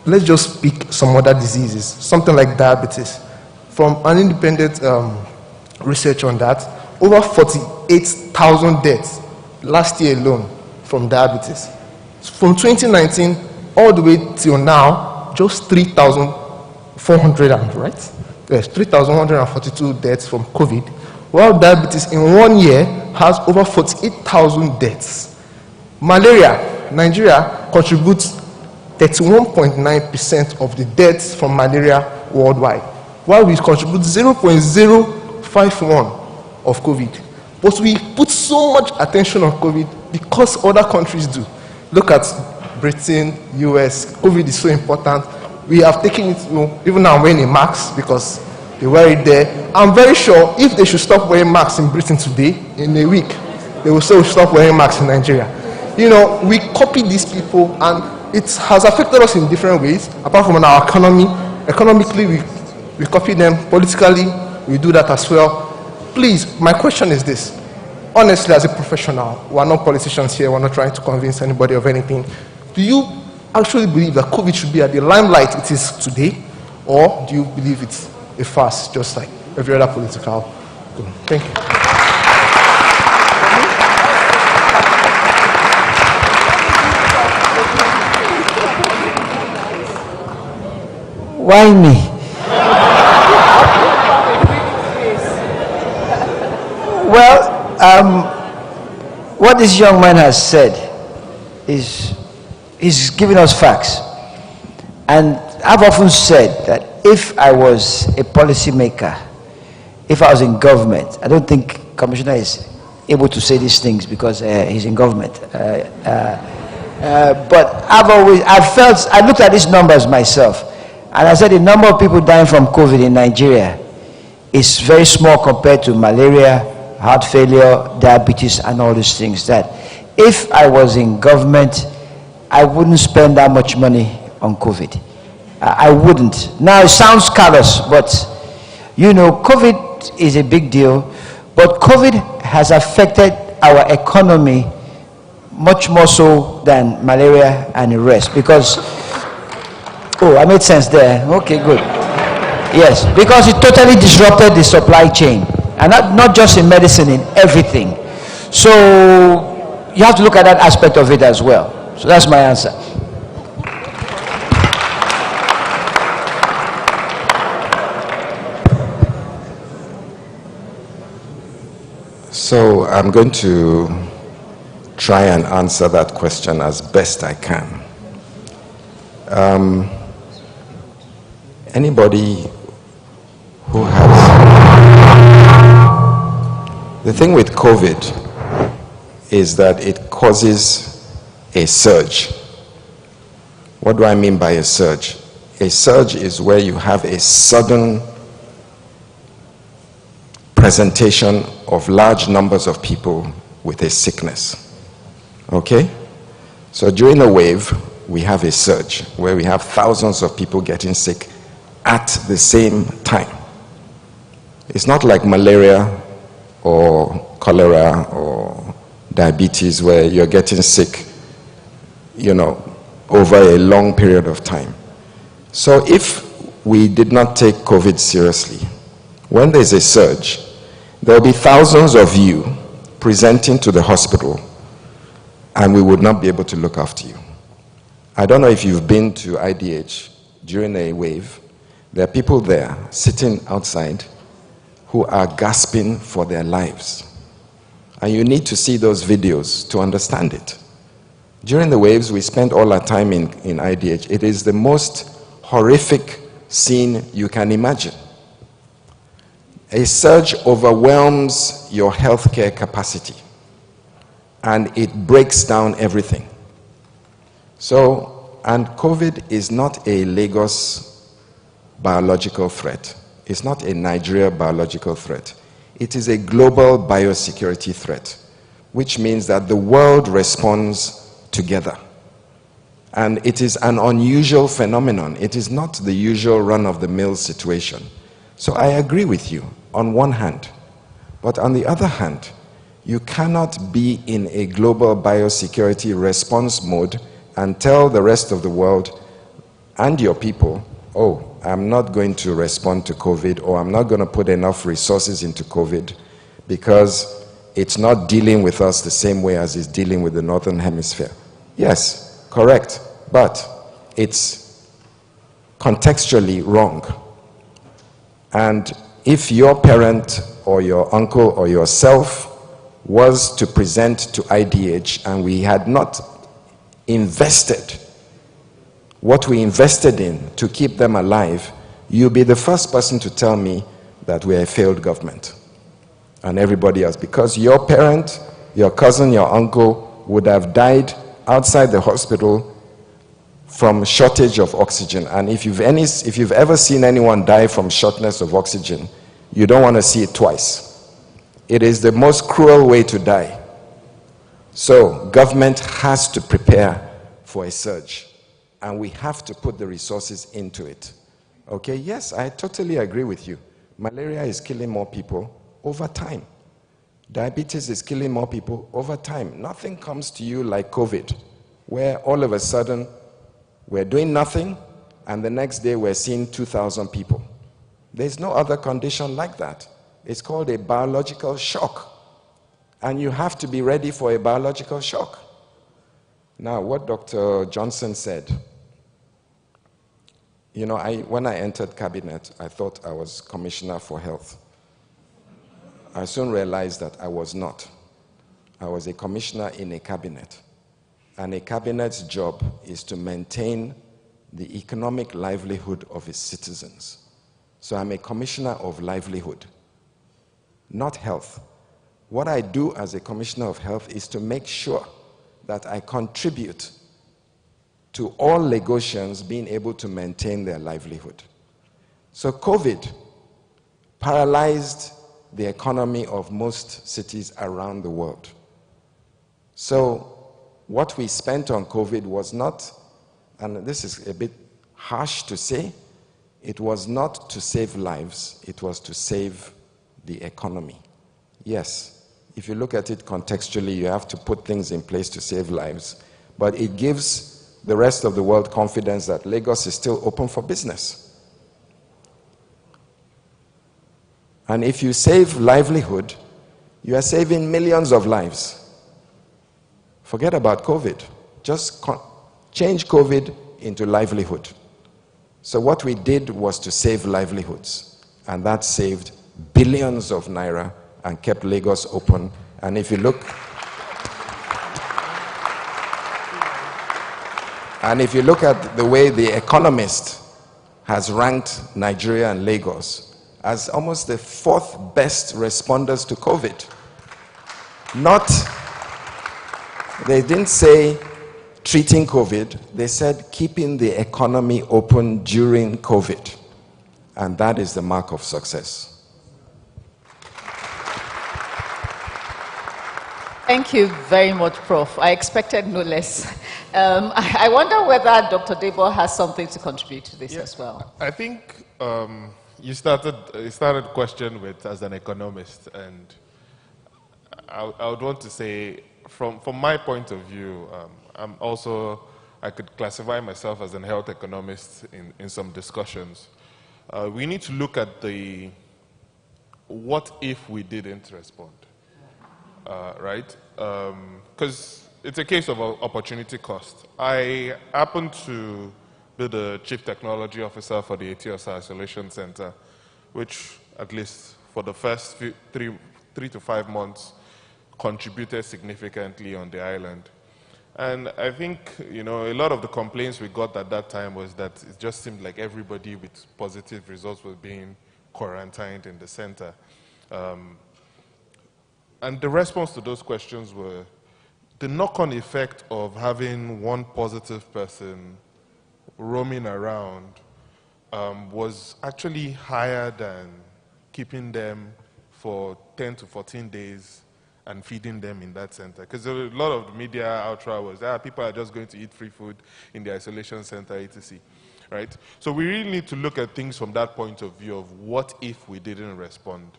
Let's just pick some other diseases, something like diabetes. From an independent research on that, over 48,000 deaths last year alone from diabetes. From 2019 all the way till now, just 3,400, right? Yes, 3,142 deaths from COVID, while diabetes in 1 year has over 48,000 deaths. Malaria, Nigeria contributes 31.9% of the deaths from malaria worldwide, while we contribute 0.051 of COVID. But we put so much attention on COVID because other countries do. Look at Britain, US. COVID is so important. We have taken it, even now I'm wearing a mask because they wear it there. I'm very sure if they should stop wearing masks in Britain today, in a week, they will say stop wearing masks in Nigeria. We copy these people, and it has affected us in different ways. Apart from our economy, economically we copy them. Politically, we do that as well. Please, my question is this. Honestly, as a professional, we're not politicians here, we're not trying to convince anybody of anything. Do you actually believe that COVID should be at the limelight it is today, or do you believe it's a farce, just like every other political group? Thank you. Why me? Well, what this young man has said is he's giving us facts. And I've often said that if I was a policymaker, if I was in government, I don't think Commissioner is able to say these things because he's in government. But I looked at these numbers myself, and I said the number of people dying from COVID in Nigeria is very small compared to malaria, heart failure, diabetes, and all these things. That if I was in government, I wouldn't spend that much money on COVID. I wouldn't. Now it sounds callous, but COVID is a big deal, but COVID has affected our economy much more so than malaria and the rest, because I made sense there. Okay, good. Yes, because it totally disrupted the supply chain, and not just in medicine, in everything. So you have to look at that aspect of it as well. So that's my answer. So I'm going to try and answer that question as best I can. Anybody who has... The thing with COVID is that it causes a surge. What do I mean by a surge? A surge is where you have a sudden presentation of large numbers of people with a sickness. Okay? So during a wave, we have a surge where we have thousands of people getting sick at the same time. It's not like malaria or cholera or diabetes where you're getting sick, over a long period of time. So if we did not take COVID seriously, when there's a surge, there will be thousands of you presenting to the hospital, and we would not be able to look after you. I don't know if you've been to IDH during a wave. There are people there sitting outside who are gasping for their lives. And you need to see those videos to understand it. During the waves, we spent all our time in IDH. It is the most horrific scene you can imagine. A surge overwhelms your healthcare capacity, and it breaks down everything. So, and COVID is not a Lagos biological threat. It's not a Nigeria biological threat. It is a global biosecurity threat, which means that the world responds together. And it is an unusual phenomenon. It is not the usual run-of-the-mill situation. So I agree with you on one hand. But on the other hand, you cannot be in a global biosecurity response mode and tell the rest of the world and your people, I'm not going to respond to COVID, or I'm not going to put enough resources into COVID because it's not dealing with us the same way as it's dealing with the Northern Hemisphere. Yes, correct, but it's contextually wrong. And if your parent or your uncle or yourself was to present to IDH and we had not invested what we invested in to keep them alive, you'll be the first person to tell me that we're a failed government. And everybody else, because your parent, your cousin, your uncle would have died outside the hospital from shortage of oxygen. And if you've ever seen anyone die from shortness of oxygen, you don't want to see it twice. It is the most cruel way to die. So government has to prepare for a surge, and we have to put the resources into it. Okay, yes, I totally agree with you. Malaria is killing more people over time. Diabetes is killing more people over time. Nothing comes to you like COVID, where all of a sudden we're doing nothing, and the next day we're seeing 2,000 people. There's no other condition like that. It's called a biological shock. And you have to be ready for a biological shock. Now, what Dr. Johnson said, you know, when I entered cabinet, I thought I was Commissioner for Health. I soon realized that I was not. I was a commissioner in a cabinet. And a cabinet's job is to maintain the economic livelihood of its citizens. So I'm a commissioner of livelihood, not health. What I do as a commissioner of health is to make sure that I contribute to all Lagosians being able to maintain their livelihood. So COVID paralyzed the economy of most cities around the world. So what we spent on COVID was not, and this is a bit harsh to say, it was not to save lives, it was to save the economy. Yes, if you look at it contextually, you have to put things in place to save lives, but it gives the rest of the world confidence that Lagos is still open for business. And if you save livelihood, you are saving millions of lives. Forget about COVID. Just change COVID into livelihood. So what we did was to save livelihoods, and that saved billions of naira and kept Lagos open. And if you look at the way The Economist has ranked Nigeria and Lagos as almost the fourth best responders to COVID. They didn't say treating COVID, they said keeping the economy open during COVID. And that is the mark of success. Thank you very much, Prof. I expected no less. I wonder whether Dr. Debo has something to contribute to this as well. I think you started question with as an economist, and I would want to say, from my point of view, I could classify myself as an health economist in some discussions. We need to look at the what if we didn't respond. Right? Because it's a case of opportunity cost. I happen to be the Chief Technology Officer for the Etiosa Isolation Center, which at least for the first three to 5 months contributed significantly on the island. And I think, you know, a lot of the complaints we got at that time was that it just seemed like everybody with positive results was being quarantined in the center. And the response to those questions were the knock-on effect of having one positive person roaming around was actually higher than keeping them for 10 to 14 days and feeding them in that center. Because a lot of the media outrage was, people are just going to eat free food in the isolation center, etc. Right? So we really need to look at things from that point of view of what if we didn't respond.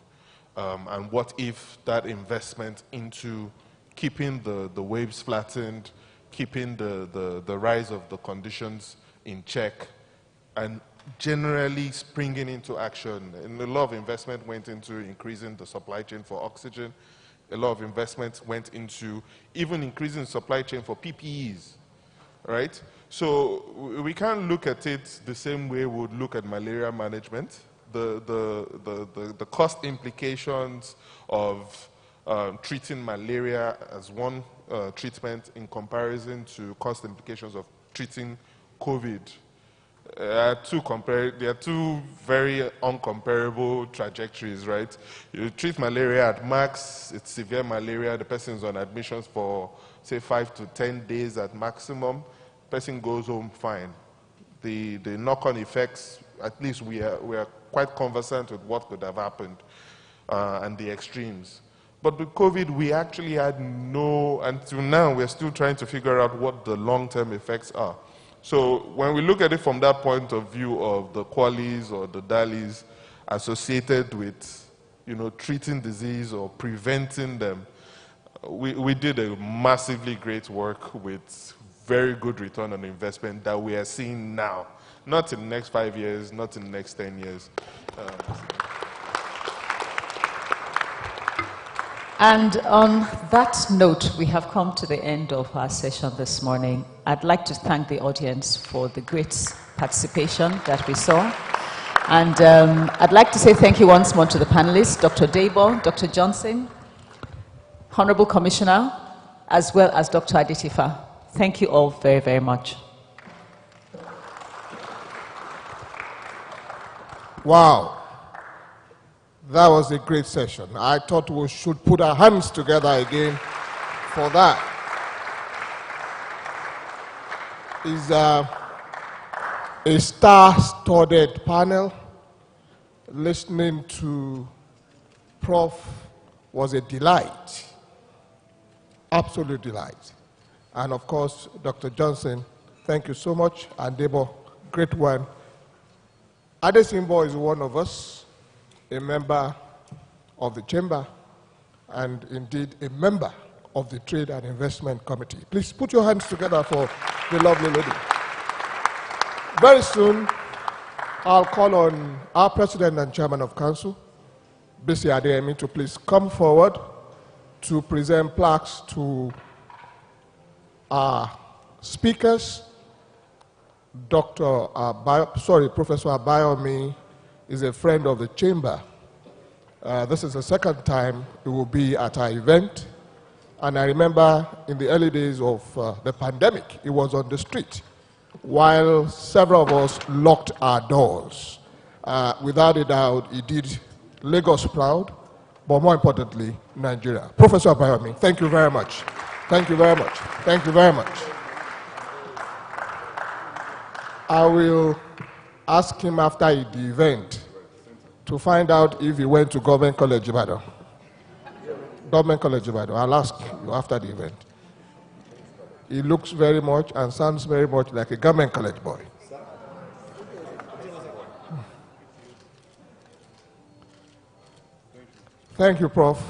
And what if that investment into keeping the waves flattened, keeping the rise of the conditions in check, and generally springing into action. And a lot of investment went into increasing the supply chain for oxygen. A lot of investment went into even increasing the supply chain for PPEs, right? So we can't look at it the same way we would look at malaria management. The cost implications of treating malaria as one treatment in comparison to cost implications of treating COVID, there are two very uncomparable trajectories, right? You treat malaria at max, it's severe malaria, the person's on admissions for, say, 5 to 10 days at maximum, person goes home fine. The knock-on effects, at least we are quite conversant with what could have happened and the extremes. But with COVID, we actually had no, until now, we're still trying to figure out what the long-term effects are. So when we look at it from that point of view of the QALYs or the DALYs associated with, treating disease or preventing them, we did a massively great work with very good return on investment that we are seeing now. Not in the next 5 years, not in the next 10 years. And on that note, we have come to the end of our session this morning. I'd like to thank the audience for the great participation that we saw. And I'd like to say thank you once more to the panelists, Dr. Debo, Dr. Johnson, Honorable Commissioner, as well as Dr. Adetifa. Thank you all very, very much. Wow. That was a great session. I thought we should put our hands together again for that. It's a star-studded panel. Listening to Prof was a delight, absolute delight. And of course, Dr. Johnson, thank you so much. And Debo, great one. Adesimbo is one of us, a member of the chamber, and indeed a member of the Trade and Investment Committee. Please put your hands together for the lovely lady. Very soon, I'll call on our President and Chairman of Council, Bisi Adeyemi, to please come forward to present plaques to our speakers. Professor Abayomi is a friend of the chamber. This is the second time he will be at our event. And I remember in the early days of the pandemic, he was on the street while several of us locked our doors. Without a doubt, he did Lagos proud, but more importantly, Nigeria. Professor Abayomi, thank you very much. Thank you very much. Thank you very much. I will ask him after the event to find out if he went to Government College Ibadan. Government College Ibadan. I'll ask you after the event. He looks very much and sounds very much like a Government College boy. Thank you, Prof.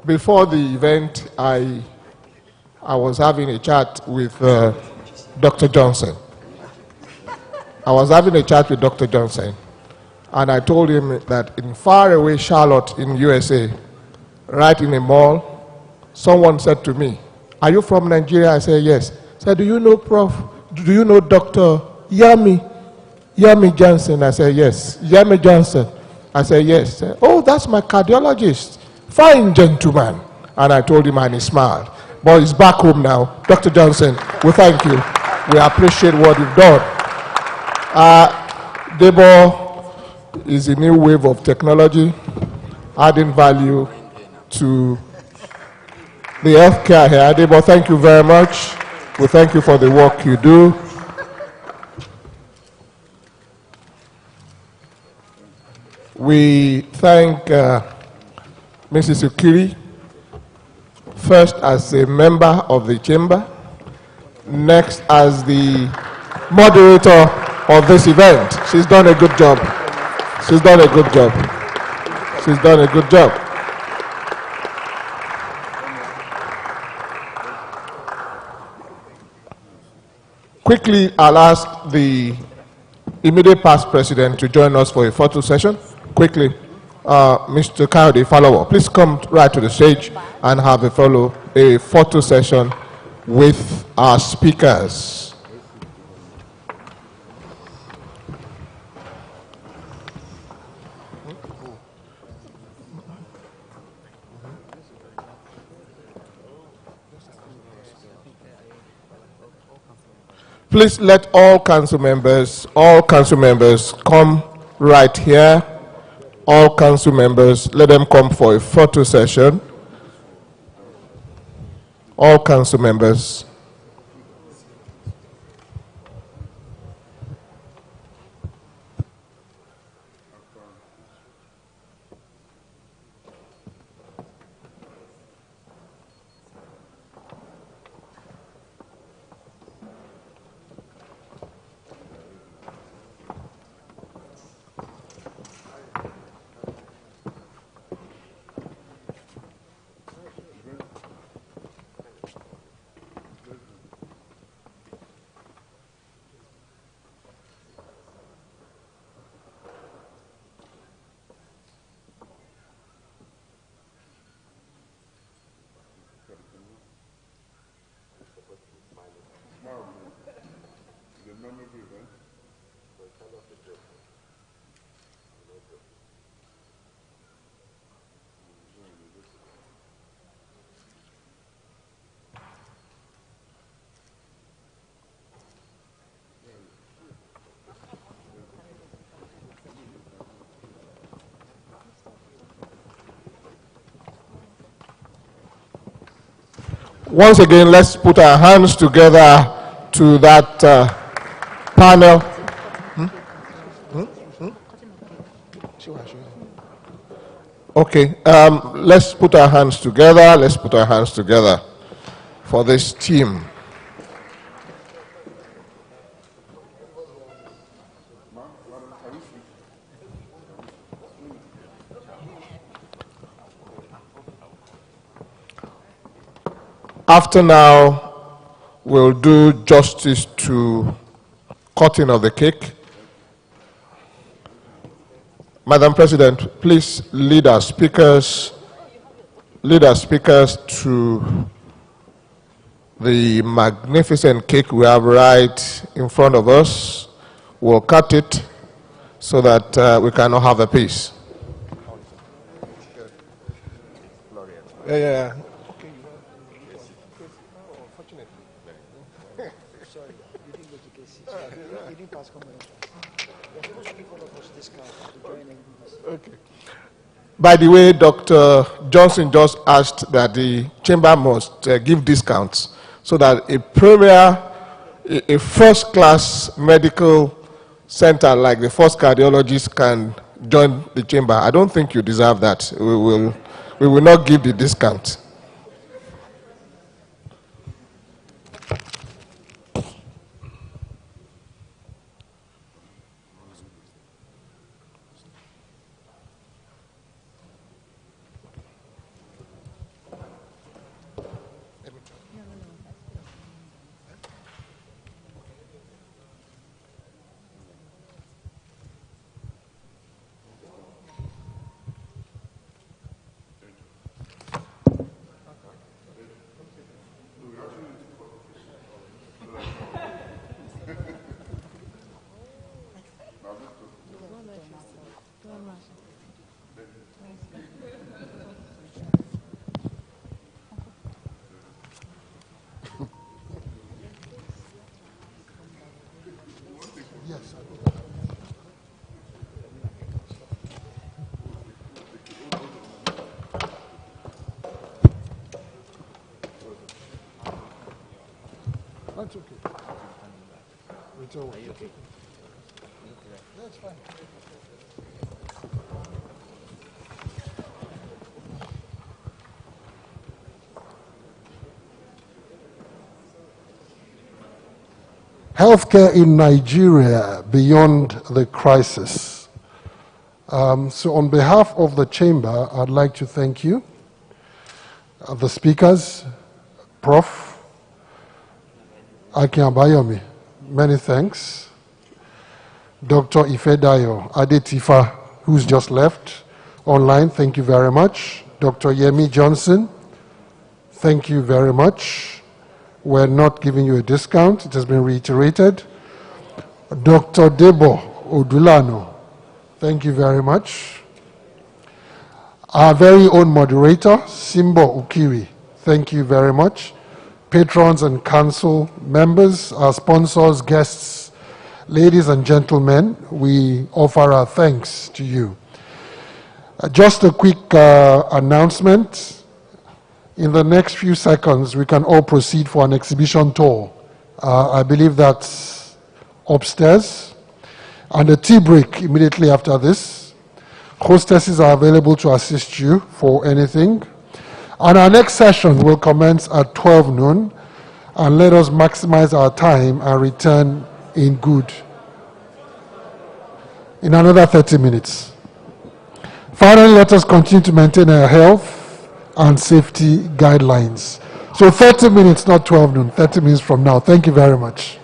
Before the event, I was having a chat with Dr. Johnson. I was having a chat with Dr. Johnson, and I told him that in faraway Charlotte in USA, right in a mall, someone said to me, "Are you from Nigeria?" I said, "Yes." He said, "Do you know Prof? Do you know Dr. Yami Johnson?" I said, "Yes." Yami Johnson. I said, "Yes." Said, "Oh, that's my cardiologist. Fine gentleman." And I told him, and he smiled. But he's back home now. Dr. Johnson, we thank you. We appreciate what you've done. Debo is a new wave of technology, adding value to the healthcare here. Debo, thank you very much. We thank you for the work you do. We thank Mrs. Ukiri, first as a member of the chamber, next as the moderator of this event. She's done a good job. She's done a good job. She's done a good job. Quickly, I'll ask the immediate past president to join us for a photo session. Quickly, Mr. Kayode Falowo, please come right to the stage and have a photo session with our speakers. Please let all council members come right here. All council members, let them come for a photo session. All council members. Once again, let's put our hands together to that panel. Okay, let's put our hands together. Let's put our hands together for this team. After now, we'll do justice to cutting of the cake. Madam President, please lead our speakers to the magnificent cake we have right in front of us. We'll cut it so that we can all have a piece. Yeah. Okay. By the way, Dr. Johnson just asked that the chamber must give discounts so that a first-class medical center like the first cardiologist can join the chamber. I don't think you deserve that. We will not give the discount. That's okay. It's all right. Okay? That's fine. Healthcare in Nigeria beyond the crisis. So on behalf of the chamber, I'd like to thank you, the speakers, Prof. Akin Abayomi, many thanks. Dr. Ifedayo Adetifa, who's just left online, thank you very much. Dr. Yemi Johnson, thank you very much. We're not giving you a discount, it has been reiterated. Dr. Debo Odulano, thank you very much. Our very own moderator, Simbo Ukiri, thank you very much. patrons and council members, our sponsors, guests, ladies and gentlemen, we offer our thanks to you. Just a quick announcement. In the next few seconds, we can all proceed for an exhibition tour. I believe that's upstairs. And a tea break immediately after this. Hostesses are available to assist you for anything. And our next session will commence at 12 noon. And let us maximize our time and return in another 30 minutes. Finally, let us continue to maintain our health and safety guidelines. So 30 minutes, not 12 noon, 30 minutes from now. Thank you very much.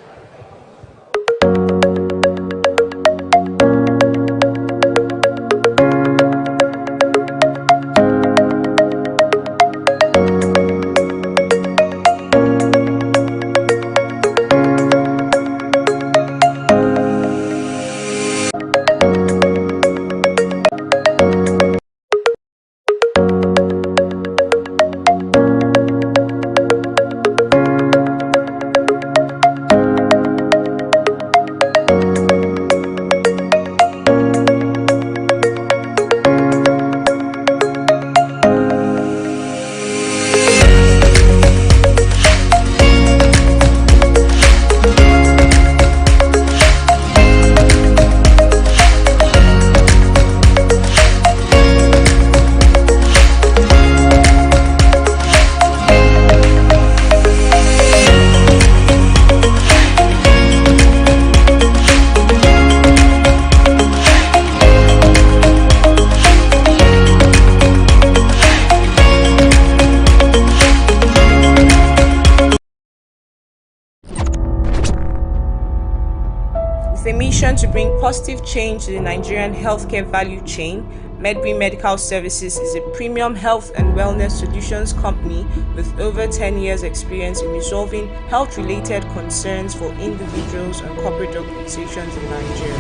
To bring positive change to the Nigerian healthcare value chain, Medbury Medical Services is a premium health and wellness solutions company with over 10 years experience in resolving health-related concerns for individuals and corporate organizations in Nigeria.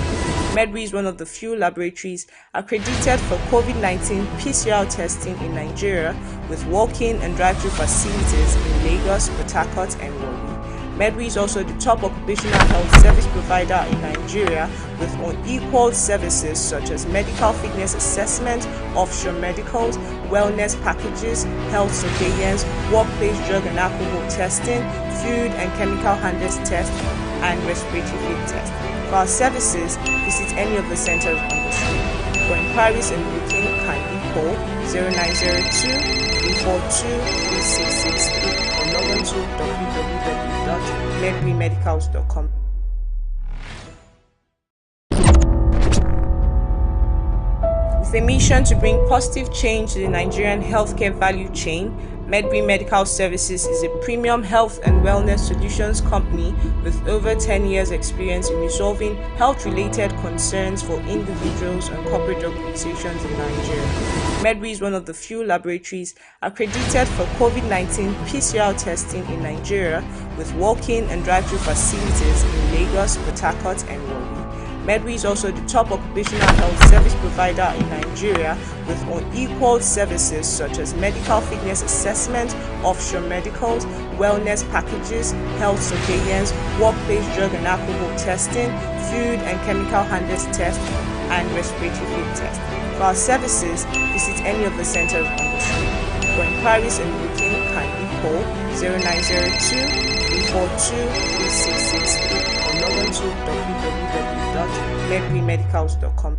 Medbury is one of the few laboratories accredited for COVID-19 PCR testing in Nigeria with walk-in and drive-through facilities in Lagos, Port Harcourt and Warri. Medbury is also the top occupational health service provider in Nigeria with unequaled services such as medical fitness assessment, offshore medicals, wellness packages, health surveillance, workplace drug and alcohol testing, food and chemical handlers test, and respiratory fit test. For our services, visit any of the centers on the screen. For inquiries and booking, kindly call 0902 342 3663 or log on to www.medburymedicals.com. With a mission to bring positive change to the Nigerian healthcare value chain, Medbury Medical Services is a premium health and wellness solutions company with over 10 years experience in resolving health-related concerns for individuals and corporate organizations in Nigeria. Medbury is one of the few laboratories accredited for COVID-19 PCR testing in Nigeria with walk-in and drive-through facilities in Lagos, Port Harcourt and Warri. Medbury is also the top occupational health service provider in Nigeria with unequaled services such as medical fitness assessment, offshore medicals, wellness packages, health surveillance, workplace drug and alcohol testing, food and chemical handlers test, and respiratory fit test. For our services, visit any of the centers on the screen. For inquiries and booking, kindly call 0902 342 3663 or log on to www.medburymedicals.com.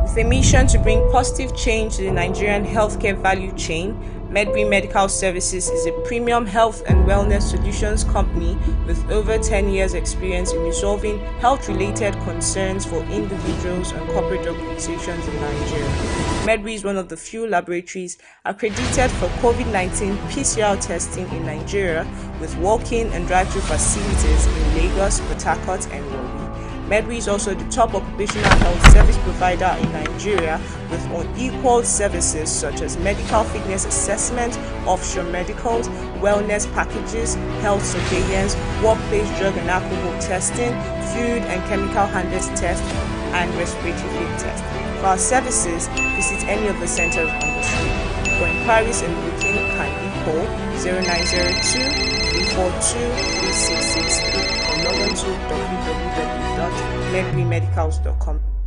With a mission to bring positive change to the Nigerian healthcare value chain, Medbury Medical Services is a premium health and wellness solutions company with over 10 years experience in resolving health-related concerns for individuals and corporate organizations in Nigeria. Medbury is one of the few laboratories accredited for COVID-19 PCR testing in Nigeria with walk-in and drive-through facilities in Lagos, Port Harcourt and Warri. Medbury is also the top occupational health service provider in Nigeria with unequaled services such as medical fitness assessment, offshore medicals, wellness packages, health surveillance, workplace drug and alcohol testing, food and chemical handlers test, and respiratory fit test. For our services, visit any of the centers on the screen. For inquiries and booking, kindly call 0902 342 3668 or log on to www.medremedicals.com.